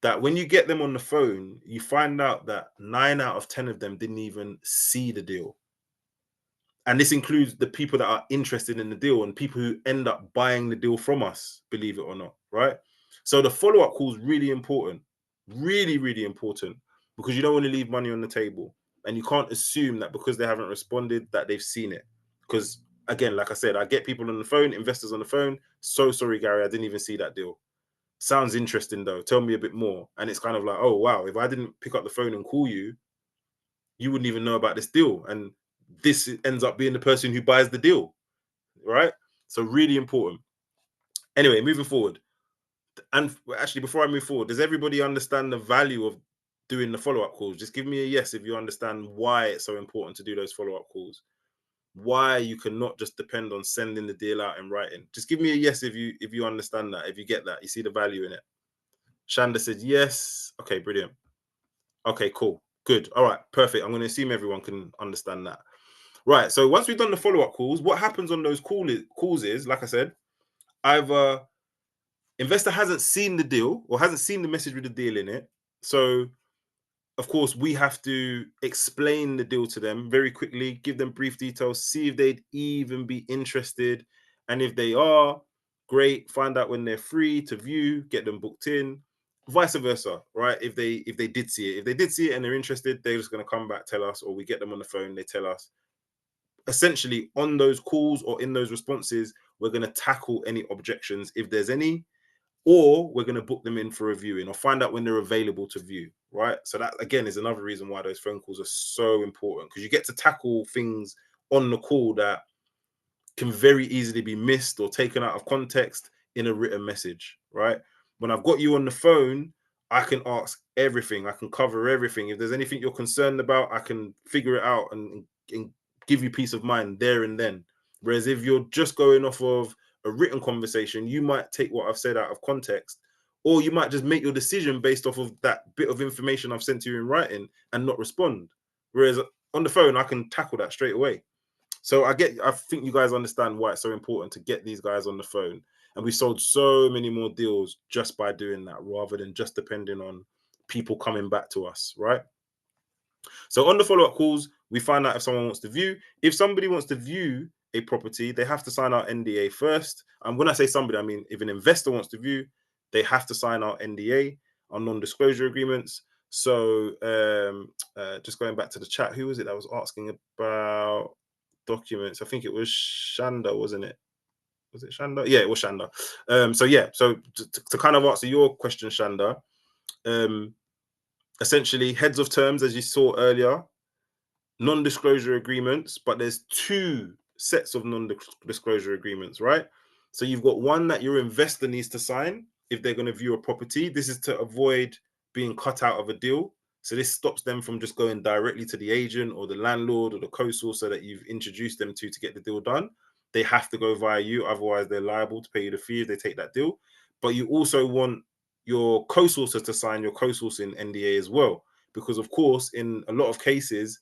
that when you get them on the phone, you find out that 9 out of 10 of them didn't even see the deal. And this includes the people that are interested in the deal and people who end up buying the deal from us, believe it or not, right? So the follow-up call is really important, really, really important, because you don't want to leave money on the table. And you can't assume that because they haven't responded that they've seen it. Because again, like I said, I get people on the phone, investors on the phone. So sorry, Gary, I didn't even see that deal. Sounds interesting though. Tell me a bit more. And it's kind of like, oh, wow, if I didn't pick up the phone and call you, you wouldn't even know about this deal. And this ends up being the person who buys the deal, right? So really important. Anyway, moving forward. And actually, before I move forward, does everybody understand the value of doing the follow-up calls. Just give me a yes if you understand why it's so important to do those follow-up calls. Why you cannot just depend on sending the deal out in writing. Just give me a yes if you understand that, if you get that, you see the value in it. Shanda said yes. Okay, brilliant. Okay, cool. Good. All right, perfect. I'm going to assume everyone can understand that. Right. So once we've done the follow-up calls, what happens on those calls is, like I said, either investor hasn't seen the deal or hasn't seen the message with the deal in it. So of course, we have to explain the deal to them very quickly, give them brief details, see if they'd even be interested. And if they are, great, find out when they're free to view, get them booked in, vice versa, right? If they did see it, if they did see it and they're interested, they're just going to come back, tell us, or we get them on the phone, they tell us. Essentially, on those calls or in those responses, we're going to tackle any objections if there's any, or we're going to book them in for a viewing or find out when they're available to view, right? So that again is another reason why those phone calls are so important, because you get to tackle things on the call that can very easily be missed or taken out of context in a written message, right? When I've got you on the phone, I can ask everything, I can cover everything. If there's anything you're concerned about, I can figure it out and give you peace of mind there and then. Whereas if you're just going off of a written conversation, you might take what I've said out of context, or you might just make your decision based off of that bit of information I've sent to you in writing and not respond. Whereas on the phone, I can tackle that straight away. So I think you guys understand why it's so important to get these guys on the phone. And we sold so many more deals just by doing that, rather than just depending on people coming back to us, right? So on the follow-up calls, we find out if someone wants to view. If somebody wants to view a property, they have to sign our NDA first. And when I say somebody, I mean if an investor wants to view, they have to sign our NDA, our non-disclosure agreements. So just going back to the chat, who was it that was asking about documents? I think it was Shanda, wasn't it? Was it Shanda? Yeah, it was Shanda. So to kind of answer your question, Shanda, essentially heads of terms, as you saw earlier, non-disclosure agreements, but there's two sets of non-disclosure agreements, right? So you've got one that your investor needs to sign if they're going to view a property. This is to avoid being cut out of a deal. So this stops them from just going directly to the agent or the landlord or the co-sourcer that you've introduced them to get the deal done. They have to go via you, otherwise they're liable to pay you the fee if they take that deal. But you also want your co-sourcer to sign your co-sourcing NDA as well, because of course, in a lot of cases,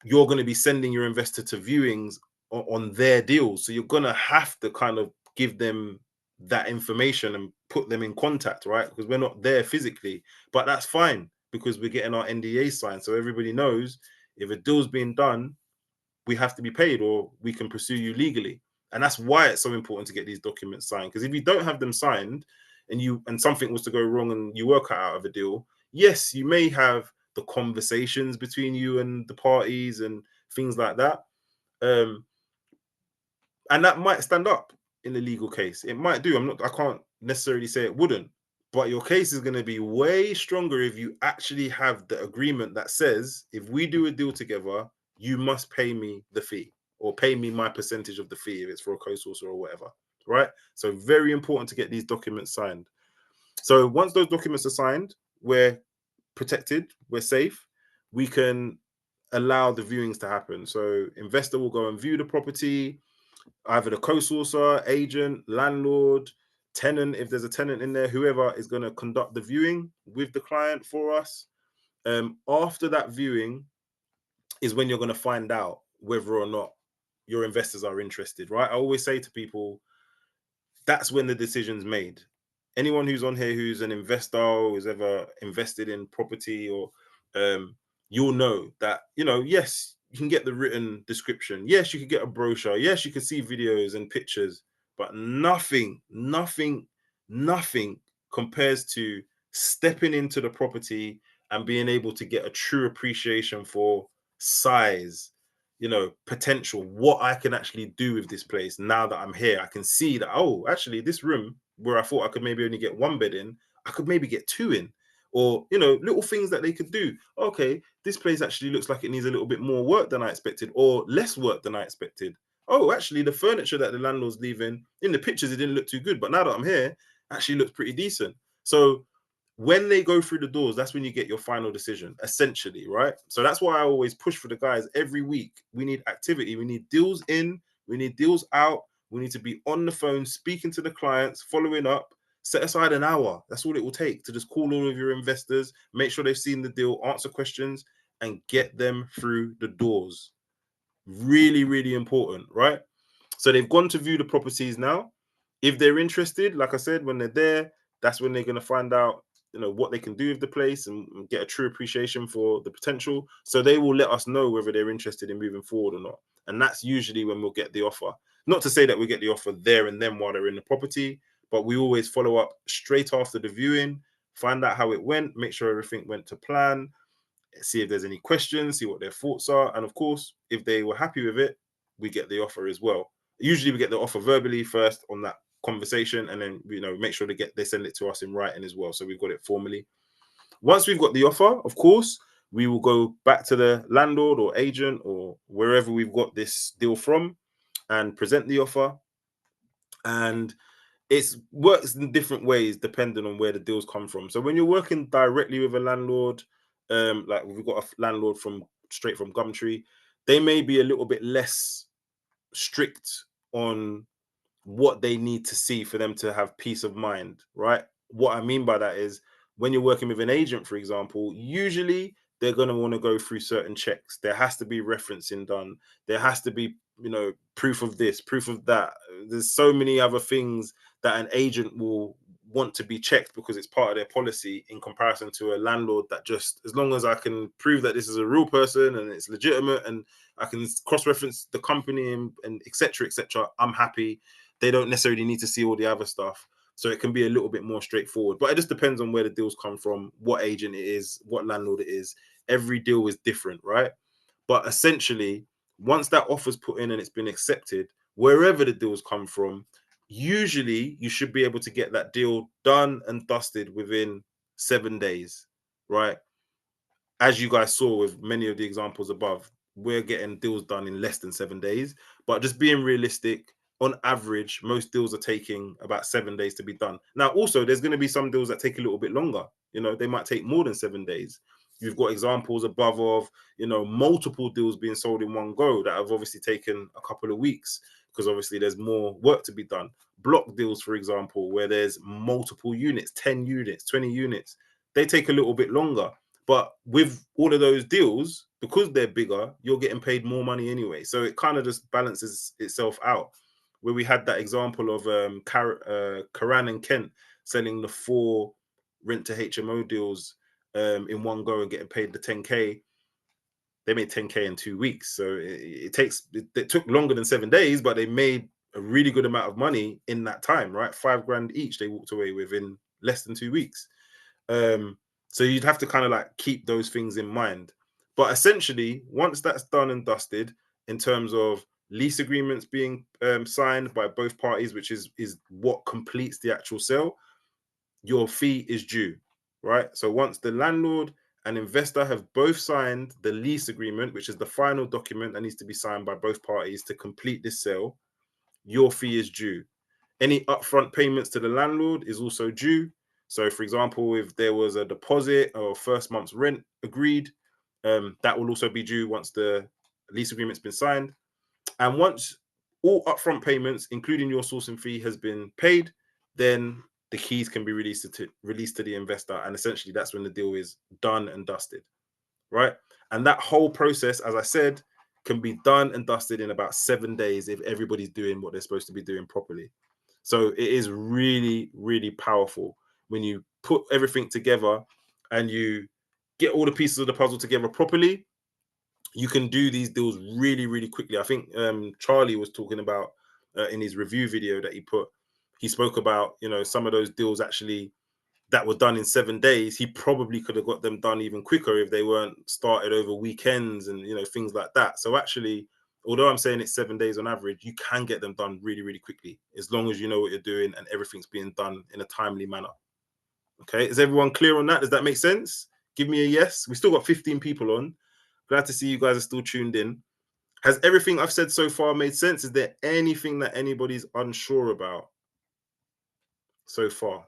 you're going to be sending your investor to viewings on their deals. So you're going to have to kind of give them that information and put them in contact, right? Because we're not there physically, but that's fine because we're getting our NDA signed. So everybody knows if a deal's being done, we have to be paid or we can pursue you legally. And that's why it's so important to get these documents signed. Because if you don't have them signed and something was to go wrong and you were cut out of a deal, yes, you may have the conversations between you and the parties and things like that. And that might stand up in the legal case. It might do. I can't necessarily say it wouldn't, but your case is going to be way stronger if you actually have the agreement that says, if we do a deal together, you must pay me the fee or pay me my percentage of the fee if it's for a co-sourcer or whatever, right? So very important to get these documents signed. So once those documents are signed, we're protected, we're safe, we can allow the viewings to happen. So investor will go and view the property, either the co-sourcer, agent, landlord, tenant, if there's a tenant in there, whoever is going to conduct the viewing with the client for us. After that viewing is when you're going to find out whether or not your investors are interested, right? I always say to people, that's when the decision's made. Anyone who's on here who's an investor or who's ever invested in property or you'll know that, yes, you can get the written description. Yes, you can get a brochure. Yes, you can see videos and pictures, but nothing compares to stepping into the property and being able to get a true appreciation for size, potential, what I can actually do with this place now that I'm here. I can see that, oh, actually, this room where I thought I could maybe only get one bed in, I could maybe get two in. Or, little things that they could do. Okay, this place actually looks like it needs a little bit more work than I expected, or less work than I expected. Oh, actually, the furniture that the landlord's leaving, in the pictures, it didn't look too good. But now that I'm here, actually looks pretty decent. So when they go through the doors, that's when you get your final decision, essentially, right? So that's why I always push for the guys every week. We need activity, we need deals in, we need deals out, we need to be on the phone, speaking to the clients, following up. Set aside an hour. That's all it will take to just call all of your investors, make sure they've seen the deal, answer questions, and get them through the doors. Really, really important, right? So they've gone to view the properties now. If they're interested, like I said, when they're there, that's when they're going to find out, what they can do with the place and get a true appreciation for the potential. So they will let us know whether they're interested in moving forward or not. And that's usually when we'll get the offer. Not to say that we get the offer there and then while they're in the property, but we always follow up straight after the viewing, find out how it went, make sure everything went to plan, see if there's any questions, see what their thoughts are. And of course, if they were happy with it, we get the offer as well. Usually we get the offer verbally first on that conversation, and then make sure they send it to us in writing as well. So we've got it formally. Once we've got the offer, of course, we will go back to the landlord or agent or wherever we've got this deal from and present the offer. And it works in different ways depending on where the deals come from. So when you're working directly with a landlord, like we've got a landlord from straight from Gumtree, they may be a little bit less strict on what they need to see for them to have peace of mind, right? What I mean by that is when you're working with an agent, for example, usually they're going to want to go through certain checks. There has to be referencing done. There has to be, proof of this, proof of that. There's so many other things that an agent will want to be checked because it's part of their policy in comparison to a landlord that just, as long as I can prove that this is a real person and it's legitimate and I can cross-reference the company and et cetera, I'm happy. They don't necessarily need to see all the other stuff. So it can be a little bit more straightforward. But it just depends on where the deals come from, what agent it is, what landlord it is. Every deal is different, right? But essentially, once that offer's put in and it's been accepted, wherever the deals come from, usually you should be able to get that deal done and dusted within 7 days, right? As you guys saw with many of the examples above, we're getting deals done in less than 7 days. But just being realistic, on average, most deals are taking about 7 days to be done. Now, also, there's going to be some deals that take a little bit longer. They might take more than 7 days. You've got examples above of, multiple deals being sold in one go that have obviously taken a couple of weeks because obviously there's more work to be done. Block deals, for example, where there's multiple units, 10 units, 20 units, they take a little bit longer. But with all of those deals, because they're bigger, you're getting paid more money anyway. So it kind of just balances itself out. Where we had that example of Karan and Kent selling the 4 rent to HMO deals in one go and getting paid the 10K. They made 10K in 2 weeks. So it took longer than 7 days, but they made a really good amount of money in that time, right? 5 grand each they walked away with in less than 2 weeks. So you'd have to kind of like keep those things in mind. But essentially, once that's done and dusted, in terms of lease agreements being signed by both parties, which is what completes the actual sale, your fee is due, right? So once the landlord and investor have both signed the lease agreement, which is the final document that needs to be signed by both parties to complete this sale, your fee is due. Any upfront payments to the landlord is also due. So, for example, if there was a deposit or first month's rent agreed, that will also be due once the lease agreement's been signed. And once all upfront payments, including your sourcing fee, has been paid, then the keys can be released to the investor, and essentially that's when the deal is done and dusted, right? And that whole process, as I said, can be done and dusted in about 7 days if everybody's doing what they're supposed to be doing properly. So it is really, really powerful when you put everything together and you get all the pieces of the puzzle together properly. You can do these deals really, really quickly. I think Charlie was talking about in his review video that he spoke about, some of those deals actually that were done in 7 days. He probably could have got them done even quicker if they weren't started over weekends and things like that. So actually, although I'm saying it's 7 days on average, you can get them done really, really quickly as long as you know what you're doing and everything's being done in a timely manner. Okay, is everyone clear on that? Does that make sense? Give me a yes. We still got 15 people on. Glad to see you guys are still tuned in. Has everything I've said so far made sense? Is there anything that anybody's unsure about so far?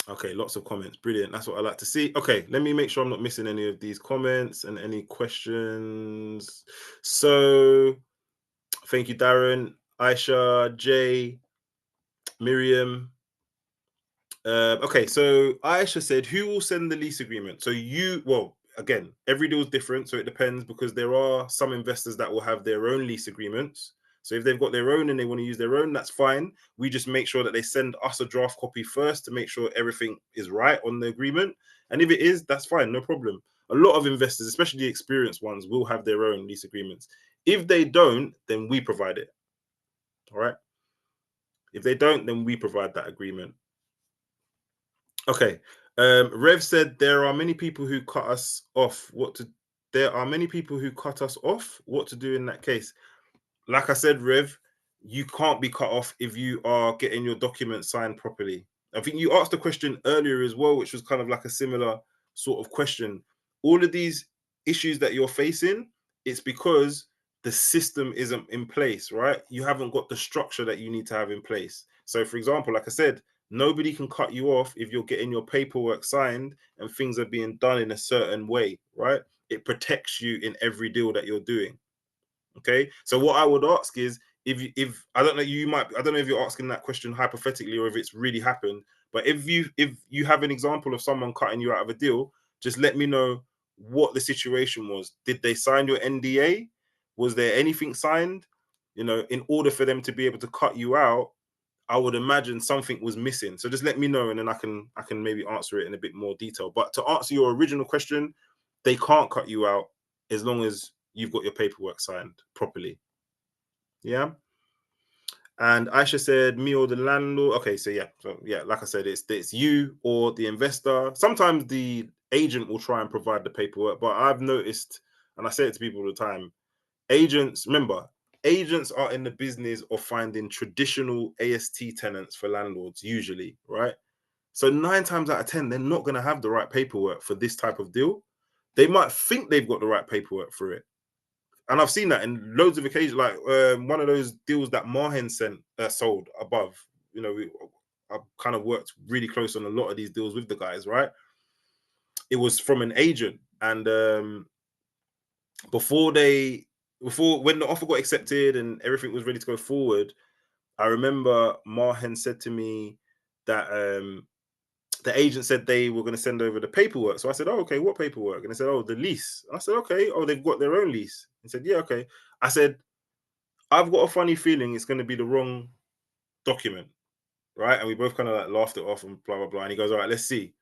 Okay, lots of comments. Brilliant. That's what I like to see. Okay, let me make sure I'm not missing any of these comments and any questions. So, thank you, Darren, Aisha, Jay, Miriam. Okay, so Aisha said, who will send the lease agreement? So well, again, every deal is different, so it depends because there are some investors that will have their own lease agreements. So if they've got their own and they want to use their own, that's fine. We just make sure that they send us a draft copy first to make sure everything is right on the agreement. And if it is, that's fine, no problem. A lot of investors, especially the experienced ones, will have their own lease agreements. If they don't, then we provide it. All right. If they don't, then we provide that agreement. Okay. Rev said there are many people who cut us off. There are many people who cut us off. What to do in that case? Like I said, Rev, you can't be cut off if you are getting your documents signed properly. I think you asked a question earlier as well, which was kind of like a similar sort of question. All of these issues that you're facing, it's because the system isn't in place, right? You haven't got the structure that you need to have in place. So, for example, like I said, nobody can cut you off if you're getting your paperwork signed and things are being done in a certain way, right? It protects you in every deal that you're doing. Okay, so what I would ask is if I don't know, I don't know if you're asking that question hypothetically or if it's really happened, but if you have an example of someone cutting you out of a deal, just let me know what the situation was. Did they sign your NDA? Was there anything signed? In order for them to be able to cut you out, I would imagine something was missing. So just let me know, and then I can maybe answer it in a bit more detail. But to answer your original question, they can't cut you out as long as you've got your paperwork signed properly. Yeah. And Aisha said, me or the landlord. Okay, so yeah, like I said, it's you or the investor. Sometimes the agent will try and provide the paperwork, but I've noticed, and I say it to people all the time, remember, agents are in the business of finding traditional AST tenants for landlords, usually, right? So 9 times out of 10, they're not going to have the right paperwork for this type of deal. They might think they've got the right paperwork for it. And I've seen that in loads of occasions, like one of those deals that Marhen sold above. I've kind of worked really close on a lot of these deals with the guys, right? It was from an agent, and before when the offer got accepted and everything was ready to go forward, I remember Marhen said to me that the agent said they were going to send over the paperwork. So I said, "Oh, okay, what paperwork?" And they said, "Oh, the lease." And I said, "Okay." "Oh, they've got their own lease." He said, "Yeah, okay." I said, "I've got a funny feeling it's going to be the wrong document, right?" And we both kind of like laughed it off and blah blah blah. And he goes, "All right, let's see."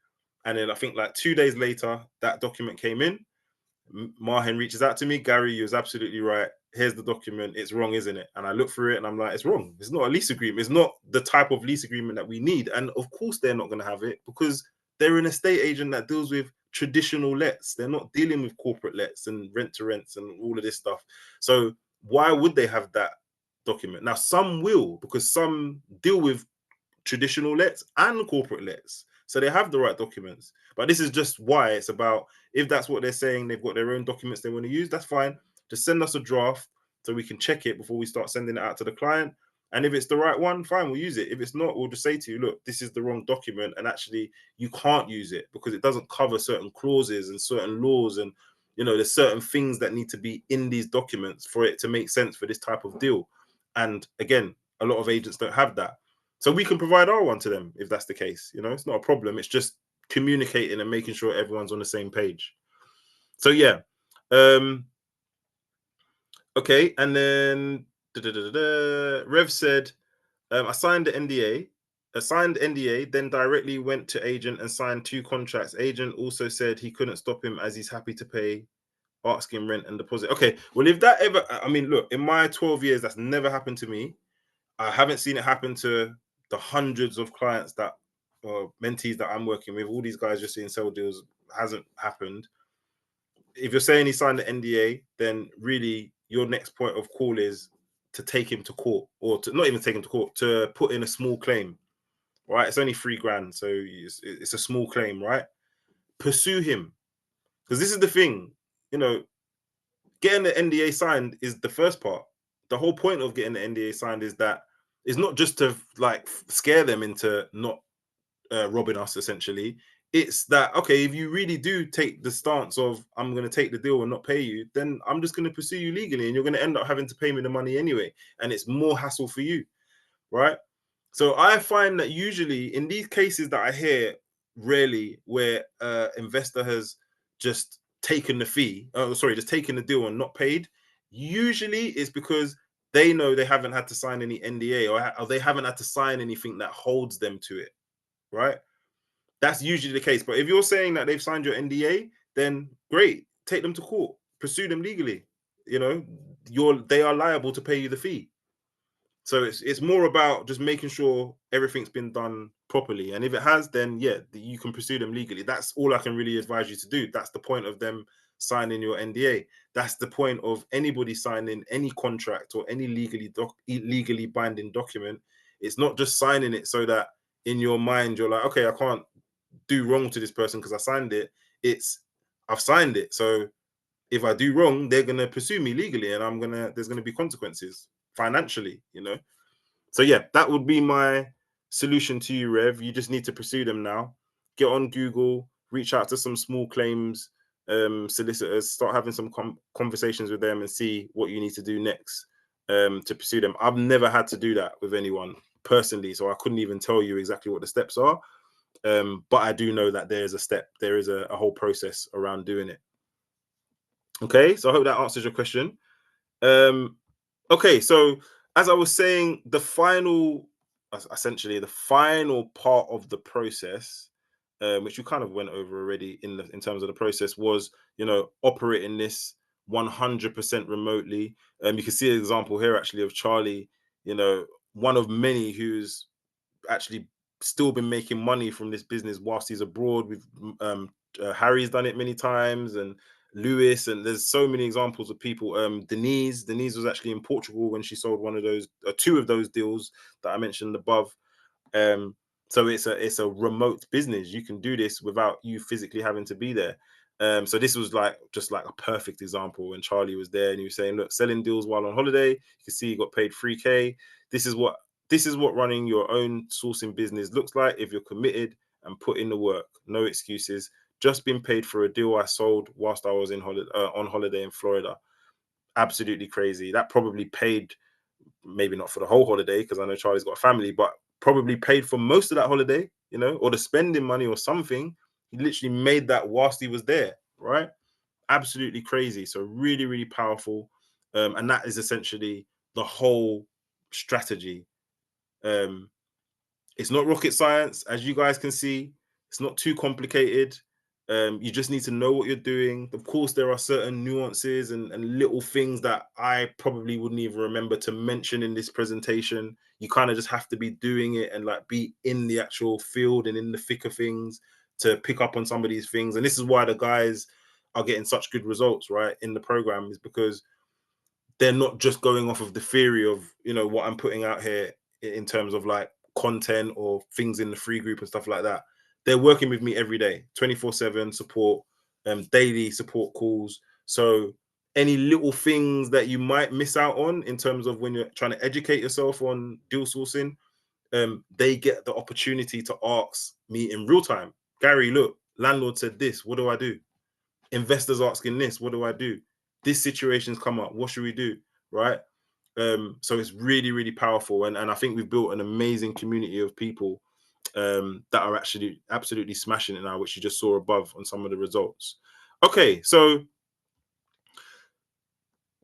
And then I think like 2 days later, that document came in. Marhen reaches out to me. "Gary, you was absolutely right. Here's the document. It's wrong, isn't it?" And I look through it and I'm like, "It's wrong. It's not a lease agreement. It's not the type of lease agreement that we need." And of course, they're not going to have it because they're an estate agent that deals with traditional lets. They're not dealing with corporate lets and rent to rents and all of this stuff. So why would they have that document? Now, some will because some deal with traditional lets and corporate lets. So they have the right documents. But this is just why it's about, if that's what they're saying, they've got their own documents they want to use, that's fine. Just send us a draft so we can check it before we start sending it out to the client. And if it's the right one, fine, we'll use it. If it's not, we'll just say to you, look, this is the wrong document. And actually, you can't use it because it doesn't cover certain clauses and certain laws. And, there's certain things that need to be in these documents for it to make sense for this type of deal. And again, a lot of agents don't have that. So we can provide our one to them if that's the case. It's not a problem. It's just communicating and making sure everyone's on the same page. So yeah. Okay, and then Rev said, I signed the NDA. I signed NDA, then directly went to agent and signed 2 contracts. Agent also said he couldn't stop him as he's happy to pay asking rent and deposit. Okay, well, if that ever, I mean, look, in my 12 years, that's never happened to me. I haven't seen it happen to the hundreds of clients that or mentees that I'm working with. All these guys just seeing sell deals hasn't happened. If you're saying he signed the NDA, then really your next point of call is to take him to court, or to not even take him to court, to put in a small claim. Right? It's only 3 grand, so it's a small claim, right? Pursue him, because this is the thing. You know, getting the NDA signed is the first part. The whole point of getting the NDA signed is that it's not just to like scare them into not robbing us essentially. It's that, okay, if you really do take the stance of I'm going to take the deal and not pay you, then I'm just going to pursue you legally, and you're going to end up having to pay me the money anyway, and it's more hassle for you, right? So I find that usually in these cases that I hear rarely where investor has just taken the fee, just taken the deal and not paid, usually it's because they know they haven't had to sign any NDA, or they haven't had to sign anything that holds them to it, right? That's usually the case. But if you're saying that they've signed your NDA, then great, take them to court, pursue them legally. You know, they are liable to pay you the fee. So it's more about just making sure everything's been done properly. And if it has, then yeah, you can pursue them legally. That's all I can really advise you to do. That's the point of them signing your NDA. That's the point of anybody signing any contract or any legally binding document. It's not just signing it so that in your mind you're like, okay, I can't do wrong to this person because I signed it. It's I've signed it. So if I do wrong, they're gonna pursue me legally, and there's gonna be consequences financially, you know. So yeah, that would be my solution to you, Rev. You just need to pursue them now. Get on Google, reach out to some small claims solicitors, start having some conversations with them, and see what you need to do next to pursue them. I've never had to do that with anyone personally, so I couldn't even tell you exactly what the steps are. But I do know that there is a whole process around doing it. Okay, so I hope that answers your question. Um, okay, so as I was saying, essentially the final part of the process, which you kind of went over already in terms of the process, was operating this 100% remotely. You can see an example here actually of Charlie, one of many who's actually still been making money from this business whilst he's abroad. With Harry's done it many times, and Lewis, and there's so many examples of people. Denise was actually in Portugal when she sold one of those, two of those deals that I mentioned above. Um, so it's a remote business. You can do this without you physically having to be there. So this was just like a perfect example when Charlie was there and he was saying, look, selling deals while on holiday. You can see he got paid 3K. This is what running your own sourcing business looks like if you're committed and put in the work. No excuses. Just been paid for a deal I sold whilst I was on holiday in Florida. Absolutely crazy. That probably paid, maybe not for the whole holiday because I know Charlie's got a family, but probably paid for most of that holiday, or the spending money or something. He literally made that whilst he was there, right? Absolutely crazy. So really, really powerful. And that is essentially the whole strategy. Um, it's not rocket science, as you guys can see. It's not too complicated. You just need to know what you're doing. Of course, there are certain nuances and little things that I probably wouldn't even remember to mention in this presentation. You kind of just have to be doing it and be in the actual field and in the thick of things to pick up on some of these things. And this is why the guys are getting such good results, right, in the program, is because they're not just going off of the theory of what I'm putting out here in terms of content or things in the free group and stuff like that. They're working with me every day, 24/7 support, daily support calls. So any little things that you might miss out on in terms of when you're trying to educate yourself on deal sourcing, they get the opportunity to ask me in real time. Gary, look, landlord said this, what do I do? Investors asking this, what do I do? This situation's come up, what should we do? Right? So it's really, really powerful. And I think we've built an amazing community of people that are actually absolutely smashing it now, which you just saw above on some of the results. Okay, so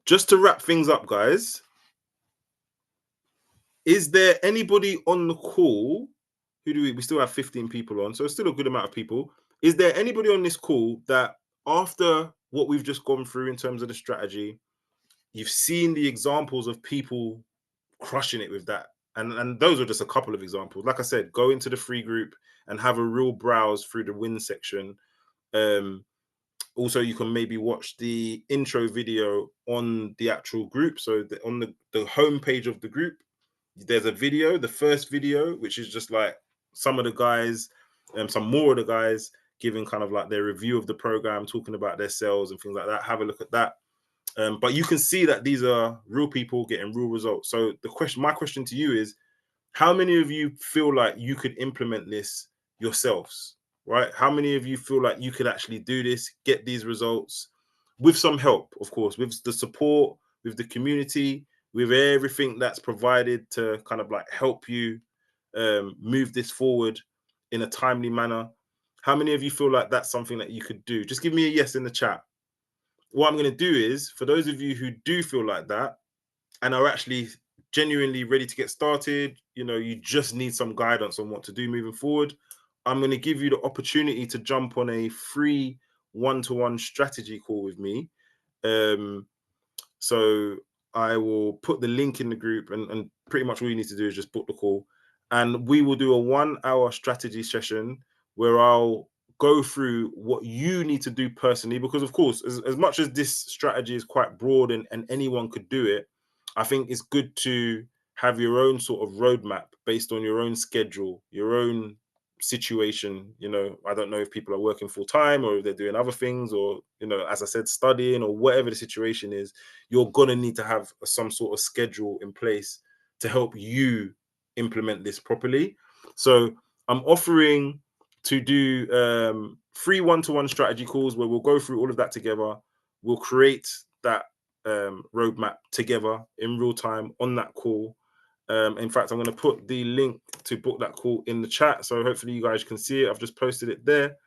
just to wrap things up, guys, is there anybody on the call? Who do we still have 15 people on, so it's still a good amount of people. Is there anybody on this call that after what we've just gone through in terms of the strategy, you've seen the examples of people crushing it with that? And those are just a couple of examples. Like I said, go into the free group and have a real browse through the win section. Also, you can maybe watch the intro video on the actual group. So on the homepage of the group, there's a video, the first video, which is just some of the guys, some more of the guys giving kind of their review of the program, talking about their sales and things like that. Have a look at that. But you can see that these are real people getting real results. So my question to you is, how many of you feel like you could implement this yourselves, right? How many of you feel like you could actually do this, get these results with some help, of course, with the support, with the community, with everything that's provided to kind of like help you move this forward in a timely manner? How many of you feel like that's something that you could do? Just give me a yes in the chat. What I'm going to do is, for those of you who do feel like that and are actually genuinely ready to get started, you know, you just need some guidance on what to do moving forward, I'm going to give you the opportunity to jump on a free one-to-one strategy call with me. So I will put the link in the group, and pretty much all you need to do is just book the call. And we will do a 1 hour strategy session where I'll go through what you need to do personally. Because, of course, as much as this strategy is quite broad and anyone could do it, I think it's good to have your own sort of roadmap based on your own schedule, your own situation. You know, I don't know if people are working full time or if they're doing other things, or, you know, as I said, studying, or whatever the situation is. You're gonna need to have some sort of schedule in place to help you implement this properly. So I'm offering to do 3 one-to-one strategy calls where we'll go through all of that together. We'll create that roadmap together in real time on that call. In fact, I'm going to put the link to book that call in the chat, so hopefully you guys can see it. I've just posted it there.